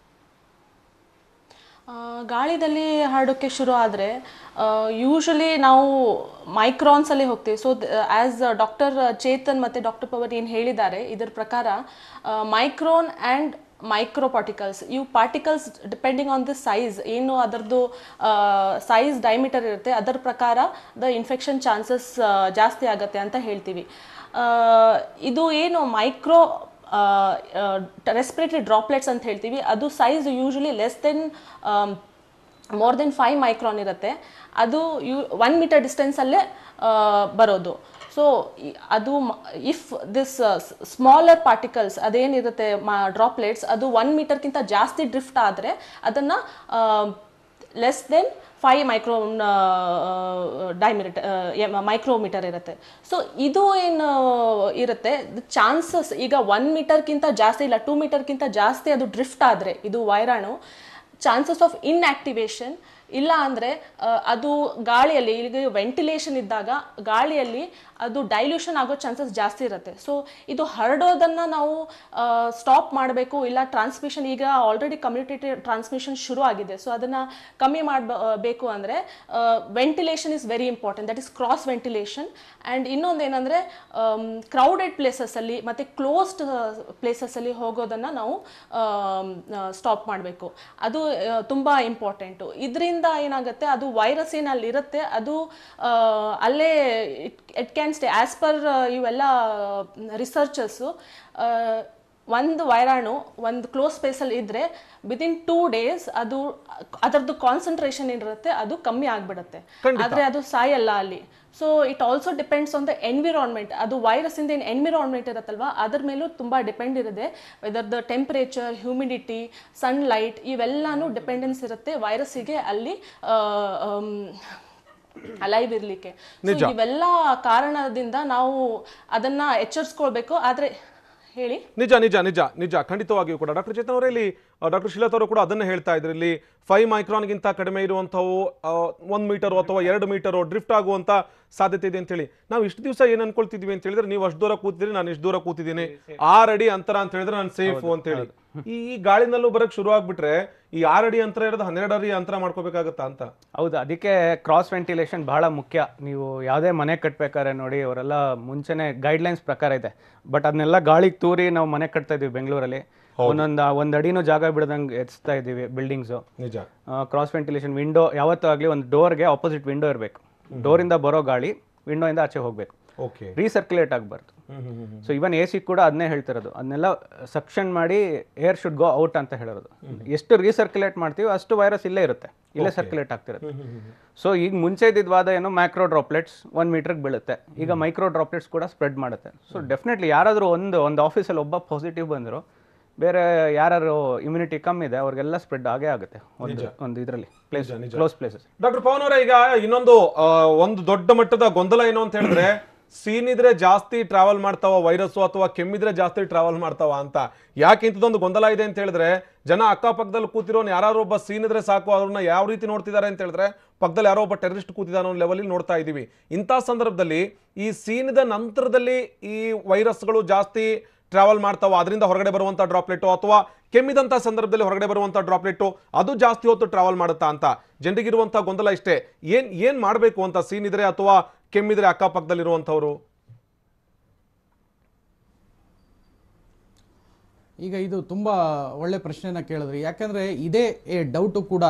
ಗಾಳಿದಲ್ಲಿ ಹರಡೋಕ್ಕೆ ಶುರು ಆದರೆ ಯೂಶಲಿ ನಾವು ಮೈಕ್ರಾನ್ಸಲ್ಲಿ ಹೋಗ್ತೀವಿ. ಸೊ ಆ್ಯಸ್ ಡಾಕ್ಟರ್ ಚೇತನ್ ಮತ್ತು ಡಾಕ್ಟರ್ ಪವರ್ ಏನು ಹೇಳಿದ್ದಾರೆ, ಇದರ ಪ್ರಕಾರ ಮೈಕ್ರೋನ್ ಆ್ಯಂಡ್ ಮೈಕ್ರೋ ಪಾರ್ಟಿಕಲ್ಸ್, ಇವು particles depending on the size, ಏನು ಅದರದ್ದು ಸೈಜ್ ಡೈಮೀಟರ್ ಇರುತ್ತೆ ಅದರ ಪ್ರಕಾರ ದ ಇನ್ಫೆಕ್ಷನ್ ಚಾನ್ಸಸ್ ಜಾಸ್ತಿ ಆಗುತ್ತೆ ಅಂತ ಹೇಳ್ತೀವಿ. ಇದು ಏನು ಮೈಕ್ರೋ ರೆಸ್ಪಿರೇಟರಿ ಡ್ರಾಪ್ಲೆಟ್ಸ್ ಅಂತ ಹೇಳ್ತೀವಿ, ಅದು size usually less than more than 5 micron ಇರುತ್ತೆ. ಅದು 1 ಮೀಟರ್ ಡಿಸ್ಟೆನ್ಸಲ್ಲೇ ಬರೋದು. ಸೊ ಅದು ಇಫ್ ದಿಸ್ ಸ್ಮಾಲರ್ ಪಾರ್ಟಿಕಲ್ಸ್ ಅದೇನಿರುತ್ತೆ ಡ್ರಾಪ್ಲೆಟ್ಸ್, ಅದು 1 ಮೀಟರ್ಗಿಂತ ಜಾಸ್ತಿ ಡ್ರಿಫ್ಟ್ ಆದರೆ ಅದನ್ನು ಲೆಸ್ ದೆನ್ 5 ಮೈಕ್ರೋನ್ ಮೈಕ್ರೋಮೀಟರ್ ಇರುತ್ತೆ. ಸೊ ಇದು ಏನು ಇರುತ್ತೆ ಚಾನ್ಸಸ್, ಈಗ 1 ಮೀಟರ್ಗಿಂತ ಜಾಸ್ತಿ ಇಲ್ಲ 2 ಮೀಟರ್ಗಿಂತ ಜಾಸ್ತಿ ಅದು ಡ್ರಿಫ್ಟ್ ಆದರೆ ಇದು ವೈರಾಣು, ಚಾನ್ಸಸ್ ಆಫ್ ಇನ್ಆಕ್ಟಿವೇಶನ್ ಇಲ್ಲ ಅಂದರೆ ಅದು ಗಾಳಿಯಲ್ಲಿ, ಈಗ ವೆಂಟಿಲೇಷನ್ ಇದ್ದಾಗ ಗಾಳಿಯಲ್ಲಿ ಅದು ಡೈಲ್ಯೂಷನ್ ಆಗೋ ಚಾನ್ಸಸ್ ಜಾಸ್ತಿ ಇರುತ್ತೆ. ಸೊ ಇದು ಹರಡೋದನ್ನು ನಾವು ಸ್ಟಾಪ್ ಮಾಡಬೇಕು. ಇಲ್ಲ ಟ್ರಾನ್ಸ್ಮಿಷನ್, ಈಗ ಆಲ್ರೆಡಿ ಕಮ್ಯುನಿಟಿ ಟ್ರಾನ್ಸ್ಮಿಷನ್ ಶುರು ಆಗಿದೆ, ಸೊ ಅದನ್ನು ಕಮ್ಮಿ ಮಾಡಬೇಕು ಅಂದರೆ ventilation is very important, that is cross ventilation. And ಇನ್ನೊಂದು ಏನಂದರೆ ಕ್ರೌಡೆಡ್ ಪ್ಲೇಸಸ್ಸಲ್ಲಿ ಮತ್ತು ಕ್ಲೋಸ್ಡ್ ಪ್ಲೇಸಸ್ಸಲ್ಲಿ ಹೋಗೋದನ್ನು ನಾವು ಸ್ಟಾಪ್ ಮಾಡಬೇಕು. ಅದು ತುಂಬ ಇಂಪಾರ್ಟೆಂಟು. ಇದರಿಂದ ಏನಾಗುತ್ತೆ, ಅದು ವೈರಸ್ ಏನಲ್ಲಿ ಇರುತ್ತೆ ಅದು ಅಲ್ಲೇ it can stay. As per ಇವೆಲ್ಲ ರಿಸರ್ಚರ್ಸು, ಒಂದು ವೈರಾಣು ಒಂದು ಕ್ಲೋಸ್ ಸ್ಪೇಸಲ್ಲಿ ಇದ್ದರೆ ವಿದಿನ್ 2 days ಅದು ಅದರದ್ದು ಕಾನ್ಸಂಟ್ರೇಷನ್ ಏನಿರುತ್ತೆ ಅದು ಕಮ್ಮಿ ಆಗಿಬಿಡುತ್ತೆ, ಆದರೆ ಅದು ಸಾಯಲ್ಲ ಅಲ್ಲಿ. So it also depends on the environment. ಅದು ವೈರಸ್ ಇಂದ ಏನು ಎನ್ವಿರಾನ್ಮೆಂಟ್ ಇರುತ್ತಲ್ವ ಅದ್ರ ಮೇಲೂ ತುಂಬ ಡಿಪೆಂಡ್ ಇರುತ್ತೆ. Weather the temperature, humidity, sunlight ಇವೆಲ್ಲಾನು ಡಿಪೆಂಡೆನ್ಸ್ ಇರುತ್ತೆ ವೈರಸ್ಸಿಗೆ ಅಲ್ಲಿ ಅಲೈವ್ ಇರಲಿಕ್ಕೆ. ಇವೆಲ್ಲ ಕಾರಣದಿಂದ ನಾವು ಅದನ್ನ ಎಚ್ಚರಿಸ್ಕೊಳ್ಬೇಕು. ಆದರೆ ಹೇಳಿ. ನಿಜ ನಿಜ ನಿಜ ನಿಜ ಖಂಡಿತವಾಗಿಯೂ ಕೂಡ ಡಾಕ್ಟರ್ ಚೇತನ್ ಅವರೇ, ಇಲ್ಲಿ ಡಾಕ್ಟರ್ ಶ್ರೀಲತಾ ಅವರು ಕೂಡ ಅದನ್ನ ಹೇಳ್ತಾ ಇದ್ರು, ಇಲ್ಲಿ 5 ಮೈಕ್ರಾನ್ಗಿಂತ ಕಡಿಮೆ ಇರುವಂಥವು 1 ಮೀಟರ್ ಅಥವಾ 2 ಮೀಟರ್ ಡ್ರಿಫ್ಟ್ ಆಗುವಂತ ಸಾಧ್ಯತೆ ಇದೆ ಅಂತ ಹೇಳಿ ನಾವು ಇಷ್ಟು ದಿವಸ ಏನ್ ಅನ್ಕೊಳ್ತಿದ್ವಿ ಅಂತ ಹೇಳಿದ್ರೆ, ನೀವು ಅಷ್ಟು ದೂರ ಕೂತಿದ್ರಿ, ನಾನು ಇಷ್ಟು ದೂರ ಕೂತಿದ್ದೀನಿ, 6 ಅಡಿ ಅಂತರ ಅಂತ ಹೇಳಿದ್ರೆ ನಾನು ಸೇಫ್ ಅಂತ ಹೇಳಿ. ಈ ಗಾಳಿನಲ್ಲೂ ಬರಕ್ ಶುರು ಆಗ್ಬಿಟ್ರೆ ಈ 6 ಅಡಿ ಅಂತರ ಇರೋದು 12 ಅಡಿ ಅಂತರ ಮಾಡ್ಕೋಬೇಕಾಗತ್ತಾ ಅಂತ? ಹೌದು, ಅದಕ್ಕೆ ಕ್ರಾಸ್ ವೆಂಟಿಲೇಷನ್ ಬಹಳ ಮುಖ್ಯ. ನೀವು ಯಾವುದೇ ಮನೆ ಕಟ್ಬೇಕಾದ್ರೆ ನೋಡಿ, ಅವರೆಲ್ಲ ಮುಂಚೆನೆ ಗೈಡ್ಲೈನ್ಸ್ ಪ್ರಕಾರ ಇದೆ, ಬಟ್ ಅದನ್ನೆಲ್ಲ ಗಾಳಿಗೆ ತೂರಿ ನಾವು ಮನೆ ಕಟ್ತಾ ಇದೀವಿ ಬೆಂಗಳೂರಲ್ಲಿ. ಒಂದ್ ಅಡಿನೂ ಜಾಗ ಬಿಡದಂಗೆ ಎತ್ಸ್ತಾ ಇದೀವಿ ಬಿಲ್ಡಿಂಗ್ಸ್. ನಿಜ. ಕ್ರಾಸ್ ವೆಂಟಿಲೇಷನ್ ವಿಂಡೋ ಯಾವತ್ತೂ ಆಗಲಿ ಒಂದು ಡೋರ್ಗೆ ಆಪೋಸಿಟ್ ವಿಂಡೋ ಇರಬೇಕು. ಡೋರಿಂದ ಬರೋ ಗಾಳಿ ವಿಂಡೋಯಿಂದ ಆಚೆ ಹೋಗ್ಬೇಕು, ರೀಸರ್ಕ್ಯುಲೇಟ್ ಆಗಬಾರ್ದು. ಸೊ ಇವನ್ AC ಕೂಡ ಅದನ್ನೇ ಹೇಳ್ತಿರೋದು, ಅದನ್ನೆಲ್ಲ ಸಕ್ಷನ್ ಮಾಡಿ ಏರ್ ಶುಡ್ ಗೋ ಔಟ್ ಅಂತ ಹೇಳಿರೋದು. ಎಷ್ಟು ರೀಸರ್ಕ್ಯುಲೇಟ್ ಮಾಡ್ತೀವಿ ಅಷ್ಟು ವೈರಸ್ ಇಲ್ಲೇ ಇರುತ್ತೆ, ಇಲ್ಲೇ ಸರ್ಕ್ಯುಲೇಟ್ ಆಗ್ತಿರುತ್ತೆ. ಸೊ ಈಗ ಮುಂಚೆ ಇದ್ದಿದ್ದ ವಾದ ಏನು, ಮ್ಯಾಕ್ರೋ ಡ್ರಾಪ್ಲೆಟ್ಸ್ 1 ಮೀಟರ್ಗೆ ಬೀಳುತ್ತೆ, ಈಗ ಮೈಕ್ರೋ ಡ್ರಾಪ್ಲೆಟ್ಸ್ ಕೂಡ ಸ್ಪ್ರೆಡ್ ಮಾಡುತ್ತೆ. ಸೊ ಡೆಫಿನೆಟ್ಲಿ ಯಾರಾದರೂ ಒಂದು ಆಫೀಸಲ್ಲಿ ಒಬ್ಬ ಪಾಸಿಟಿವ್ ಬಂದರು, ಬೇರೆ ಯಾರು ಇಮ್ಯುನಿಟಿ ಕಮ್ಮಿ ಇದೆ ಅವ್ರಿಗೆಲ್ಲ ಸ್ಪ್ರೆಡ್ ಆಗೇ ಆಗುತ್ತೆ ಒಂದು ಇದರಲ್ಲಿ ಕ್ಲೋಸ್ ಪ್ಲೇಸಸ್. ಡಾಕ್ಟರ್ ಪವನ್ ಅವರೇ, ಈಗ ಇನ್ನೊಂದು ಒಂದು ದೊಡ್ಡ ಮಟ್ಟದ ಗೊಂದಲ ಏನು ಅಂತ ಹೇಳಿದ್ರೆ, ಸೀನಿದ್ರೆ ಜಾಸ್ತಿ ಟ್ರಾವೆಲ್ ಮಾಡ್ತಾವ ವೈರಸ್ ಅಥವಾ ಕೆಮ್ಮಿದ್ರೆ ಜಾಸ್ತಿ ಟ್ರಾವೆಲ್ ಮಾಡ್ತಾವ ಅಂತ. ಯಾಕೆ ಇಂಥದ್ದೊಂದು ಗೊಂದಲ ಇದೆ ಅಂತ ಹೇಳಿದ್ರೆ, ಜನ ಅಕ್ಕಪಕ್ಕದಲ್ಲಿ ಕೂತಿರೋನು ಯಾರು ಒಬ್ಬ ಸೀನಿದ್ರೆ ಸಾಕು, ಅವ್ರನ್ನ ಯಾವ ರೀತಿ ನೋಡ್ತಿದ್ದಾರೆ ಅಂತ ಹೇಳಿದ್ರೆ, ಪಕ್ಕದಲ್ಲಿ ಯಾರೋ ಒಬ್ಬ ಟೆರರಿಸ್ಟ್ ಕೂತಿದ್ದಾನೋ ಅನ್ನೋ ಲೆವೆಲ್ ನೋಡ್ತಾ ಇದೀವಿ. ಇಂಥ ಸಂದರ್ಭದಲ್ಲಿ ಈ ಸೀನಿದ ನಂತರದಲ್ಲಿ ಈ ವೈರಸ್ಗಳು ಜಾಸ್ತಿ ಟ್ರಾವೆಲ್ ಮಾಡ್ತಾವ, ಅದರಿಂದ ಹೊರಗಡೆ ಬರುವಂತ ಡ್ರಾಪ್ಲೆಟ್ ಅಥವಾ ಕೆಮ್ಮಿದಂತ ಸಂದರ್ಭದಲ್ಲಿ ಹೊರಗಡೆ ಬರುವಂತ ಡ್ರಾಪ್ಲೆಟ್ ಅದು ಜಾಸ್ತಿ ಹೊತ್ತು ಟ್ರಾವೆಲ್ ಮಾಡುತ್ತಾ ಅಂತ ಜನರಿಗಿರುವಂತಹ ಗೊಂದಲ ಇಷ್ಟೇ. ಏನ್ ಮಾಡಬೇಕು ಅಂತ, ಸೀನಿದ್ರೆ ಅಥವಾ ಕೆಮ್ಮಿದ್ರೆ ಅಕ್ಕಪಕ್ಕದಲ್ಲಿರುವಂಥವ್ರು? ಈಗ ಇದು ತುಂಬ ಒಳ್ಳೆ ಪ್ರಶ್ನೆನ ಕೇಳಿದ್ರಿ. ಯಾಕಂದರೆ ಇದೇ ಡೌಟು ಕೂಡ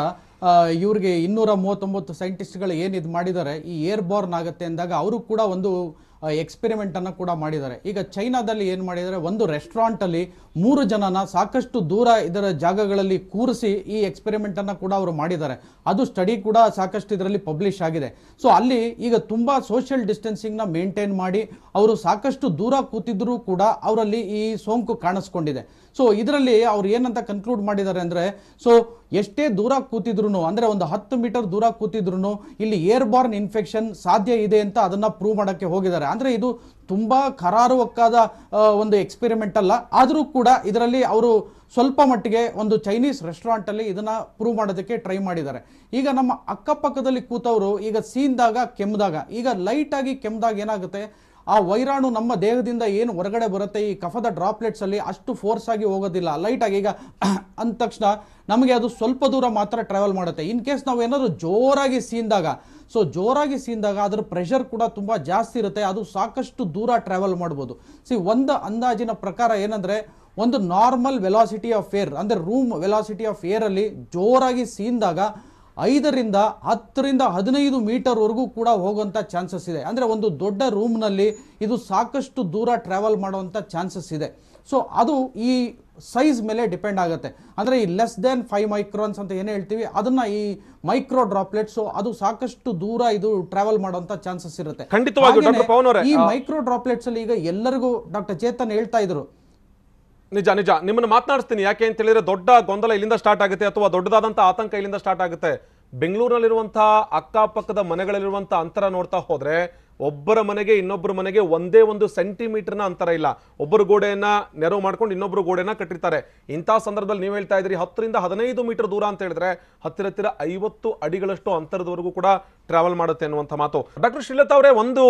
ಇವ್ರಿಗೆ 239 ಸೈಂಟಿಸ್ಟ್ಗಳು ಏನು ಇದು ಮಾಡಿದ್ದಾರೆ, ಈ ಏರ್ ಬಾರ್ನ್ ಆಗುತ್ತೆ ಅಂದಾಗ ಅವರು ಕೂಡ ಒಂದು ಎಕ್ಸ್ಪೆರಿಮೆಂಟನ್ನು ಕೂಡ ಮಾಡಿದ್ದಾರೆ. ಈಗ ಚೈನಾದಲ್ಲಿ ಏನು ಮಾಡಿದ್ದಾರೆ, ಒಂದು ರೆಸ್ಟೋರೆಂಟಲ್ಲಿ 3 ಜನನ ಸಾಕಷ್ಟು ದೂರ ಇದರ ಜಾಗಗಳಲ್ಲಿ ಕೂರಿಸಿ ಈ ಎಕ್ಸ್ಪೆರಿಮೆಂಟನ್ನು ಕೂಡ ಅವರು ಮಾಡಿದ್ದಾರೆ. ಅದು ಸ್ಟಡಿ ಕೂಡ ಸಾಕಷ್ಟು ಇದರಲ್ಲಿ ಪಬ್ಲಿಷ್ ಆಗಿದೆ. ಸೊ ಅಲ್ಲಿ ಈಗ ತುಂಬ ಸೋಷಿಯಲ್ ಡಿಸ್ಟೆನ್ಸಿಂಗ್ನ ಮೇಂಟೈನ್ ಮಾಡಿ ಅವರು ಸಾಕಷ್ಟು ದೂರ ಕೂತಿದ್ರೂ ಕೂಡ ಅವರಲ್ಲಿ ಈ ಸೋಂಕು ಕಾಣಿಸ್ಕೊಂಡಿದೆ. ಸೊ ಇದರಲ್ಲಿ ಅವ್ರು ಏನಂತ ಕನ್ಕ್ಲೂಡ್ ಮಾಡಿದ್ದಾರೆ ಅಂದರೆ, ಸೊ ಎಷ್ಟೇ ದೂರ ಕೂತಿದ್ರು ಅಂದರೆ ಒಂದು 10 ಮೀಟರ್ ದೂರ ಕೂತಿದ್ರು ಇಲ್ಲಿ ಏರ್ ಬಾರ್ನ್ ಇನ್ಫೆಕ್ಷನ್ ಸಾಧ್ಯ ಇದೆ ಅಂತ ಅದನ್ನು ಪ್ರೂವ್ ಮಾಡೋಕ್ಕೆ ಹೋಗಿದ್ದಾರೆ. ಅಂದರೆ ಇದು ತುಂಬ ಕರಾರುವಕ್ಕಾದ ಒಂದು ಎಕ್ಸ್ಪೆರಿಮೆಂಟ್ ಅಲ್ಲ, ಆದರೂ ಕೂಡ ಇದರಲ್ಲಿ ಅವರು ಸ್ವಲ್ಪ ಮಟ್ಟಿಗೆ ಒಂದು ಚೈನೀಸ್ ರೆಸ್ಟೋರೆಂಟಲ್ಲಿ ಇದನ್ನು ಪ್ರೂವ್ ಮಾಡೋದಕ್ಕೆ ಟ್ರೈ ಮಾಡಿದ್ದಾರೆ. ಈಗ ನಮ್ಮ ಅಕ್ಕಪಕ್ಕದಲ್ಲಿ ಕೂತವರು ಈಗ ಸೀನ್ದಾಗ ಕೆಮ್ಮಿದಾಗ, ಈಗ ಲೈಟಾಗಿ ಕೆಮ್ಮಿದಾಗ ಏನಾಗುತ್ತೆ, ಆ ವೈರಾಣು ನಮ್ಮ ದೇಹದಿಂದ ಏನು ಹೊರಗಡೆ ಬರುತ್ತೆ ಈ ಕಫದ ಡ್ರಾಪ್ಲೆಟ್ಸಲ್ಲಿ ಅಷ್ಟು ಫೋರ್ಸ್ ಆಗಿ ಹೋಗೋದಿಲ್ಲ. ಲೈಟಾಗಿ ಈಗ ಅಂದ ತಕ್ಷಣ ನಮಗೆ ಅದು ಸ್ವಲ್ಪ ದೂರ ಮಾತ್ರ ಟ್ರಾವೆಲ್ ಮಾಡುತ್ತೆ. ಇನ್ ಕೇಸ್ ನಾವು ಏನಾದರೂ ಜೋರಾಗಿ ಸೀಂದಾಗ, ಸೊ ಜೋರಾಗಿ ಸೀಂದಾಗ ಅದರ ಪ್ರೆಷರ್ ಕೂಡ ತುಂಬ ಜಾಸ್ತಿ ಇರುತ್ತೆ, ಅದು ಸಾಕಷ್ಟು ದೂರ ಟ್ರಾವೆಲ್ ಮಾಡ್ಬೋದು. ಒಂದು ಅಂದಾಜಿನ ಪ್ರಕಾರ ಏನಂದರೆ, ಒಂದು ನಾರ್ಮಲ್ ವೆಲಾಸಿಟಿ ಆಫ್ ಏರ್ ಅಂದರೆ ರೂಮ್ ವೆಲಾಸಿಟಿ ಆಫ್ ಏರಲ್ಲಿ ಜೋರಾಗಿ ಸೀಂದಾಗ 5ರಿಂದ 10ರಿಂದ 15 ಮೀಟರ್ವರೆಗೂ ಕೂಡ ಹೋಗುವಂಥ ಚಾನ್ಸಸ್ ಇದೆ. ಅಂದರೆ ಒಂದು ದೊಡ್ಡ ರೂಮ್ನಲ್ಲಿ ಇದು ಸಾಕಷ್ಟು ದೂರ ಟ್ರಾವೆಲ್ ಮಾಡುವಂಥ ಚಾನ್ಸಸ್ ಇದೆ. ಸೊ ಅದು ಈ ಸೈಜ್ ಮೇಲೆ ಡಿಪೆಂಡ್ ಆಗುತ್ತೆ. ಅಂದರೆ ಈ ಲೆಸ್ ದೆನ್ 5 ಮೈಕ್ರಾನ್ಸ್ ಅಂತ ಏನು ಹೇಳ್ತೀವಿ ಅದನ್ನು ಈ ಮೈಕ್ರೋ ಡ್ರಾಪ್ಲೆಟ್ಸು ಅದು ಸಾಕಷ್ಟು ದೂರ ಇದು ಟ್ರಾವೆಲ್ ಮಾಡುವಂಥ ಚಾನ್ಸಸ್ ಇರುತ್ತೆ. ಈ ಮೈಕ್ರೋ ಡ್ರಾಪ್ಲೆಟ್ಸ್ ಅಲ್ಲಿ ಈಗ ಎಲ್ಲರಿಗೂ ಡಾಕ್ಟರ್ ಚೇತನ್ ಹೇಳ್ತಾ ಇದ್ರು, ನಿಜ ನಿಜ ನಿಮ್ಮನ್ನು ಮಾತನಾಡಿಸ್ತೀನಿ. ಯಾಕೆ ಅಂತ ಹೇಳಿದ್ರೆ ದೊಡ್ಡ ಗೊಂದಲ ಇಲ್ಲಿಂದ ಸ್ಟಾರ್ಟ್ ಆಗುತ್ತೆ ಅಥವಾ ದೊಡ್ಡದಾದಂಥ ಆತಂಕ ಇಲ್ಲಿಂದ ಸ್ಟಾರ್ಟ್ ಆಗುತ್ತೆ. ಬೆಂಗಳೂರಿನಲ್ಲಿರುವಂತಹ ಅಕ್ಕಪಕ್ಕದ ಮನೆಗಳಿರುವಂತಹ ಅಂತರ ನೋಡ್ತಾ ಹೋದ್ರೆ ಒಬ್ಬರ ಮನೆಗೆ ಇನ್ನೊಬ್ಬರ ಮನೆಗೆ ಒಂದೇ ಒಂದು ಸೆಂಟಿಮೀಟರ್ನ ಅಂತರ ಇಲ್ಲ. ಒಬ್ಬರು ಗೋಡೆಯನ್ನ ನೆರವು ಮಾಡ್ಕೊಂಡು ಇನ್ನೊಬ್ಬರು ಗೋಡೆಯನ್ನ ಕಟ್ಟಿರ್ತಾರೆ. ಇಂಥ ಸಂದರ್ಭದಲ್ಲಿ ನೀವು ಹೇಳ್ತಾ ಇದ್ರಿ 10ರಿಂದ 15 ಮೀಟರ್ ದೂರ ಅಂತ ಹೇಳಿದ್ರೆ ಹತ್ತಿರ 50 ಅಡಿಗಳಷ್ಟು ಅಂತರದವರೆಗೂ ಕೂಡ ಟ್ರಾವೆಲ್ ಮಾಡುತ್ತೆ ಅನ್ನುವಂಥ ಮಾತು. ಡಾಕ್ಟರ್ ಶ್ರೀಲತಾ ಅವರೇ, ಒಂದು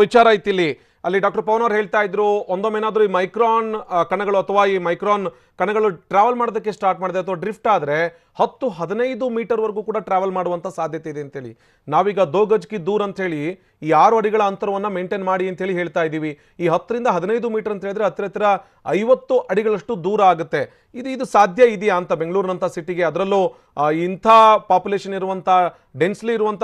ವಿಚಾರ ಐತಿ ಇಲ್ಲಿ. ಅಲ್ಲಿ ಡಾಕ್ಟರ್ ಪವನ್ ಅವರು ಹೇಳ್ತಾ ಇದ್ರು, ಒಂದೊಮ್ಮೆನಾದ್ರೂ ಈ ಮೈಕ್ರಾನ್ ಕಣಗಳು ಅಥವಾ ಈ ಮೈಕ್ರಾನ್ ಕಣಗಳು ಟ್ರಾವೆಲ್ ಮಾಡೋದಕ್ಕೆ ಸ್ಟಾರ್ಟ್ ಮಾಡಿದೆ ಅಥವಾ ಡ್ರಿಫ್ಟ್ ಆದರೆ 10-15 ಮೀಟರ್ವರೆಗೂ ಕೂಡ ಟ್ರಾವೆಲ್ ಮಾಡುವಂಥ ಸಾಧ್ಯತೆ ಇದೆ ಅಂತೇಳಿ. ನಾವೀಗ 2 ಗಜ್ ಕಿ ದೂರ ಅಂತೇಳಿ ಈ 6 ಅಡಿಗಳ ಅಂತರವನ್ನು ಮೇಂಟೈನ್ ಮಾಡಿ ಅಂತೇಳಿ ಹೇಳ್ತಾ ಇದ್ದೀವಿ. ಈ 10ರಿಂದ 15 ಮೀಟರ್ ಅಂತ ಹೇಳಿದ್ರೆ ಹತ್ತಿರ 50 ಅಡಿಗಳಷ್ಟು ದೂರ ಆಗುತ್ತೆ. ಇದು ಸಾಧ್ಯ ಇದೆಯಾ ಅಂತ ಬೆಂಗಳೂರಿನಂಥ ಸಿಟಿಗೆ, ಅದರಲ್ಲೂ ಇಂಥ ಪಾಪ್ಯುಲೇಷನ್ ಇರುವಂಥ ಡೆನ್ಸ್ಲಿ ಇರುವಂಥ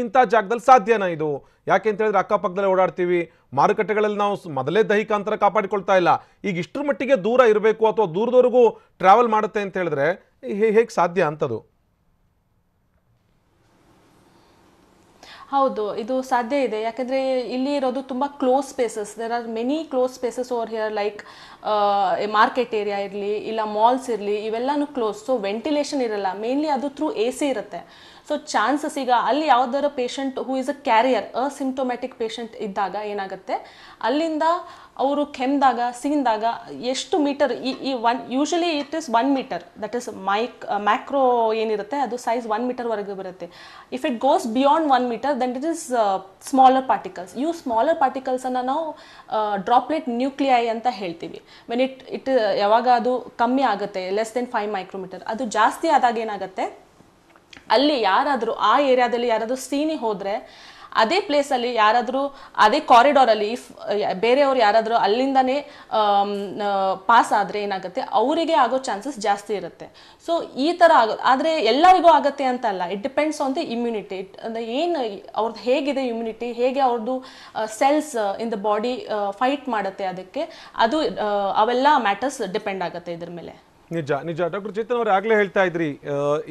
ಇಂಥ ಜಾಗದಲ್ಲಿ ಸಾಧ್ಯನಾ ಇದು? ಯಾಕೆ ಅಂತ ಹೇಳಿದ್ರೆ ಅಕ್ಕಪಕ್ಕದಲ್ಲೇ ಓಡಾಡ್ತೀವಿ, ಮಾರುಕಟ್ಟೆಗಳಲ್ಲಿ ನಾವು ಮೊದಲೇ ದೈಹಿಕ ಅಂತರ ಕಾಪಾಡಿಕೊಳ್ತಾ ಇಲ್ಲ. ಈಗ ಇಷ್ಟರ ಮಟ್ಟಿಗೆ ದೂರ ಇರಬೇಕು ಅಥವಾ ದೂರದವರೆಗೂ ಟ್ರಾವೆಲ್ ಮಾಡುತ್ತೆ ಅಂತ ಹೇಳಿದ್ರೆ ಹೇಗೆ ಸಾಧ್ಯ ಅಂತದು? ಹೌದು, ಇದು ಸಾಧ್ಯ ಇದೆ. ಯಾಕಂದರೆ ಇಲ್ಲಿ ಇರೋದು ತುಂಬ close spaces. There are many close spaces over here, like market area ಇರಲಿ ಇಲ್ಲ ಮಾಲ್ಸ್ ಇರಲಿ, ಇವೆಲ್ಲನೂ ಕ್ಲೋಸ್. ಸೊ ವೆಂಟಿಲೇಷನ್ ಇರಲ್ಲ, ಮೇನ್ಲಿ ಅದು ಥ್ರೂ AC ಇರುತ್ತೆ. ಸೊ ಚಾನ್ಸಸ್ ಈಗ ಅಲ್ಲಿ ಯಾವುದಾರ patient who is a carrier, asymptomatic patient ಇದ್ದಾಗ ಏನಾಗುತ್ತೆ, ಅಲ್ಲಿಂದ ಅವರು ಕೆಮ್ಮಿದಾಗ ಸೀನ್ದಾಗ ಎಷ್ಟು metre usually it is 1 metre, that is macro ಏನಿರುತ್ತೆ ಅದು ಸೈಜ್ 1 ಮೀಟರ್ವರೆಗೆ ಬರುತ್ತೆ. If it goes beyond 1 metre then it is smaller particles. ಇವು ಸ್ಮಾಲರ್ ಪಾರ್ಟಿಕಲ್ಸನ್ನು ನಾವು ಡ್ರಾಪ್ಲೆಟ್ ನ್ಯೂಕ್ಲಿಯೈ ಅಂತ ಹೇಳ್ತೀವಿ. ವೆನ್ ಇಟ್ ಯಾವಾಗ ಅದು ಕಮ್ಮಿ ಆಗುತ್ತೆ, ಲೆಸ್ ದೆನ್ 5 ಮೈಕ್ರೋಮೀಟರ್, ಅದು ಜಾಸ್ತಿ ಆದಾಗ ಏನಾಗುತ್ತೆ, ಅಲ್ಲಿ ಯಾರಾದರೂ ಆ ಏರಿಯಾದಲ್ಲಿ ಯಾರಾದರೂ ಸೀನಿ ಹೋದರೆ ಅದೇ ಪ್ಲೇಸಲ್ಲಿ ಯಾರಾದರೂ ಅದೇ ಕಾರಿಡಾರಲ್ಲಿ ಇಫ್ ಬೇರೆಯವರು ಯಾರಾದರೂ ಅಲ್ಲಿಂದನೇ ಪಾಸ್ ಆದರೆ ಏನಾಗುತ್ತೆ, ಅವರಿಗೆ ಆಗೋ ಚಾನ್ಸಸ್ ಜಾಸ್ತಿ ಇರುತ್ತೆ. ಸೊ ಈ ಥರ ಆಗೋದು, ಆದರೆ ಎಲ್ಲರಿಗೂ ಆಗುತ್ತೆ ಅಂತಲ್ಲ, it depends on the immunity. ಅಂದರೆ ಏನು ಅವ್ರದ್ದು ಹೇಗಿದೆ ಇಮ್ಯುನಿಟಿ, ಹೇಗೆ ಅವ್ರದ್ದು cells in the body fight ಮಾಡುತ್ತೆ ಅದಕ್ಕೆ, ಅದು ಅವೆಲ್ಲ ಮ್ಯಾಟರ್ಸ್ ಡಿಪೆಂಡ್ ಆಗುತ್ತೆ ಇದ್ರ ಮೇಲೆ. ನಿಜ ನಿಜ. ಡಾಕ್ಟರ್ ಚೇತನ್ ಅವರು ಆಗ್ಲೇ ಹೇಳ್ತಾ ಇದ್ರಿ,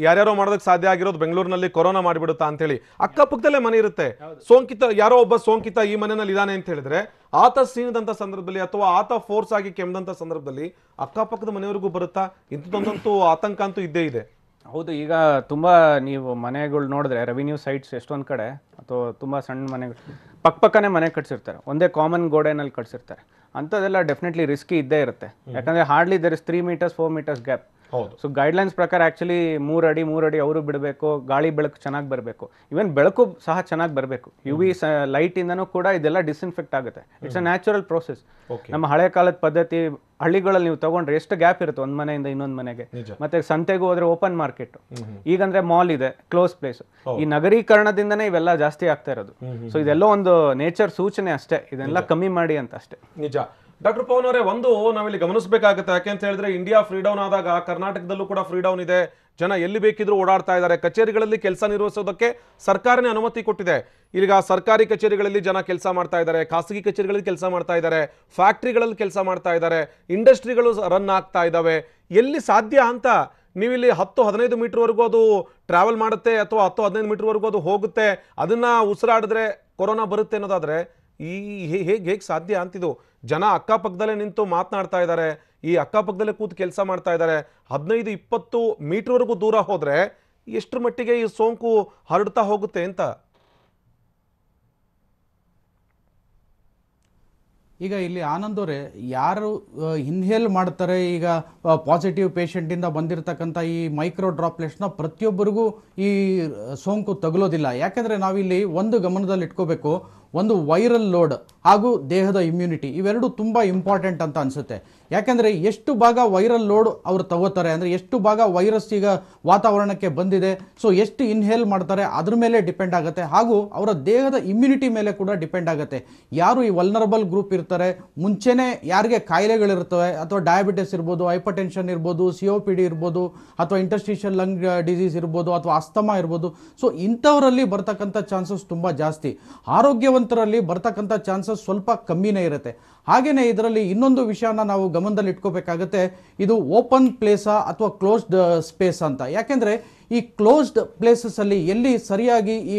ಯಾರ್ಯಾರೋ ಮಾಡೋದಕ್ಕೆ ಸಾಧ್ಯ ಆಗಿರೋದು ಬೆಂಗಳೂರಿನಲ್ಲಿ ಕೊರೋನಾ ಮಾಡಿಬಿಡುತ್ತಾ ಅಂತೇಳಿ. ಅಕ್ಕಪಕ್ಕದಲ್ಲೇ ಮನೆ ಇರುತ್ತೆ, ಸೋಂಕಿತ ಯಾರೋ ಒಬ್ಬ ಸೋಂಕಿತ ಈ ಮನೆಯಲ್ಲಿ ಇದಾನೆ ಅಂತ ಹೇಳಿದ್ರೆ ಆತ ಸೀನದಂತ ಸಂದರ್ಭದಲ್ಲಿ ಅಥವಾ ಆತ ಫೋರ್ಸ್ ಆಗಿ ಕೆಮ್ಮದಂತ ಸಂದರ್ಭದಲ್ಲಿ ಅಕ್ಕಪಕ್ಕದ ಮನೆಯವರೆಗೂ ಬರುತ್ತಾ? ಇಂಥದ್ದೊಂದಂತೂ ಆತಂಕ ಅಂತೂ ಇದ್ದೇ ಇದೆ. ಹೌದು, ಈಗ ತುಂಬ ನೀವು ಮನೆಗಳು ನೋಡಿದ್ರೆ ರೆವಿನ್ಯೂ ಸೈಟ್ಸ್ ಎಷ್ಟೊಂದು ಕಡೆ ಅಥವಾ ತುಂಬ ಸಣ್ಣ ಮನೆಗಳು ಪಕ್ಕನೇ ಮನೆ ಕಟ್ಸಿರ್ತಾರೆ, ಒಂದೇ ಕಾಮನ್ ಗೋಡೆನಲ್ಲಿ ಕಟ್ಸಿರ್ತಾರೆ. ಅಂಥದ್ದೆಲ್ಲ ಡೆಫಿನೆಟ್ಲಿ ರಿಸ್ಕಿ ಇದ್ದೇ ಇರುತ್ತೆ. ಯಾಕಂದರೆ hardly there is 3 metres 4 metres gap. So guidelines ಪ್ರಕಾರ ಆ್ಯಕ್ಚುಲಿ 3 ಅಡಿ ಅವರು ಬಿಡಬೇಕು, ಗಾಳಿ ಬೆಳಕು ಚೆನ್ನಾಗಿ ಬರಬೇಕು, ಇವನ್ ಬೆಳಕು ಸಹ ಚೆನ್ನಾಗಿ ಬರಬೇಕು. UV ಲೈಟಿಂದನೂ ಕೂಡ ಇದೆಲ್ಲ ಡಿಸ್ಇನ್ಫೆಕ್ಟ್ ಆಗುತ್ತೆ. It's a natural process. ನಮ್ಮ ಹಳೆ ಕಾಲದ ಪದ್ಧತಿ, ಹಳ್ಳಿಗಳಲ್ಲಿ ನೀವು ತಗೊಂಡ್ರೆ ಎಷ್ಟು ಗ್ಯಾಪ್ ಇರುತ್ತೆ ಒಂದು ಮನೆಯಿಂದ ಇನ್ನೊಂದು ಮನೆಗೆ. ಮತ್ತೆ ಸಂತೆಗೂ ಹೋದ್ರೆ ಓಪನ್ ಮಾರ್ಕೆಟ್, ಈಗಂದ್ರೆ ಮಾಲ್ ಇದೆ, ಕ್ಲೋಸ್ ಪ್ಲೇಸ್. ಈ ನಗರೀಕರಣದಿಂದನೇ ಇವೆಲ್ಲ ಜಾಸ್ತಿ ಆಗ್ತಾ ಇರೋದು. ಸೊ ಇದೆಲ್ಲ ಒಂದು ನೇಚರ್ ಸೂಚನೆ ಅಷ್ಟೇ, ಇದೆಲ್ಲ ಕಮ್ಮಿ ಮಾಡಿ ಅಂತ ಅಷ್ಟೇ. ನಿಜ. ಡಾಕ್ಟರ್ ಪವನ್ ಅವರೇ, ಒಂದು ನಾವಿಲ್ಲಿ ಗಮನಿಸಬೇಕಾಗುತ್ತೆ. ಯಾಕೆಂತ ಹೇಳಿದ್ರೆ ಇಂಡಿಯಾ ಫ್ರೀ ಡೌನ್ ಆದಾಗ ಕರ್ನಾಟಕದಲ್ಲೂ ಕೂಡ ಫ್ರೀ ಡೌನ್ ಇದೆ. ಜನ ಎಲ್ಲಿ ಬೇಕಿದ್ರೂ ಓಡಾಡ್ತಾ ಇದ್ದಾರೆ. ಕಚೇರಿಗಳಲ್ಲಿ ಕೆಲಸ ನಿರ್ವಹಿಸೋದಕ್ಕೆ ಸರ್ಕಾರನೇ ಅನುಮತಿ ಕೊಟ್ಟಿದೆ. ಈಗ ಸರ್ಕಾರಿ ಕಚೇರಿಗಳಲ್ಲಿ ಜನ ಕೆಲಸ ಮಾಡ್ತಾ ಇದ್ದಾರೆ, ಖಾಸಗಿ ಕಚೇರಿಗಳಲ್ಲಿ ಕೆಲಸ ಮಾಡ್ತಾ ಇದ್ದಾರೆ, ಫ್ಯಾಕ್ಟ್ರಿಗಳಲ್ಲಿ ಕೆಲಸ ಮಾಡ್ತಾ ಇದ್ದಾರೆ, ಇಂಡಸ್ಟ್ರಿಗಳು ರನ್ ಆಗ್ತಾ ಇದ್ದಾವೆ. ಎಲ್ಲಿ ಸಾಧ್ಯ ಅಂತ ನೀವಿಲ್ಲಿ 10-15 ಮೀಟರ್ವರೆಗೂ ಅದು ಟ್ರಾವೆಲ್ ಮಾಡುತ್ತೆ ಅಥವಾ 10-15 ಮೀಟರ್ವರೆಗೂ ಅದು ಹೋಗುತ್ತೆ, ಅದನ್ನ ಉಸಿರಾಡಿದ್ರೆ ಕೊರೋನಾ ಬರುತ್ತೆ ಅನ್ನೋದಾದ್ರೆ ಹೇಗೆ ಸಾಧ್ಯ ಅಂತಿದು? ಜನ ಅಕ್ಕಪಕ್ಕದಲ್ಲೇ ನಿಂತು ಮಾತನಾಡ್ತಾ ಇದ್ದಾರೆ, ಈ ಅಕ್ಕಪಕ್ಕದಲ್ಲೇ ಕೂತು ಕೆಲಸ ಮಾಡ್ತಾ ಇದ್ದಾರೆ. 15-20 ಮೀಟರ್ವರೆಗೂ ದೂರ ಹೋದ್ರೆ ಎಷ್ಟರ ಮಟ್ಟಿಗೆ ಈ ಸೋಂಕು ಹರಡ್ತಾ ಹೋಗುತ್ತೆ ಅಂತ? ಈಗ ಇಲ್ಲಿ ಆನಂದ್ ಅವರೇ, ಯಾರು ಇನ್ಹೇಲ್ ಮಾಡ್ತಾರೆ, ಈಗ ಪಾಸಿಟಿವ್ ಪೇಷಂಟಿಂದ ಬಂದಿರತಕ್ಕಂಥ ಈ ಮೈಕ್ರೋ ಡ್ರಾಪ್ಲೆಟ್ಸ್ನ ಪ್ರತಿಯೊಬ್ಬರಿಗೂ ಈ ಸೋಂಕು ತಗುಲೋದಿಲ್ಲ. ಯಾಕೆಂದರೆ ನಾವಿಲ್ಲಿ ಒಂದು ಗಮನದಲ್ಲಿ ಇಟ್ಕೋಬೇಕು, ಒಂದು ವೈರಲ್ ಲೋಡ್ ಹಾಗೂ ದೇಹದ ಇಮ್ಯುನಿಟಿ ಇವೆರಡು ತುಂಬ ಇಂಪಾರ್ಟೆಂಟ್ ಅಂತ ಅನಿಸುತ್ತೆ. ಯಾಕೆಂದರೆ ಎಷ್ಟು ಭಾಗ ವೈರಲ್ ಲೋಡ್ ಅವರು ತಗೋತಾರೆ, ಅಂದರೆ ಎಷ್ಟು ಭಾಗ ವೈರಸ್ ಈಗ ವಾತಾವರಣಕ್ಕೆ ಬಂದಿದೆ, ಸೊ ಎಷ್ಟು ಇನ್ಹೇಲ್ ಮಾಡ್ತಾರೆ ಅದ್ರ ಮೇಲೆ ಡಿಪೆಂಡ್ ಆಗುತ್ತೆ, ಹಾಗೂ ಅವರ ದೇಹದ ಇಮ್ಯುನಿಟಿ ಮೇಲೆ ಕೂಡ ಡಿಪೆಂಡ್ ಆಗುತ್ತೆ. ಯಾರು ಈ ವಲ್ನರಬಲ್ ಗ್ರೂಪ್ ಇರ್ತಾರೆ, ಮುಂಚೆನೇ ಯಾರಿಗೆ ಕಾಯಿಲೆಗಳಿರ್ತವೆ, ಅಥವಾ ಡಯಾಬಿಟಿಸ್ ಇರ್ಬೋದು, ಹೈಪರ್ಟೆನ್ಷನ್ ಇರ್ಬೋದು, COPD ಇರ್ಬೋದು, ಅಥವಾ ಇಂಟರ್ಸ್ಟಿಷಿಯಲ್ ಲಂಗ್ ಡಿಸೀಸ್ ಇರ್ಬೋದು, ಅಥವಾ ಅಸ್ತಮಾ ಇರ್ಬೋದು, ಸೊ ಇಂಥವರಲ್ಲಿ ಬರ್ತಕ್ಕಂಥ ಚಾನ್ಸಸ್ ತುಂಬ ಜಾಸ್ತಿ. ಆರೋಗ್ಯವಂತರಲ್ಲಿ ಬರ್ತಕ್ಕಂಥ ಚಾನ್ಸಸ್ ಸ್ವಲ್ಪ ಕಮ್ಮಿನೇ ಇರುತ್ತೆ. ಹಾಗೆಯೇ ಇದರಲ್ಲಿ ಇನ್ನೊಂದು ವಿಷಯನ ನಾವು ಗಮನದಲ್ಲಿ ಇಟ್ಕೋಬೇಕಾಗತ್ತೆ, ಇದು ಓಪನ್ ಪ್ಲೇಸಾ ಅಥವಾ ಕ್ಲೋಸ್ಡ್ ಸ್ಪೇಸ್ ಅಂತ. ಯಾಕೆಂದರೆ ಈ ಕ್ಲೋಸ್ಡ್ ಪ್ಲೇಸಸ್ಸಲ್ಲಿ ಎಲ್ಲಿ ಸರಿಯಾಗಿ ಈ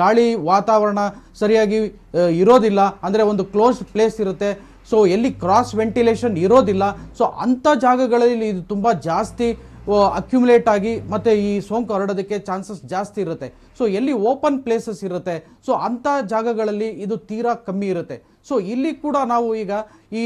ಗಾಳಿ ವಾತಾವರಣ ಸರಿಯಾಗಿ ಇರೋದಿಲ್ಲ, ಅಂದರೆ ಒಂದು ಕ್ಲೋಸ್ಡ್ ಪ್ಲೇಸ್ ಇರುತ್ತೆ, ಸೊ ಎಲ್ಲಿ ಕ್ರಾಸ್ ವೆಂಟಿಲೇಷನ್ ಇರೋದಿಲ್ಲ, ಸೊ ಅಂಥ ಜಾಗಗಳಲ್ಲಿ ಇದು ತುಂಬ ಜಾಸ್ತಿ ಅಕ್ಯುಮುಲೇಟ್ ಆಗಿ ಮತ್ತು ಈ ಸೋಂಕು ಹರಡೋದಕ್ಕೆ ಚಾನ್ಸಸ್ ಜಾಸ್ತಿ ಇರುತ್ತೆ. ಸೊ ಎಲ್ಲಿ ಓಪನ್ ಪ್ಲೇಸಸ್ ಇರುತ್ತೆ, ಸೊ ಅಂಥ ಜಾಗಗಳಲ್ಲಿ ಇದು ತೀರಾ ಕಮ್ಮಿ ಇರುತ್ತೆ. ಸೊ ಇಲ್ಲಿ ಕೂಡ ನಾವು ಈಗ ಈ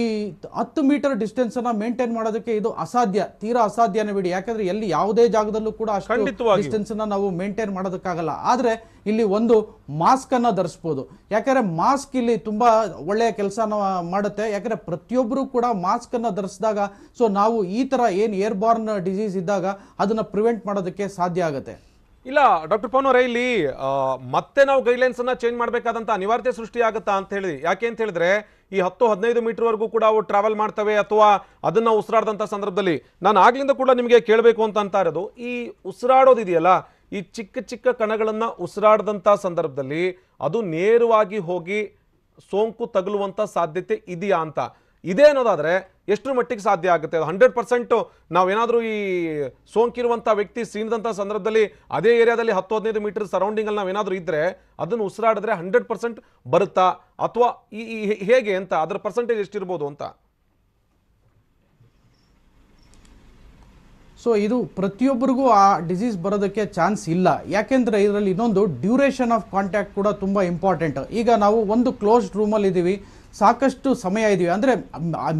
10 ಮೀಟರ್ ಡಿಸ್ಟೆನ್ಸನ್ನು ಮೇಂಟೈನ್ ಮಾಡೋದಕ್ಕೆ ಇದು ಅಸಾಧ್ಯ, ತೀರಾ ಅಸಾಧ್ಯನೇ ಬಿಡಿ. ಯಾಕಂದರೆ ಎಲ್ಲಿ ಯಾವುದೇ ಜಾಗದಲ್ಲೂ ಕೂಡ ಅಷ್ಟು ಡಿಸ್ಟೆನ್ಸನ್ನು ನಾವು ಮೇಂಟೈನ್ ಮಾಡೋದಕ್ಕಾಗಲ್ಲ. ಆದರೆ ಇಲ್ಲಿ ಒಂದು ಮಾಸ್ಕನ್ನು ಧರಿಸ್ಬೋದು. ಯಾಕಂದರೆ ಮಾಸ್ಕ್ ಇಲ್ಲಿ ತುಂಬ ಒಳ್ಳೆಯ ಕೆಲಸನ ಮಾಡುತ್ತೆ. ಯಾಕಂದರೆ ಪ್ರತಿಯೊಬ್ಬರು ಕೂಡ ಮಾಸ್ಕನ್ನು ಧರಿಸಿದಾಗ ಸೊ ನಾವು ಈ ಥರ ಏನು ಏರ್ಬಾರ್ನ್ ಡಿಸೀಸ್ ಇದ್ದಾಗ ಅದನ್ನು ಪ್ರಿವೆಂಟ್ ಮಾಡೋದಕ್ಕೆ ಸಾಧ್ಯ ಆಗುತ್ತೆ. ಇಲ್ಲ ಡಾಕ್ಟರ್ ಪವನ್ ಅವರೇ, ಇಲ್ಲಿ ಮತ್ತೆ ನಾವು ಗೈಡ್ಲೈನ್ಸ್ ಅನ್ನ ಚೇಂಜ್ ಮಾಡಬೇಕಾದಂತ ಅನಿವಾರ್ಯತೆ ಸೃಷ್ಟಿ ಆಗುತ್ತಾ ಅಂತ ಹೇಳಿ. ಯಾಕೆ ಅಂತ ಹೇಳಿದ್ರೆ ಈ 10-15 ಮೀಟರ್ ವರೆಗೂ ಕೂಡ ಅವು ಟ್ರಾವೆಲ್ ಮಾಡ್ತವೆ, ಅಥವಾ ಅದನ್ನ ಉಸಿರಾಡದಂತ ಸಂದರ್ಭದಲ್ಲಿ ನಾನು ಆಗ್ಲಿಂದ ಕೂಡ ನಿಮಗೆ ಕೇಳಬೇಕು ಅಂತ ಇರೋದು, ಈ ಉಸಿರಾಡೋದಿದೆಯಲ್ಲ, ಈ ಚಿಕ್ಕ ಚಿಕ್ಕ ಕಣಗಳನ್ನ ಉಸಿರಾಡದಂತ ಸಂದರ್ಭದಲ್ಲಿ ಅದು ನೇರವಾಗಿ ಹೋಗಿ ಸೋಂಕು ತಗುಲುವಂತ ಸಾಧ್ಯತೆ ಇದೆಯಾ ಅಂತ. ಇದೆ ಅನ್ನೋದಾದ್ರೆ ಎಷ್ಟರ ಮಟ್ಟಿಗೆ ಸಾಧ್ಯ ಆಗುತ್ತೆ? 100% ನಾವೇನಾದ್ರೂ ಈ ಸೋಂಕಿರುವಂಥ ವ್ಯಕ್ತಿ ಸೀನದಂಥ ಸಂದರ್ಭದಲ್ಲಿ ಅದೇ ಏರಿಯಾದಲ್ಲಿ 10-15 ಮೀಟರ್ ಸರೌಂಡಿಂಗ್ ಅಲ್ಲಿ ನಾವೇನಾದ್ರೂ ಇದ್ರೆ ಅದನ್ನು ಉಸಿರಾಡಿದ್ರೆ 100% ಬರುತ್ತಾ, ಅಥವಾ ಹೇಗೆ ಅಂತ ಅದರ ಪರ್ಸೆಂಟೇಜ್ ಎಷ್ಟಿರ್ಬೋದು ಅಂತ? ಸೊ ಇದು ಪ್ರತಿಯೊಬ್ಬರಿಗೂ ಆ ಡಿಸೀಸ್ ಬರೋದಕ್ಕೆ ಚಾನ್ಸ್ ಇಲ್ಲ. ಯಾಕೆಂದರೆ ಇದರಲ್ಲಿ ಇನ್ನೊಂದು ಡ್ಯೂರೇಷನ್ ಆಫ್ ಕಾಂಟ್ಯಾಕ್ಟ್ ಕೂಡ ತುಂಬ ಇಂಪಾರ್ಟೆಂಟ್. ಈಗ ನಾವು ಒಂದು ಕ್ಲೋಸ್ಡ್ ರೂಮಲ್ಲಿ ಇದ್ದೀವಿ, ಸಾಕಷ್ಟು ಸಮಯ ಇದೀವಿ, ಅಂದರೆ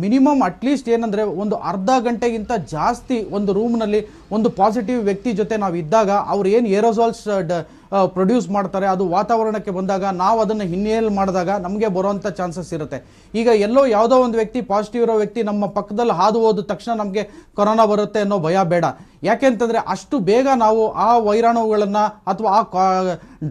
ಮಿನಿಮಮ್ ಅಟ್ಲೀಸ್ಟ್ ಏನಂದರೆ ಒಂದು ಅರ್ಧ ಗಂಟೆಗಿಂತ ಜಾಸ್ತಿ ಒಂದು ರೂಮ್ನಲ್ಲಿ ಒಂದು ಪಾಸಿಟಿವ್ ವ್ಯಕ್ತಿ ಜೊತೆ ನಾವು ಇದ್ದಾಗ ಅವ್ರು ಏನು ಏರೋಸಾಲ್ಸ್ ಪ್ರೊಡ್ಯೂಸ್ ಮಾಡ್ತಾರೆ, ಅದು ವಾತಾವರಣಕ್ಕೆ ಬಂದಾಗ ನಾವು ಅದನ್ನು ಇನ್ಹೇಲ್ ಮಾಡಿದಾಗ ನಮಗೆ ಬರುವಂಥ ಚಾನ್ಸಸ್ ಇರುತ್ತೆ. ಈಗ ಎಲ್ಲೋ ಯಾವುದೋ ಒಂದು ವ್ಯಕ್ತಿ ಪಾಸಿಟಿವ್ ಇರೋ ವ್ಯಕ್ತಿ ನಮ್ಮ ಪಕ್ಕದಲ್ಲಿ ಹಾದು ಹೋದ ತಕ್ಷಣ ನಮಗೆ ಕೊರೋನಾ ಬರುತ್ತೆ ಅನ್ನೋ ಭಯ ಬೇಡ. ಯಾಕೆಂತಂದರೆ ಅಷ್ಟು ಬೇಗ ನಾವು ಆ ವೈರಾಣುಗಳನ್ನು ಅಥವಾ ಆ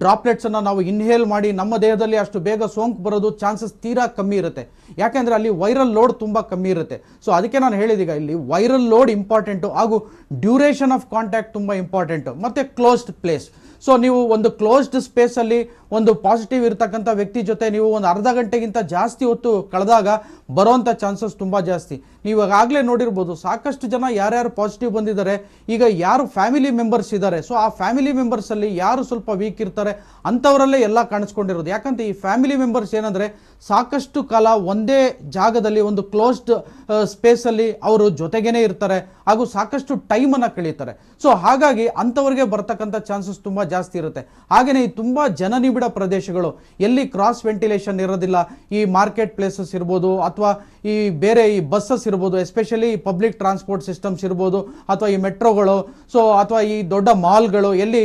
ಡ್ರಾಪ್ಲೆಟ್ಸನ್ನು ನಾವು ಇನ್ಹೇಲ್ ಮಾಡಿ ನಮ್ಮ ದೇಹದಲ್ಲಿ ಅಷ್ಟು ಬೇಗ ಸೋಂಕು ಬರೋದು ಚಾನ್ಸಸ್ ತೀರಾ ಕಮ್ಮಿ ಇರುತ್ತೆ. ಯಾಕೆಂದರೆ ಅಲ್ಲಿ ವೈರಲ್ ಲೋಡ್ ತುಂಬ ಕಮ್ಮಿ ಇರುತ್ತೆ. ಸೊ ಅದಕ್ಕೆ ನಾನು ಹೇಳಿದೀಗ ಇಲ್ಲಿ ವೈರಲ್ ಲೋಡ್ ಇಂಪಾರ್ಟೆಂಟು, ಹಾಗೂ ಡ್ಯೂರೇಷನ್ ಆಫ್ ಕಾಂಟ್ಯಾಕ್ಟ್ ತುಂಬ ಇಂಪಾರ್ಟೆಂಟು, ಮತ್ತು ಕ್ಲೋಸ್ಡ್ ಪ್ಲೇಸ್. ಸೊ ನೀವು ಒಂದು ಕ್ಲೋಸ್ಡ್ ಸ್ಪೇಸಲ್ಲಿ ಒಂದು ಪಾಸಿಟಿವ್ ಇರತಕ್ಕಂಥ ವ್ಯಕ್ತಿ ಜೊತೆ ನೀವು ಒಂದು ಅರ್ಧ ಗಂಟೆಗಿಂತ ಜಾಸ್ತಿ ಹೊತ್ತು ಕಳೆದಾಗ ಬರೋವಂಥ ಚಾನ್ಸಸ್ ತುಂಬ ಜಾಸ್ತಿ. ನೀವು ಆಗಲೇ ನೋಡಿರ್ಬೋದು, ಸಾಕಷ್ಟು ಜನ ಯಾರ್ಯಾರು ಪಾಸಿಟಿವ್ ಬಂದಿದ್ದಾರೆ, ಈಗ ಯಾರು ಫ್ಯಾಮಿಲಿ ಮೆಂಬರ್ಸ್ ಇದ್ದಾರೆ, ಸೊ ಆ ಫ್ಯಾಮಿಲಿ ಮೆಂಬರ್ಸಲ್ಲಿ ಯಾರು ಸ್ವಲ್ಪ ವೀಕ್ ಇರ್ತಾರೆ ಅಂಥವರಲ್ಲೇ ಎಲ್ಲ ಕಾಣಿಸ್ಕೊಂಡಿರೋದು. ಯಾಕಂತ ಈ ಫ್ಯಾಮಿಲಿ ಮೆಂಬರ್ಸ್ ಏನಂದರೆ ಸಾಕಷ್ಟು ಕಾಲ ಒಂದೇ ಜಾಗದಲ್ಲಿ ಒಂದು ಕ್ಲೋಸ್ಡ್ ಸ್ಪೇಸಲ್ಲಿ ಅವರು ಜೊತೆಗೇನೆ ಇರ್ತಾರೆ, ಹಾಗೂ ಸಾಕಷ್ಟು ಟೈಮನ್ನು ಕಳೀತಾರೆ. ಸೊ ಹಾಗಾಗಿ ಅಂಥವ್ರಿಗೆ ಬರ್ತಕ್ಕಂಥ ಚಾನ್ಸಸ್ ತುಂಬ ಜಾಸ್ತಿ ಇರುತ್ತೆ. ಹಾಗೆಯೇ ಈ ತುಂಬ ಜನನಿಬಿಡ ಪ್ರದೇಶಗಳು ಎಲ್ಲಿ ಕ್ರಾಸ್ ವೆಂಟಿಲೇಷನ್ ಇರೋದಿಲ್ಲ, ಈ ಮಾರ್ಕೆಟ್ ಪ್ಲೇಸಸ್ ಇರ್ಬೋದು, ಅಥವಾ ಈ ಬೇರೆ ಈ ಬಸ್ಸಸ್ ಇರ್ಬೋದು, ಎಸ್ಪೆಷಲಿ ಪಬ್ಲಿಕ್ ಟ್ರಾನ್ಸ್ಪೋರ್ಟ್ ಸಿಸ್ಟಮ್ಸ್ ಇರ್ಬೋದು, ಅಥವಾ ಈ ಮೆಟ್ರೋಗಳು, ಸೊ ಅಥವಾ ಈ ದೊಡ್ಡ ಮಾಲ್ಗಳು ಎಲ್ಲಿ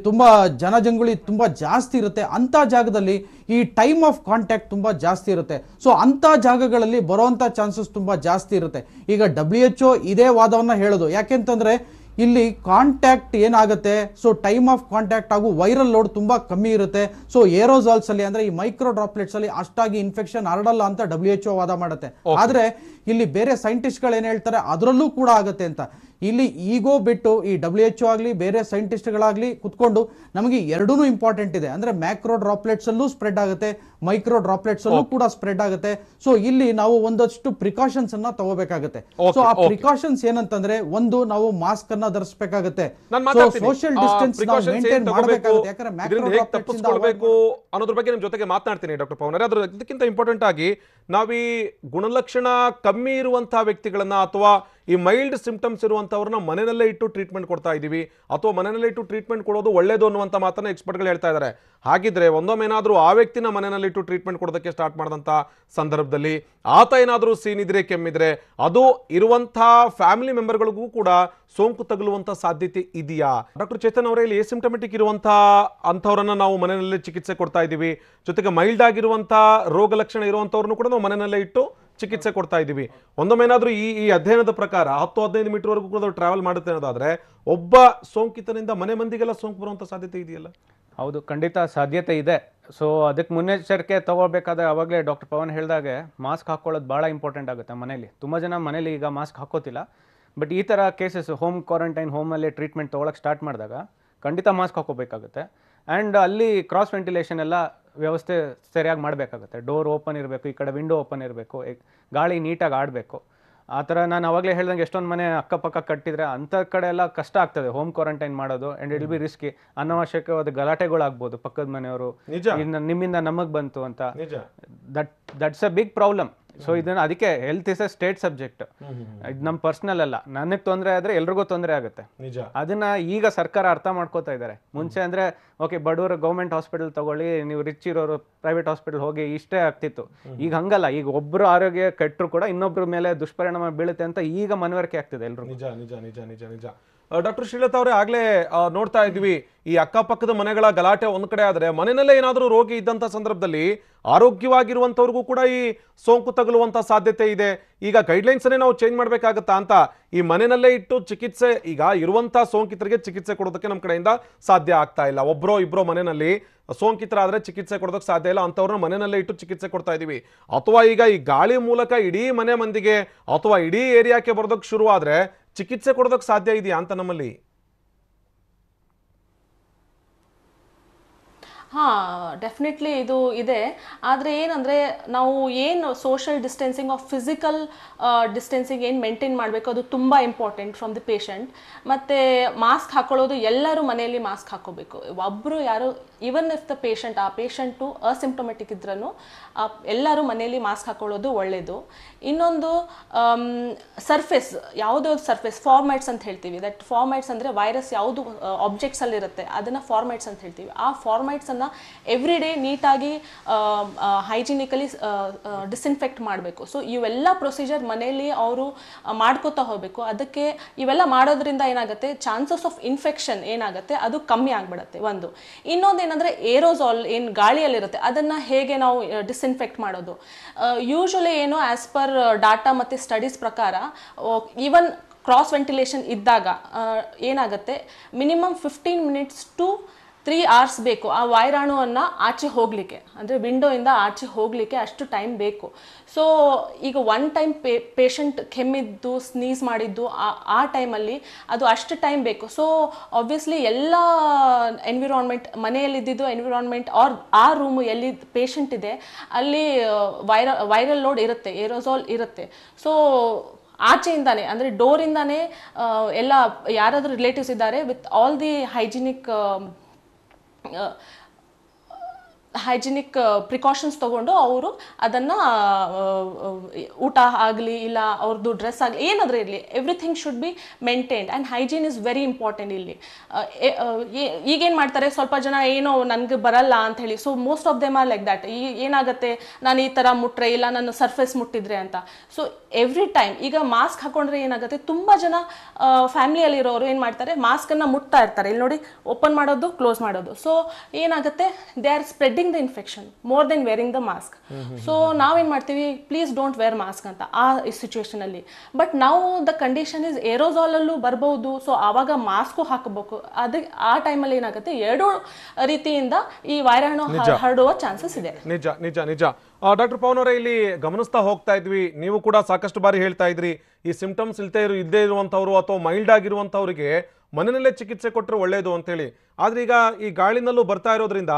ತುಂಬ ಜನಜಂಗುಳಿ ತುಂಬ ಜಾಸ್ತಿ ಇರುತ್ತೆ, ಅಂಥ ಜಾಗದಲ್ಲಿ ಈ ಟೈಮ್ ಆಫ್ ಕಾಂಟ್ಯಾಕ್ಟ್ ತುಂಬ ಜಾಸ್ತಿ ಇರುತ್ತೆ. ಸೊ ಅಂಥ ಜಾಗಗಳಲ್ಲಿ ಬರುವಂಥ ಚಾನ್ಸಸ್ ತುಂಬ ಜಾಸ್ತಿ ಇರುತ್ತೆ. ಈಗ WHO ಇದೇ ವಾದವನ್ನು ಹೇಳೋದು. ಯಾಕೆಂತಂದರೆ ಇಲ್ಲಿ ಕಾಂಟ್ಯಾಕ್ಟ್ ಏನಾಗುತ್ತೆ, ಸೊ ಟೈಮ್ ಆಫ್ ಕಾಂಟ್ಯಾಕ್ಟ್ ಹಾಗೂ ವೈರಲ್ ಲೋಡ್ ತುಂಬ ಕಮ್ಮಿ ಇರುತ್ತೆ. ಸೊ ಏರೋಸಾಲ್ಸ್ ಅಲ್ಲಿ ಅಂದರೆ ಈ ಮೈಕ್ರೋ ಡ್ರಾಪ್ಲೆಟ್ಸ್ ಅಲ್ಲಿ ಅಷ್ಟಾಗಿ ಇನ್ಫೆಕ್ಷನ್ ಹರಡಲ್ಲ ಅಂತ WHO ವಾದ ಮಾಡುತ್ತೆ. ಆದರೆ ಇಲ್ಲಿ ಬೇರೆ ಸೈಂಟಿಸ್ಟ್ಗಳು ಏನು ಹೇಳ್ತಾರೆ, ಅದರಲ್ಲೂ ಕೂಡ ಆಗುತ್ತೆ ಅಂತ. ಇಲ್ಲಿ ಈಗೋ ಬಿಟ್ಟು ಈ WHO ಆಗಲಿ ಬೇರೆ ಸೈಂಟಿಸ್ಟ್ಗಳಾಗಲಿ ಕುತ್ಕೊಂಡು ನಮಗೆ ಎರಡೂ ಇಂಪಾರ್ಟೆಂಟ್ ಇದೆ. ಅಂದರೆ ಮ್ಯಾಕ್ರೋ ಡ್ರಾಪ್ಲೆಟ್ಸಲ್ಲೂ ಸ್ಪ್ರೆಡ್ ಆಗುತ್ತೆ, ಮೈಕ್ರೋ ಡ್ರಾಪ್ಲೆಟ್ಸಲ್ಲೂ ಕೂಡ ಸ್ಪ್ರೆಡ್ ಆಗುತ್ತೆ. ಸೊ ಇಲ್ಲಿ ನಾವು ಒಂದಷ್ಟು ಪ್ರಿಕಾಷನ್ಸ್ ಅನ್ನ ತಗೋಬೇಕಾಗುತ್ತೆ. ಸೊ ಆ ಪ್ರಿಕಾಷನ್ಸ್ ಏನಂತಂದ್ರೆ, ಒಂದು ನಾವು ಮಾಸ್ಕ್ ಅನ್ನ ಧರಿಸಬೇಕಾಗುತ್ತೆ, ಸೋಷಿಯಲ್ ಡಿಸ್ಟೆನ್ಸ್ ನಾವು ಮೇಂಟೈನ್ ಮಾಡಬೇಕಾಗುತ್ತೆ. ಯಾಕಂದ್ರೆ ಮ್ಯಾಕ್ರೋ ಡ್ರಾಪ್ಲೆಟ್ಸ್ ಅನ್ನೋದ್ರ ಬಗ್ಗೆ ನಿಮ್ಮ ಜೊತೆಗೆ ಮಾತನಾಡ್ತೀನಿ ಡಾಕ್ಟರ್ ಪವನ್. ಅದಕ್ಕಿಂತ ಇಂಪಾರ್ಟೆಂಟ್ ಆಗಿ ನಾವು ಈ ಗುಣಲಕ್ಷಣ ಕಮ್ಮಿ ಇರುವಂತಹ ವ್ಯಕ್ತಿಗಳನ್ನ ಅಥವಾ ಈ ಮೈಲ್ಡ್ ಸಿಂಪ್ಟಮ್ಸ್ ಇರುವಂತವ್ರನ್ನ ಮನೆಯಲ್ಲೇ ಇಟ್ಟು ಟ್ರೀಟ್ಮೆಂಟ್ ಕೊಡ್ತಾ ಇದೀವಿ, ಅಥವಾ ಮನೆಯಲ್ಲೇ ಇಟ್ಟು ಟ್ರೀಟ್ಮೆಂಟ್ ಕೊಡೋದು ಒಳ್ಳೇದು ಅನ್ನುವಂಥ ಮಾತನ್ನ ಎಕ್ಸ್ಪರ್ಟ್ಗಳು ಹೇಳ್ತಾ ಇದ್ದಾರೆ. ಹಾಗಿದ್ರೆ ಒಂದೊಮ್ಮೆ ಏನಾದರೂ ಆ ವ್ಯಕ್ತಿನ ಮನೆಯಲ್ಲಿ ಇಟ್ಟು ಟ್ರೀಟ್ಮೆಂಟ್ ಕೊಡೋದಕ್ಕೆ ಸ್ಟಾರ್ಟ್ ಮಾಡಿದಂಥ ಸಂದರ್ಭದಲ್ಲಿ ಆತ ಏನಾದರೂ ಸೀನಿದ್ರೆ ಕೆಮ್ಮಿದ್ರೆ ಅದು ಇರುವಂಥ ಫ್ಯಾಮಿಲಿ ಮೆಂಬರ್ಗಳಿಗೂ ಕೂಡ ಸೋಂಕು ತಗುಲುವಂಥ ಸಾಧ್ಯತೆ ಇದೆಯಾ? ಡಾಕ್ಟರ್ ಚೇತನ್ ಅವರೇ, ಇಲ್ಲಿ ಎಸಿಂಪ್ಟಮೆಟಿಕ್ ಇರುವಂಥ ಅಂಥವ್ರನ್ನ ನಾವು ಮನೆಯಲ್ಲೇ ಚಿಕಿತ್ಸೆ ಕೊಡ್ತಾ ಇದ್ದೀವಿ, ಜೊತೆಗೆ ಮೈಲ್ಡ್ ಆಗಿರುವಂಥ ರೋಗ ಲಕ್ಷಣ ಇರುವಂಥವ್ರನ್ನು ಕೂಡ ನಾವು ಮನೆಯಲ್ಲೇ ಇಟ್ಟು ಚಿಕಿತ್ಸೆ ಕೊಡ್ತಾ ಇದ್ದೀವಿ. ಒಂದೊಮ್ಮೆ ಏನಾದರೂ ಈ ಅಧ್ಯಯನದ ಪ್ರಕಾರ 10-15 ಮೀಟರ್ವರೆಗೂ ಕೂಡ ಟ್ರಾವೆಲ್ ಮಾಡುತ್ತೆ ಅನ್ನೋದಾದ್ರೆ ಒಬ್ಬ ಸೋಂಕಿತನಿಂದ ಮನೆ ಮಂದಿಗೆಲ್ಲ ಸೋಂಕು ಬರುವಂಥ ಸಾಧ್ಯತೆ ಇದೆಯಲ್ಲ? ಹೌದು, ಖಂಡಿತ ಸಾಧ್ಯತೆ ಇದೆ. ಸೊ ಅದಕ್ಕೆ ಮುನ್ನೆಚ್ಚರಿಕೆ ತಗೋಬೇಕಾದ್ರೆ ಅವಾಗಲೇ ಡಾಕ್ಟರ್ ಪವನ್ ಹೇಳಿದಾಗೆ ಮಾಸ್ಕ್ ಹಾಕೊಳ್ಳೋದು ಭಾಳ ಇಂಪಾರ್ಟೆಂಟ್ ಆಗುತ್ತೆ. ಮನೇಲಿ ತುಂಬ ಜನ ಮನೇಲಿ ಈಗ ಮಾಸ್ಕ್ ಹಾಕೋತಿಲ್ಲ, ಬಟ್ ಈ ಥರ ಕೇಸಸ್ ಹೋಮ್ ಕ್ವಾರಂಟೈನ್, ಹೋಮಲ್ಲಿ ಟ್ರೀಟ್ಮೆಂಟ್ ತೊಗೊಳಕ್ಕೆ ಸ್ಟಾರ್ಟ್ ಮಾಡಿದಾಗ ಖಂಡಿತ ಮಾಸ್ಕ್ ಹಾಕೋಬೇಕಾಗುತ್ತೆ. ಆ್ಯಂಡ್ ಅಲ್ಲಿ ಕ್ರಾಸ್ ವೆಂಟಿಲೇಷನ್ ಎಲ್ಲ ವ್ಯವಸ್ಥೆ ಸರಿಯಾಗಿ ಮಾಡಬೇಕಾಗುತ್ತೆ. ಡೋರ್ ಓಪನ್ ಇರಬೇಕು, ಈ ಕಡೆ ವಿಂಡೋ ಓಪನ್ ಇರಬೇಕು, ಗಾಳಿ ನೀಟಾಗಿ ಆಡಬೇಕು. ಆ ಥರ ನಾನು ಅವಾಗಲೇ ಹೇಳ್ದಂಗೆ ಎಷ್ಟೊಂದು ಮನೆ ಅಕ್ಕಪಕ್ಕ ಕಟ್ಟಿದ್ರೆ ಅಂಥ ಕಡೆ ಎಲ್ಲ ಕಷ್ಟ ಆಗ್ತದೆ ಹೋಮ್ ಕ್ವಾರಂಟೈನ್ ಮಾಡೋದು. ಆ್ಯಂಡ್ ಇಟ್ ಬಿ ರಿಸ್ಕಿ, ಅನಾವಶ್ಯಕವಾದ ಗಲಾಟೆಗಳಾಗ್ಬೋದು, ಪಕ್ಕದ ಮನೆಯವರು ನಿಮ್ಮಿಂದ ನಮಗೆ ಬಂತು ಅಂತ. That's a big problem. So ಇದನ್ನ ಅದಕ್ಕೆ health is a state subject, ಇದು ನಮ್ಮ ಪರ್ಸನಲ್ ಅಲ್ಲ. ನನಗೆ ತೊಂದರೆ ಆದರೆ ಎಲ್ರಿಗೂ ತೊಂದರೆ ಆಗುತ್ತೆ. ಅದನ್ನ ಈಗ ಸರ್ಕಾರ ಅರ್ಥ ಮಾಡ್ಕೋತಾ ಇದ್ದಾರೆ. ಮುಂಚೆ ಅಂದರೆ ಓಕೆ, ಬಡವರು ಗೌರ್ಮೆಂಟ್ ಹಾಸ್ಪಿಟಲ್ ತಗೊಳ್ಳಿ, ನೀವು ರಿಚ್ ಇರೋರು ಪ್ರೈವೇಟ್ ಹಾಸ್ಪಿಟಲ್ ಹೋಗಿ, ಇಷ್ಟೇ ಆಗ್ತಿತ್ತು. ಈಗ ಹಂಗಲ್ಲ, ಈಗ ಒಬ್ಬರು ಆರೋಗ್ಯ ಕೆಟ್ಟರು ಕೂಡ ಇನ್ನೊಬ್ಬರ ಮೇಲೆ ದುಷ್ಪರಿಣಾಮ ಬೀಳುತ್ತೆ ಅಂತ ಈಗ ಮನವರಿಕೆ ಆಗ್ತಿದೆ ಎಲ್ರು. ನಿಜ ನಿಜ ನಿಜ ನಿಜ ನಿಜ. ಡಾಕ್ಟರ್ ಶ್ರೀಲತಾ ಅವರೇ, ಆಗ್ಲೇ ನೋಡ್ತಾ ಇದ್ವಿ ಈ ಅಕ್ಕಪಕ್ಕದ ಮನೆಗಳ ಗಲಾಟೆ ಒಂದ್ ಕಡೆ ಆದ್ರೆ ಮನೆಯಲ್ಲೇ ಏನಾದರೂ ರೋಗಿ ಇದ್ದಂತ ಸಂದರ್ಭದಲ್ಲಿ ಆರೋಗ್ಯವಾಗಿರುವಂತವ್ರಿಗೂ ಕೂಡ ಈ ಸೋಂಕು ತಗುಲುವಂತ ಸಾಧ್ಯತೆ ಇದೆ. ಈಗ ಗೈಡ್ಲೈನ್ಸ್ ಅನ್ನೇ ನಾವು ಚೇಂಜ್ ಮಾಡ್ಬೇಕಾಗತ್ತಾ ಅಂತ ಈ ಮನೆಯಲ್ಲೇ ಇಟ್ಟು ಚಿಕಿತ್ಸೆ, ಈಗ ಇರುವಂತ ಸೋಂಕಿತರಿಗೆ ಚಿಕಿತ್ಸೆ ಕೊಡೋದಕ್ಕೆ ನಮ್ಮ ಕಡೆಯಿಂದ ಸಾಧ್ಯ ಆಗ್ತಾ ಇಲ್ಲ. ಒಬ್ಬರೋ ಇಬ್ಬರೋ ಮನೆಯಲ್ಲಿ ಸೋಂಕಿತರಾದ್ರೆ ಚಿಕಿತ್ಸೆ ಕೊಡೋದಕ್ಕೆ ಸಾಧ್ಯ ಇಲ್ಲ, ಅಂಥವ್ರನ್ನ ಮನೆಯಲ್ಲೇ ಇಟ್ಟು ಚಿಕಿತ್ಸೆ ಕೊಡ್ತಾ ಇದೀವಿ. ಅಥವಾ ಈಗ ಈ ಗಾಳಿ ಮೂಲಕ ಇಡೀ ಮನೆ ಮಂದಿಗೆ ಅಥವಾ ಇಡೀ ಏರಿಯಾಕ್ಕೆ ಬರೋದಕ್ಕೆ ಶುರುವಾದ್ರೆ ಚಿಕಿತ್ಸೆ ಕೊಡೋದಕ್ಕೆ ಸಾಧ್ಯ ಇದೆಯಾ ಅಂತ ನಮ್ಮಲ್ಲಿ? ಡೆಫಿನೆಟ್ಲಿ ಇದು ಇದೆ. ಆದರೆ ಏನಂದರೆ ನಾವು ಏನು social distancing of physical distancing ಏನು ಮೇಂಟೈನ್ ಮಾಡಬೇಕು ಅದು ತುಂಬ ಇಂಪಾರ್ಟೆಂಟ್ ಫ್ರಮ್ ದಿ ಪೇಷಂಟ್. ಮತ್ತು ಮಾಸ್ಕ್ ಹಾಕೊಳ್ಳೋದು, ಎಲ್ಲರೂ ಮನೆಯಲ್ಲಿ ಮಾಸ್ಕ್ ಹಾಕೋಬೇಕು. ಒಬ್ಬರು ಯಾರು, ಈವನ್ ಇಫ್ ದ ಪೇಷಂಟ್, ಆ ಪೇಷಂಟು ಅಸಿಂಪ್ಟೊಮೆಟಿಕ್ ಇದ್ರೂ ಎಲ್ಲರೂ ಮನೆಯಲ್ಲಿ ಮಾಸ್ಕ್ ಹಾಕೊಳ್ಳೋದು ಒಳ್ಳೆಯದು. ಇನ್ನೊಂದು ಸರ್ಫೇಸ್, ಯಾವುದೋ ಸರ್ಫೇಸ್ ಫಾರ್ಮ್ಯಾಟ್ಸ್ ಅಂತ ಹೇಳ್ತೀವಿ. ದಟ್ ಫಾರ್ಮ್ಯಾಟ್ಸ್ ಅಂದರೆ ವೈರಸ್ ಯಾವುದು ಆಬ್ಜೆಕ್ಟ್ಸಲ್ಲಿರುತ್ತೆ ಅದನ್ನು ಫಾರ್ಮ್ಯಾಟ್ಸ್ ಅಂತ ಹೇಳ್ತೀವಿ. ಆ ಫಾರ್ಮ್ಯಾಟ್ಸನ್ನು ಎವ್ರಿ ಡೇ ನೀಟಾಗಿ ಹೈಜಿನಿಕಲಿ ಡಿಸ್ಇನ್ಫೆಕ್ಟ್ ಮಾಡಬೇಕು. ಸೊ ಇವೆಲ್ಲ ಪ್ರೊಸೀಜರ್ ಮನೆಯಲ್ಲಿ ಅವರು ಮಾಡ್ಕೋತಾ ಹೋಗಬೇಕು. ಅದಕ್ಕೆ ಇವೆಲ್ಲ ಮಾಡೋದ್ರಿಂದ ಏನಾಗುತ್ತೆ, ಚಾನ್ಸಸ್ ಆಫ್ ಇನ್ಫೆಕ್ಷನ್ ಏನಾಗುತ್ತೆ ಅದು ಕಮ್ಮಿ ಆಗಿಬಿಡುತ್ತೆ ಒಂದು. ಇನ್ನೊಂದು ಏನಂದರೆ ಏರೋಸಾಲ್ ಏನು ಗಾಳಿಯಲ್ಲಿರುತ್ತೆ ಅದನ್ನು ಹೇಗೆ ನಾವು ಡಿಸ್ಇನ್ಫೆಕ್ಟ್ ಮಾಡೋದು. ಯೂಶುವಲಿ ಏನು ಆ್ಯಸ್ ಪರ್ ಡಾಟಾ ಮತ್ತು ಸ್ಟಡೀಸ್ ಪ್ರಕಾರ ಈವನ್ ಕ್ರಾಸ್ ವೆಂಟಿಲೇಷನ್ ಇದ್ದಾಗ ಏನಾಗುತ್ತೆ, ಮಿನಿಮಮ್ 15 ಮಿನಿಟ್ಸ್ ಟು 3 hours ಬೇಕು ಆ ವೈರಾಣುವನ್ನು ಆಚೆ ಹೋಗಲಿಕ್ಕೆ, ಅಂದರೆ ವಿಂಡೋಯಿಂದ ಆಚೆ ಹೋಗಲಿಕ್ಕೆ ಅಷ್ಟು ಟೈಮ್ ಬೇಕು. ಸೊ ಈಗ ಒನ್ ಟೈಮ್ ಪೇಷಂಟ್ ಕೆಮ್ಮಿದ್ದು ಸ್ನೀಸ್ ಮಾಡಿದ್ದು ಆ ಟೈಮಲ್ಲಿ ಅದು ಅಷ್ಟು ಟೈಮ್ ಬೇಕು. ಸೊ ಆಬ್ವಿಯಸ್ಲಿ ಎಲ್ಲ ಎನ್ವಿರಾನ್ಮೆಂಟ್, ಮನೆಯಲ್ಲಿದ್ದಿದ್ದು ಎನ್ವಿರಾನ್ಮೆಂಟ್ ಆರ್ ಆ ರೂಮು ಎಲ್ಲಿ ಪೇಷಂಟ್ ಇದೆ ಅಲ್ಲಿ ವೈರಲ್ ಲೋಡ್ ಇರುತ್ತೆ, ಏರೋಸಾಲ್ ಇರುತ್ತೆ. ಸೊ ಆಚೆಯಿಂದಾನೆ, ಅಂದರೆ ಡೋರಿಂದಾನೇ ಎಲ್ಲ ಯಾರಾದರೂ ರಿಲೇಟಿವ್ಸ್ ಇದ್ದಾರೆ with all the hygienic precautions ತಗೊಂಡು ಅವರು ಅದನ್ನು ಊಟ ಆಗಲಿ ಇಲ್ಲ ಅವ್ರದ್ದು ಡ್ರೆಸ್ ಆಗಲಿ ಏನಾದರೂ ಇರಲಿ, everything should be maintained and hygiene is very important ಇಲ್ಲಿ. ಈಗೇನು ಮಾಡ್ತಾರೆ, ಸ್ವಲ್ಪ ಜನ ಏನೋ ನನಗೆ ಬರಲ್ಲ ಅಂತ ಹೇಳಿ, so most of them are like that. ಏನಾಗುತ್ತೆ, ನಾನು ಈ ಥರ ಮುಟ್ರೆ ಇಲ್ಲ ನಾನು ಸರ್ಫೇಸ್ ಮುಟ್ಟಿದ್ರೆ ಅಂತ. ಸೊ ಎವ್ರಿ ಟೈಮ್ ಈಗ ಮಾಸ್ಕ್ ಹಾಕೊಂಡ್ರೆ ಏನಾಗುತ್ತೆ, ತುಂಬ ಜನ ಫ್ಯಾಮಿಲಿಯಲ್ಲಿರೋರು ಏನು ಮಾಡ್ತಾರೆ, ಮಾಸ್ಕನ್ನು ಮುಟ್ತಾ ಇರ್ತಾರೆ. ಇಲ್ಲಿ ನೋಡಿ, ಓಪನ್ ಮಾಡೋದು ಕ್ಲೋಸ್ ಮಾಡೋದು. ಸೊ ಏನಾಗುತ್ತೆ, they are spreading the infection more than varying the mask. So ನಾವೇನು ಮಾಡ್ತೀವಿ, ಪ್ಲೀಸ್ ಡೋಂಟ್ ವೇರ್ ಮಾಸ್ಕ್ ಅಂತ ಆ ಸಿಚುವೇಶನಲ್ಲಿ. ಬಟ್ ನಾವು ದ ಕಂಡೀಷನ್ ಇಸ್ ಏರೋಸಾಲಲ್ಲೂ ಬರ್ಬೋದು, ಸೊ ಆವಾಗ ಮಾಸ್ಕು ಹಾಕಬೇಕು. ಅದಕ್ಕೆ ಆ ಟೈಮಲ್ಲಿ ಏನಾಗುತ್ತೆ, ಎರಡು ರೀತಿಯಿಂದ ಈ ವೈರಾಣು ಹರಡುವ ಚಾನ್ಸಸ್ ಇದೆ. ನಿಜ ನಿಜ ನಿಜ. ಡಾಕ್ಟರ್ ಪವನ್ ಅವರೇ, ಇಲ್ಲಿ ಗಮನಿಸ್ತಾ ಹೋಗ್ತಾ ಇದ್ವಿ, ನೀವು ಕೂಡ ಸಾಕಷ್ಟು ಬಾರಿ ಹೇಳ್ತಾ ಇದ್ರಿ ಈ ಸಿಂಪ್ಟಮ್ಸ್ ಇಲ್ಲದೆ ಇರುವಂಥವ್ರು ಅಥವಾ ಮೈಲ್ಡ್ ಆಗಿರುವಂಥವ್ರಿಗೆ ಮನೆಯಲ್ಲೇ ಚಿಕಿತ್ಸೆ ಕೊಟ್ಟರೆ ಒಳ್ಳೆಯದು ಅಂತೇಳಿ. ಆದರೆ ಈಗ ಈ ಗಾಳಿನಲ್ಲೂ ಬರ್ತಾ ಇರೋದ್ರಿಂದ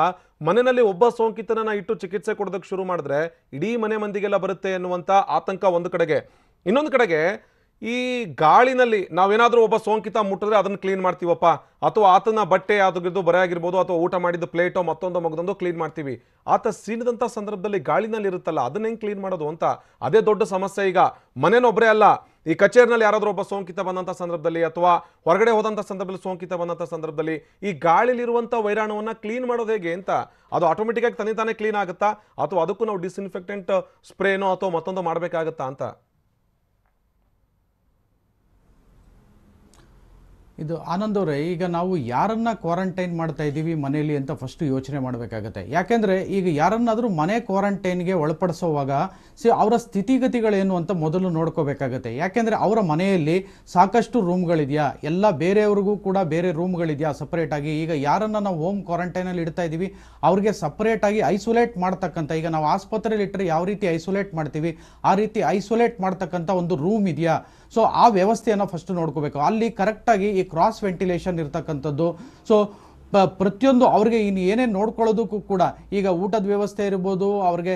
ಮನೆಯಲ್ಲಿ ಒಬ್ಬ ಸೋಂಕಿತನನ್ನ ಇಟ್ಟು ಚಿಕಿತ್ಸೆ ಕೊಡೋದಕ್ಕೆ ಶುರು ಮಾಡಿದ್ರೆ ಇಡೀ ಮನೆ ಮಂದಿಗೆಲ್ಲ ಬರುತ್ತೆ ಎನ್ನುವಂಥ ಆತಂಕ ಒಂದು ಕಡೆಗೆ. ಇನ್ನೊಂದು ಕಡೆಗೆ ಈ ಗಾಳಿನಲ್ಲಿ ನಾವೇನಾದ್ರೂ ಒಬ್ಬ ಸೋಂಕಿತ ಮುಟ್ಟಿದ್ರೆ ಅದನ್ನ ಕ್ಲೀನ್ ಮಾಡ್ತೀವಪ್ಪ, ಅಥವಾ ಆತನ ಬಟ್ಟೆ ಆಗಿರ್ಬೋದು, ಬರೆ ಆಗಿರ್ಬೋದು, ಅಥವಾ ಊಟ ಮಾಡಿದ ಪ್ಲೇಟೋ ಮತ್ತೊಂದು ಮಗದೊಂದು ಕ್ಲೀನ್ ಮಾಡ್ತೀವಿ. ಆತ ಸೀನಿದಂಥ ಸಂದರ್ಭದಲ್ಲಿ ಗಾಳಿನಲ್ಲಿ ಇರುತ್ತಲ್ಲ, ಅದನ್ನ ಹೆಂಗೆ ಕ್ಲೀನ್ ಮಾಡೋದು ಅಂತ ಅದೇ ದೊಡ್ಡ ಸಮಸ್ಯೆ. ಈಗ ಮನೇನೊಬ್ಬರೇ ಅಲ್ಲ, ಈ ಕಚೇರಿನಲ್ಲಿ ಯಾರಾದರೂ ಒಬ್ಬ ಸೋಂಕಿತ ಬಂದಂಥ ಸಂದರ್ಭದಲ್ಲಿ ಅಥವಾ ಹೊರಗಡೆ ಹೋದಂಥ ಸಂದರ್ಭದಲ್ಲಿ ಸೋಂಕಿತ ಬಂದಂಥ ಸಂದರ್ಭದಲ್ಲಿ ಈ ಗಾಳಿಲಿರುವಂಥ ವೈರಾಣುವನ್ನು ಕ್ಲೀನ್ ಮಾಡೋದು ಹೇಗೆ ಅಂತ, ಅದು ಆಟೋಮೆಟಿಕ್ ಆಗಿ ತಂದೆ ತಾನೇ ಕ್ಲೀನ್ ಆಗುತ್ತಾ ಅಥವಾ ಅದಕ್ಕೂ ನಾವು ಡಿಸ್ಇನ್ಫೆಕ್ಟೆಂಟ್ ಸ್ಪ್ರೇನೋ ಅಥವಾ ಮತ್ತೊಂದು ಮಾಡಬೇಕಾಗತ್ತಾ ಅಂತ? ಇದು ಆನಂದ್ ಅವರೇ, ಈಗ ನಾವು ಯಾರನ್ನ ಕ್ವಾರಂಟೈನ್ ಮಾಡ್ತಾ ಇದ್ದೀವಿ ಮನೆಯಲ್ಲಿ ಅಂತ ಫಸ್ಟ್ ಯೋಚನೆ ಮಾಡಬೇಕಾಗತ್ತೆ. ಯಾಕೆಂದ್ರೆ ಈಗ ಯಾರನ್ನಾದರೂ ಮನೆ ಕ್ವಾರಂಟೈನ್ಗೆ ಒಳಪಡಿಸುವಾಗ ಅವರ ಸ್ಥಿತಿಗತಿಗಳೇನು ಅಂತ ಮೊದಲು ನೋಡ್ಕೋಬೇಕಾಗತ್ತೆ. ಯಾಕೆಂದ್ರೆ ಅವರ ಮನೆಯಲ್ಲಿ ಸಾಕಷ್ಟು ರೂಮ್ಗಳಿದೆಯಾ, ಎಲ್ಲ ಬೇರೆಯವ್ರಿಗೂ ಕೂಡ ಬೇರೆ ರೂಮ್ಗಳಿದೆಯಾ ಸಪರೇಟ್ ಆಗಿ. ಈಗ ಯಾರನ್ನ ನಾವು ಹೋಮ್ ಕ್ವಾರಂಟೈನಲ್ಲಿ ಇಡ್ತಾ ಇದ್ದೀವಿ ಅವ್ರಿಗೆ ಸಪರೇಟ್ ಆಗಿ ಐಸೋಲೇಟ್ ಮಾಡ್ತಕ್ಕಂಥ, ಈಗ ನಾವು ಆಸ್ಪತ್ರೆಯಲ್ಲಿ ಇಟ್ಟರೆ ಯಾವ ರೀತಿ ಐಸೋಲೇಟ್ ಮಾಡ್ತೀವಿ ಆ ರೀತಿ ಐಸೋಲೇಟ್ ಮಾಡ್ತಕ್ಕಂಥ ಒಂದು ರೂಮ್ ಇದೆಯಾ, ಸೊ ಆ ವ್ಯವಸ್ಥೆಯನ್ನು ಫಸ್ಟ್ ನೋಡ್ಕೋಬೇಕು. ಅಲ್ಲಿ ಕರೆಕ್ಟಾಗಿ ಈ ಕ್ರಾಸ್ ವೆಂಟಿಲೇಷನ್ ಇರ್ತಕ್ಕಂಥದ್ದು. ಸೊ ಪ್ರತಿಯೊಂದು ಅವ್ರಿಗೆ ಇನ್ನು ಏನೇನು ನೋಡ್ಕೊಳ್ಳೋದಕ್ಕೂ ಕೂಡ, ಈಗ ಊಟದ ವ್ಯವಸ್ಥೆ ಇರ್ಬೋದು, ಅವ್ರಿಗೆ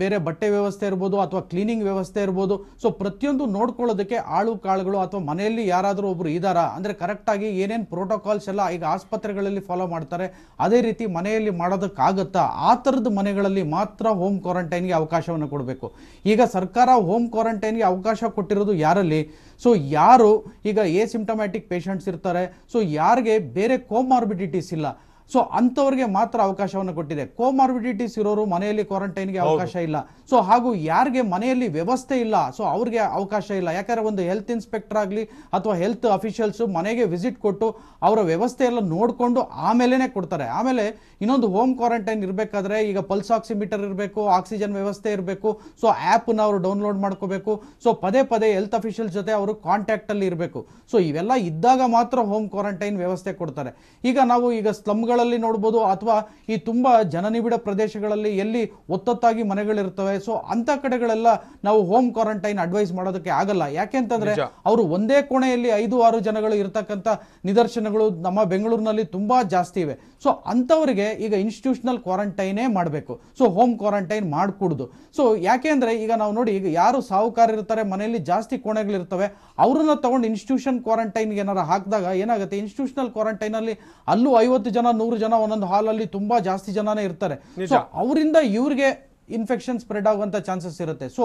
ಬೇರೆ ಬಟ್ಟೆ ವ್ಯವಸ್ಥೆ ಇರ್ಬೋದು, ಅಥವಾ ಕ್ಲೀನಿಂಗ್ ವ್ಯವಸ್ಥೆ ಇರ್ಬೋದು. ಸೊ ಪ್ರತಿಯೊಂದು ನೋಡ್ಕೊಳ್ಳೋದಕ್ಕೆ ಆಳು ಕಾಳುಗಳು ಅಥವಾ ಮನೆಯಲ್ಲಿ ಯಾರಾದರೂ ಒಬ್ರು ಇದ್ದಾರಾ ಅಂದರೆ ಕರೆಕ್ಟಾಗಿ ಏನೇನು ಪ್ರೋಟೋಕಾಲ್ಸ್ ಎಲ್ಲ ಈಗ ಆಸ್ಪತ್ರೆಗಳಲ್ಲಿ ಫಾಲೋ ಮಾಡ್ತಾರೆ ಅದೇ ರೀತಿ ಮನೆಯಲ್ಲಿ ಮಾಡೋದಕ್ಕಾಗುತ್ತಾ, ಆ ಥರದ ಮನೆಗಳಲ್ಲಿ ಮಾತ್ರ ಹೋಮ್ ಕ್ವಾರಂಟೈನ್ಗೆ ಅವಕಾಶವನ್ನು ಕೊಡಬೇಕು. ಈಗ ಸರ್ಕಾರ ಹೋಮ್ ಕ್ವಾರಂಟೈನ್ಗೆ ಅವಕಾಶ ಕೊಟ್ಟಿರೋದು ಯಾರಲ್ಲಿ? ಸೊ ಯಾರು ಈಗ ಸಿಂಪ್ಟಮ್ಯಾಟಿಕ್ ಪೇಷಂಟ್ಸ್ ಇರ್ತಾರೆ, ಸೊ ಯಾರಿಗೆ ಬೇರೆ ಕೋಮಾರ್ಬಿಡಿಟೀಸ್ ಇಲ್ಲ, ಸೊ ಅಂಥವ್ರಿಗೆ ಮಾತ್ರ ಅವಕಾಶವನ್ನು ಕೊಟ್ಟಿದೆ. ಕೋಮಾರ್ಬಿಡಿಟೀಸ್ ಇರೋರು ಮನೆಯಲ್ಲಿ ಕ್ವಾರಂಟೈನ್ಗೆ ಅವಕಾಶ ಇಲ್ಲ. ಸೊ ಹಾಗೂ ಯಾರಿಗೆ ಮನೆಯಲ್ಲಿ ವ್ಯವಸ್ಥೆ ಇಲ್ಲ, ಸೊ ಅವ್ರಿಗೆ ಅವಕಾಶ ಇಲ್ಲ. ಯಾಕಂದ್ರೆ ಒಂದು ಹೆಲ್ತ್ ಇನ್ಸ್ಪೆಕ್ಟರ್ ಆಗಲಿ ಅಥವಾ ಹೆಲ್ತ್ ಅಫಿಷಿಯಲ್ಸು ಮನೆಗೆ ವಿಸಿಟ್ ಕೊಟ್ಟು ಅವರ ವ್ಯವಸ್ಥೆ ಎಲ್ಲ ನೋಡಿಕೊಂಡು ಆಮೇಲೆ ಕೊಡ್ತಾರೆ. ಆಮೇಲೆ ಇನ್ನೊಂದು ಹೋಮ್ ಕ್ವಾರಂಟೈನ್ ಇರಬೇಕಾದ್ರೆ ಈಗ ಪಲ್ಸ್ ಆಕ್ಸಿಮೀಟರ್ ಇರಬೇಕು, ಆಕ್ಸಿಜನ್ ವ್ಯವಸ್ಥೆ ಇರಬೇಕು, ಸೊ ಆ್ಯಪ್ನ ಅವರು ಡೌನ್ಲೋಡ್ ಮಾಡ್ಕೋಬೇಕು. ಸೊ ಪದೇ ಪದೇ ಹೆಲ್ತ್ ಅಫಿಷಿಯಲ್ಸ್ ಜೊತೆ ಅವರು ಕಾಂಟ್ಯಾಕ್ಟಲ್ಲಿ ಇರಬೇಕು. ಸೊ ಇವೆಲ್ಲ ಇದ್ದಾಗ ಮಾತ್ರ ಹೋಮ್ ಕ್ವಾರಂಟೈನ್ ವ್ಯವಸ್ಥೆ ಕೊಡ್ತಾರೆ. ಈಗ ನಾವು ಈಗ ಸ್ಲಮ್ಗಳಲ್ಲಿ ನೋಡ್ಬೋದು, ಅಥವಾ ಈ ತುಂಬ ಜನನಿಬಿಡ ಪ್ರದೇಶಗಳಲ್ಲಿ ಎಲ್ಲಿ ಒತ್ತೊತ್ತಾಗಿ ಮನೆಗಳಿರ್ತವೆ, ಸೊ ಅಂಥ ಕಡೆಗಳೆಲ್ಲ ನಾವು ಹೋಮ್ ಕ್ವಾರಂಟೈನ್ ಅಡ್ವೈಸ್ ಮಾಡೋದಕ್ಕೆ ಆಗಲ್ಲ. ಯಾಕೆಂತಂದ್ರೆ ಅವರು ಒಂದೇ ಕೋಣೆಯಲ್ಲಿ 5-6 ಜನಗಳು ಇರ್ತಕ್ಕಂಥ ನಿದರ್ಶನಗಳು ನಮ್ಮ ಬೆಂಗಳೂರಿನಲ್ಲಿ ತುಂಬಾ ಜಾಸ್ತಿ ಇವೆ. ಸೊ ಅಂಥವರಿಗೆ ಈಗ ಇನ್ಸ್ಟಿಟ್ಯೂಷನಲ್ ಕ್ವಾರಂಟೈನೇ ಮಾಡಬೇಕು, ಸೊ ಹೋಮ್ ಕ್ವಾರಂಟೈನ್ ಮಾಡಕೂಡ್ದು. ಸೊ ಯಾಕೆಂದ್ರೆ ಈಗ ನಾವು ನೋಡಿ, ಈಗ ಯಾರು ಸಾಹುಕಾರ ಇರ್ತಾರೆ ಮನೆಯಲ್ಲಿ ಜಾಸ್ತಿ ಕೋಣೆಗಳಿರ್ತವೆ ಅವ್ರನ್ನ ತಗೊಂಡು ಇನ್ಸ್ಟಿಟ್ಯೂಷನ್ ಕ್ವಾರಂಟೈನ್ಗೆ ಏನಾರ ಹಾಕಿದಾಗ ಏನಾಗುತ್ತೆ, ಇನ್ಸ್ಟಿಟ್ಯೂಷನಲ್ ಕ್ವಾರಂಟೈನ್ ಅಲ್ಲಿ ಅಲ್ಲೂ 50 ಜನ 100 ಜನ ಒಂದೊಂದು ಹಾಲಲ್ಲಿ ತುಂಬಾ ಜಾಸ್ತಿ ಜನನೇ ಇರ್ತಾರೆ. ಸೊ ಅವರಿಂದ ಇವ್ರಿಗೆ ಇನ್ಫೆಕ್ಷನ್ ಸ್ಪ್ರೆಡ್ ಆಗುವಂತ ಚಾನ್ಸಸ್ ಇರುತ್ತೆ. ಸೊ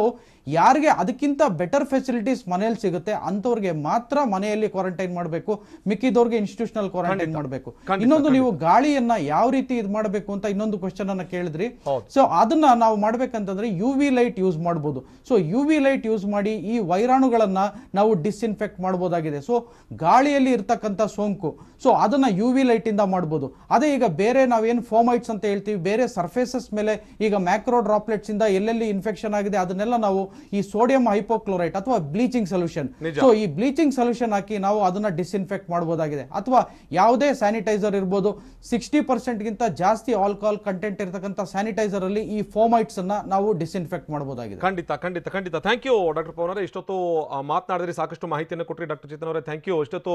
ಯಾರಿಗೆ ಅದಕ್ಕಿಂತ ಬೆಟರ್ ಫೆಸಿಲಿಟೀಸ್ ಮನೆಯಲ್ಲಿ ಸಿಗುತ್ತೆ ಅಂಥವ್ರಿಗೆ ಮಾತ್ರ ಮನೆಯಲ್ಲಿ ಕ್ವಾರಂಟೈನ್ ಮಾಡಬೇಕು, ಮಿಕ್ಕಿದವ್ರಿಗೆ ಇನ್ಸ್ಟಿಟ್ಯೂಷನಲ್ ಕ್ವಾರಂಟೈನ್ ಮಾಡಬೇಕು. ಇನ್ನೊಂದು, ನೀವು ಗಾಳಿಯನ್ನ ಯಾವ ರೀತಿ ಇದು ಮಾಡಬೇಕು ಅಂತ ಇನ್ನೊಂದು ಕ್ವಶನ್ ಅನ್ನ ಕೇಳಿದ್ರಿ. ಸೊ ಅದನ್ನ ನಾವು ಮಾಡ್ಬೇಕಂತಂದ್ರೆ UV ಲೈಟ್ ಯೂಸ್ ಮಾಡಬಹುದು. ಸೊ UV ಲೈಟ್ ಯೂಸ್ ಮಾಡಿ ಈ ವೈರಾಣುಗಳನ್ನ ನಾವು ಡಿಸ್ಇನ್ಫೆಕ್ಟ್ ಮಾಡಬಹುದಾಗಿದೆ. ಸೊ ಗಾಳಿಯಲ್ಲಿ ಇರ್ತಕ್ಕಂಥ ಸೋಂಕು, ಸೊ ಅದನ್ನ UV ಲೈಟ್ ಇಂದ ಮಾಡಬಹುದು. ಅದೇ ಈಗ ಬೇರೆ ನಾವೇನು ಫೋಮೈಟ್ಸ್ ಅಂತ ಹೇಳ್ತೀವಿ, ಬೇರೆ ಸರ್ಫೇಸಸ್ ಮೇಲೆ ಈಗ ಮ್ಯಾಕ್ರೋ ಡ್ರಾಪ್ಲೆಟ್ಸ್ ಇಂದ ಎಲ್ಲೆಲ್ಲಿ ಇನ್ಫೆಕ್ಷನ್ ಆಗಿದೆ ಅದನ್ನೆಲ್ಲ ನಾವು ಈ ಸೋಡಿಯಂ ಹೈಪೋಕ್ಲೋರೈಟ್ ಅಥವಾ ಬ್ಲೀಚಿಂಗ್ ಸೊಲ್ಯೂಷನ್, ಸೊ ಈ ಬ್ಲೀಚಿಂಗ್ ಸೊಲ್ಯೂಷನ್ ಹಾಕಿ ನಾವು ಅದನ್ನ ಡಿಸ್ಇನ್ಫೆಕ್ಟ್ ಮಾಡಬಹುದಾಗಿದೆ. ಅಥವಾ ಯಾವುದೇ ಸ್ಯಾನಿಟೈಸರ್ ಇರ್ಬೋದು, 60% ಗಿಂತ ಜಾಸ್ತಿ ಆಲ್ಕೋಹಾಲ್ ಕಂಟೆಂಟ್ ಇರತಕ್ಕಂಥ ಸ್ಯಾನಿಟೈಸರ್ ಅಲ್ಲಿ ಈ ಫೋಮೈಟ್ಸ್ ಅನ್ನ ನಾವು ಡಿಸ್ಇನ್ಫೆಕ್ಟ್ ಮಾಡಬಹುದಾಗಿದೆ. ಖಂಡಿತ ಖಂಡಿತ ಖಂಡಿತ. ಥ್ಯಾಂಕ್ ಯು ಡಾಕ್ಟರ್ ಪವನ್ ಅವರೇ, ಇಷ್ಟೊತ್ತು ಮಾತನಾಡಿದ್ರಿ, ಸಾಕಷ್ಟು ಮಾಹಿತಿಯನ್ನು ಕೊಟ್ಟರಿ. ಡಾಕ್ಟರ್ ಚೇತನ್ ಅವರೇ ಥ್ಯಾಂಕ್ ಯು, ಇಷ್ಟೊತ್ತು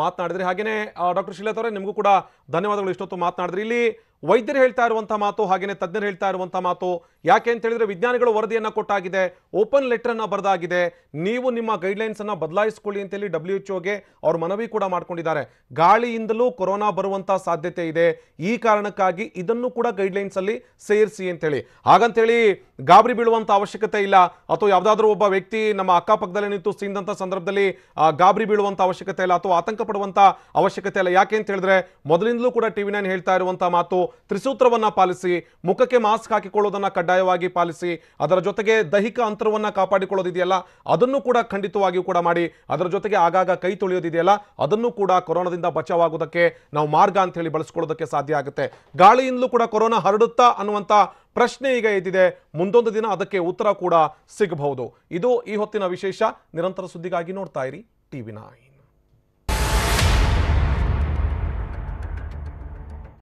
ಮಾತನಾಡಿದ್ರಿ. ಹಾಗೇನೆ ಡಾಕ್ಟರ್ ಶ್ರೀಲತಾ ಅವರೇ ನಿಮಗೂ ಕೂಡ ಧನ್ಯವಾದಗಳು, ಇಷ್ಟೊತ್ತು ಮಾತನಾಡಿದ್ರಿ. ಇಲ್ಲಿ ವೈದ್ಯರು ಹೇಳ್ತಾ ಇರುವಂತಹ ಮಾತು, ಹಾಗೇನೆ ತಜ್ಞರು ಹೇಳ್ತಾ ಇರುವಂತಹ ಮಾತು, ಯಾಕೆ ಅಂತ ಹೇಳಿದ್ರೆ ವಿಜ್ಞಾನಿಗಳು ವರದಿಯನ್ನ ಕೊಟ್ಟಾಗಿದೆ, ಓಪನ್ ಲೆಟರ್ ಅನ್ನ ಬರೆದಾಗಿದೆ, ನೀವು ನಿಮ್ಮ ಗೈಡ್ಲೈನ್ಸ್ ಅನ್ನ ಬದಲಾಯಿಸಿಕೊಳ್ಳಿ ಅಂತೇಳಿ WHO ಅವ್ರ ಮನವಿ ಕೂಡ ಮಾಡ್ಕೊಂಡಿದ್ದಾರೆ. ಗಾಳಿಯಿಂದಲೂ ಕೊರೋನಾ ಬರುವಂತಹ ಸಾಧ್ಯತೆ ಇದೆ, ಈ ಕಾರಣಕ್ಕಾಗಿ ಇದನ್ನು ಕೂಡ ಗೈಡ್ಲೈನ್ಸ್ ಅಲ್ಲಿ ಸೇರಿಸಿ ಅಂತೇಳಿ. ಹಾಗಂತೇಳಿ ಗಾಬರಿ ಬೀಳುವಂತ ಅವಶ್ಯಕತೆ ಇಲ್ಲ, ಅಥವಾ ಯಾವುದಾದ್ರೂ ಒಬ್ಬ ವ್ಯಕ್ತಿ ನಮ್ಮ ಅಕ್ಕಪಕ್ಕದಲ್ಲಿ ನಿಂತು ಸೀಂದಂತ ಸಂದರ್ಭದಲ್ಲಿ ಗಾಬರಿ ಬೀಳುವಂತ ಅವಶ್ಯಕತೆ ಇಲ್ಲ, ಅಥವಾ ಆತಂಕ ಪಡುವಂತ ಅವಶ್ಯಕತೆ ಇಲ್ಲ. ಯಾಕೆ ಅಂತ ಹೇಳಿದ್ರೆ ಮೊದಲಿಂದಲೂ ಕೂಡ TV9 ಹೇಳ್ತಾ ಇರುವಂತಹ ಮಾತು, ತ್ರಿಸೂತ್ರವನ್ನ ಪಾಲಿಸಿ, ಮುಖಕ್ಕೆ ಮಾಸ್ಕ್ ಹಾಕಿಕೊಳ್ಳೋದನ್ನ ಕಡ್ಡಾಯವಾಗಿ ಪಾಲಿಸಿ, ಅದರ ಜೊತೆಗೆ ದೈಹಿಕ ಅಂತರವನ್ನ ಕಾಪಾಡಿಕೊಳ್ಳೋದಿದೆಯಲ್ಲ ಅದನ್ನು ಕೂಡ ಖಂಡಿತವಾಗಿಯೂ ಕೂಡ ಮಾಡಿ, ಅದರ ಜೊತೆಗೆ ಆಗಾಗ ಕೈ ತೊಳೆಯೋದಿದೆಯಲ್ಲ ಅದನ್ನು ಕೂಡ ಕೊರೋನಾದಿಂದ ಬಚಾವಾಗೋದಕ್ಕೆ ನಾವು ಮಾರ್ಗ ಅಂತ ಹೇಳಿ ಬಳಸ್ಕೊಳ್ಳೋದಕ್ಕೆ ಸಾಧ್ಯ ಆಗುತ್ತೆ. ಗಾಳಿಯಿಂದಲೂ ಕೂಡ ಕೊರೋನಾ ಹರಡುತ್ತಾ ಅನ್ನುವಂಥ ಪ್ರಶ್ನೆ ಈಗ ಎದ್ದಿದೆ, ಮುಂದೊಂದು ದಿನ ಅದಕ್ಕೆ ಉತ್ತರ ಕೂಡ ಸಿಗಬಹುದು. ಇದು ಈ ಹೊತ್ತಿನ ವಿಶೇಷ. ನಿರಂತರ ಸುದ್ದಿಗಾಗಿ ನೋಡ್ತಾ ಇರಿ TV9.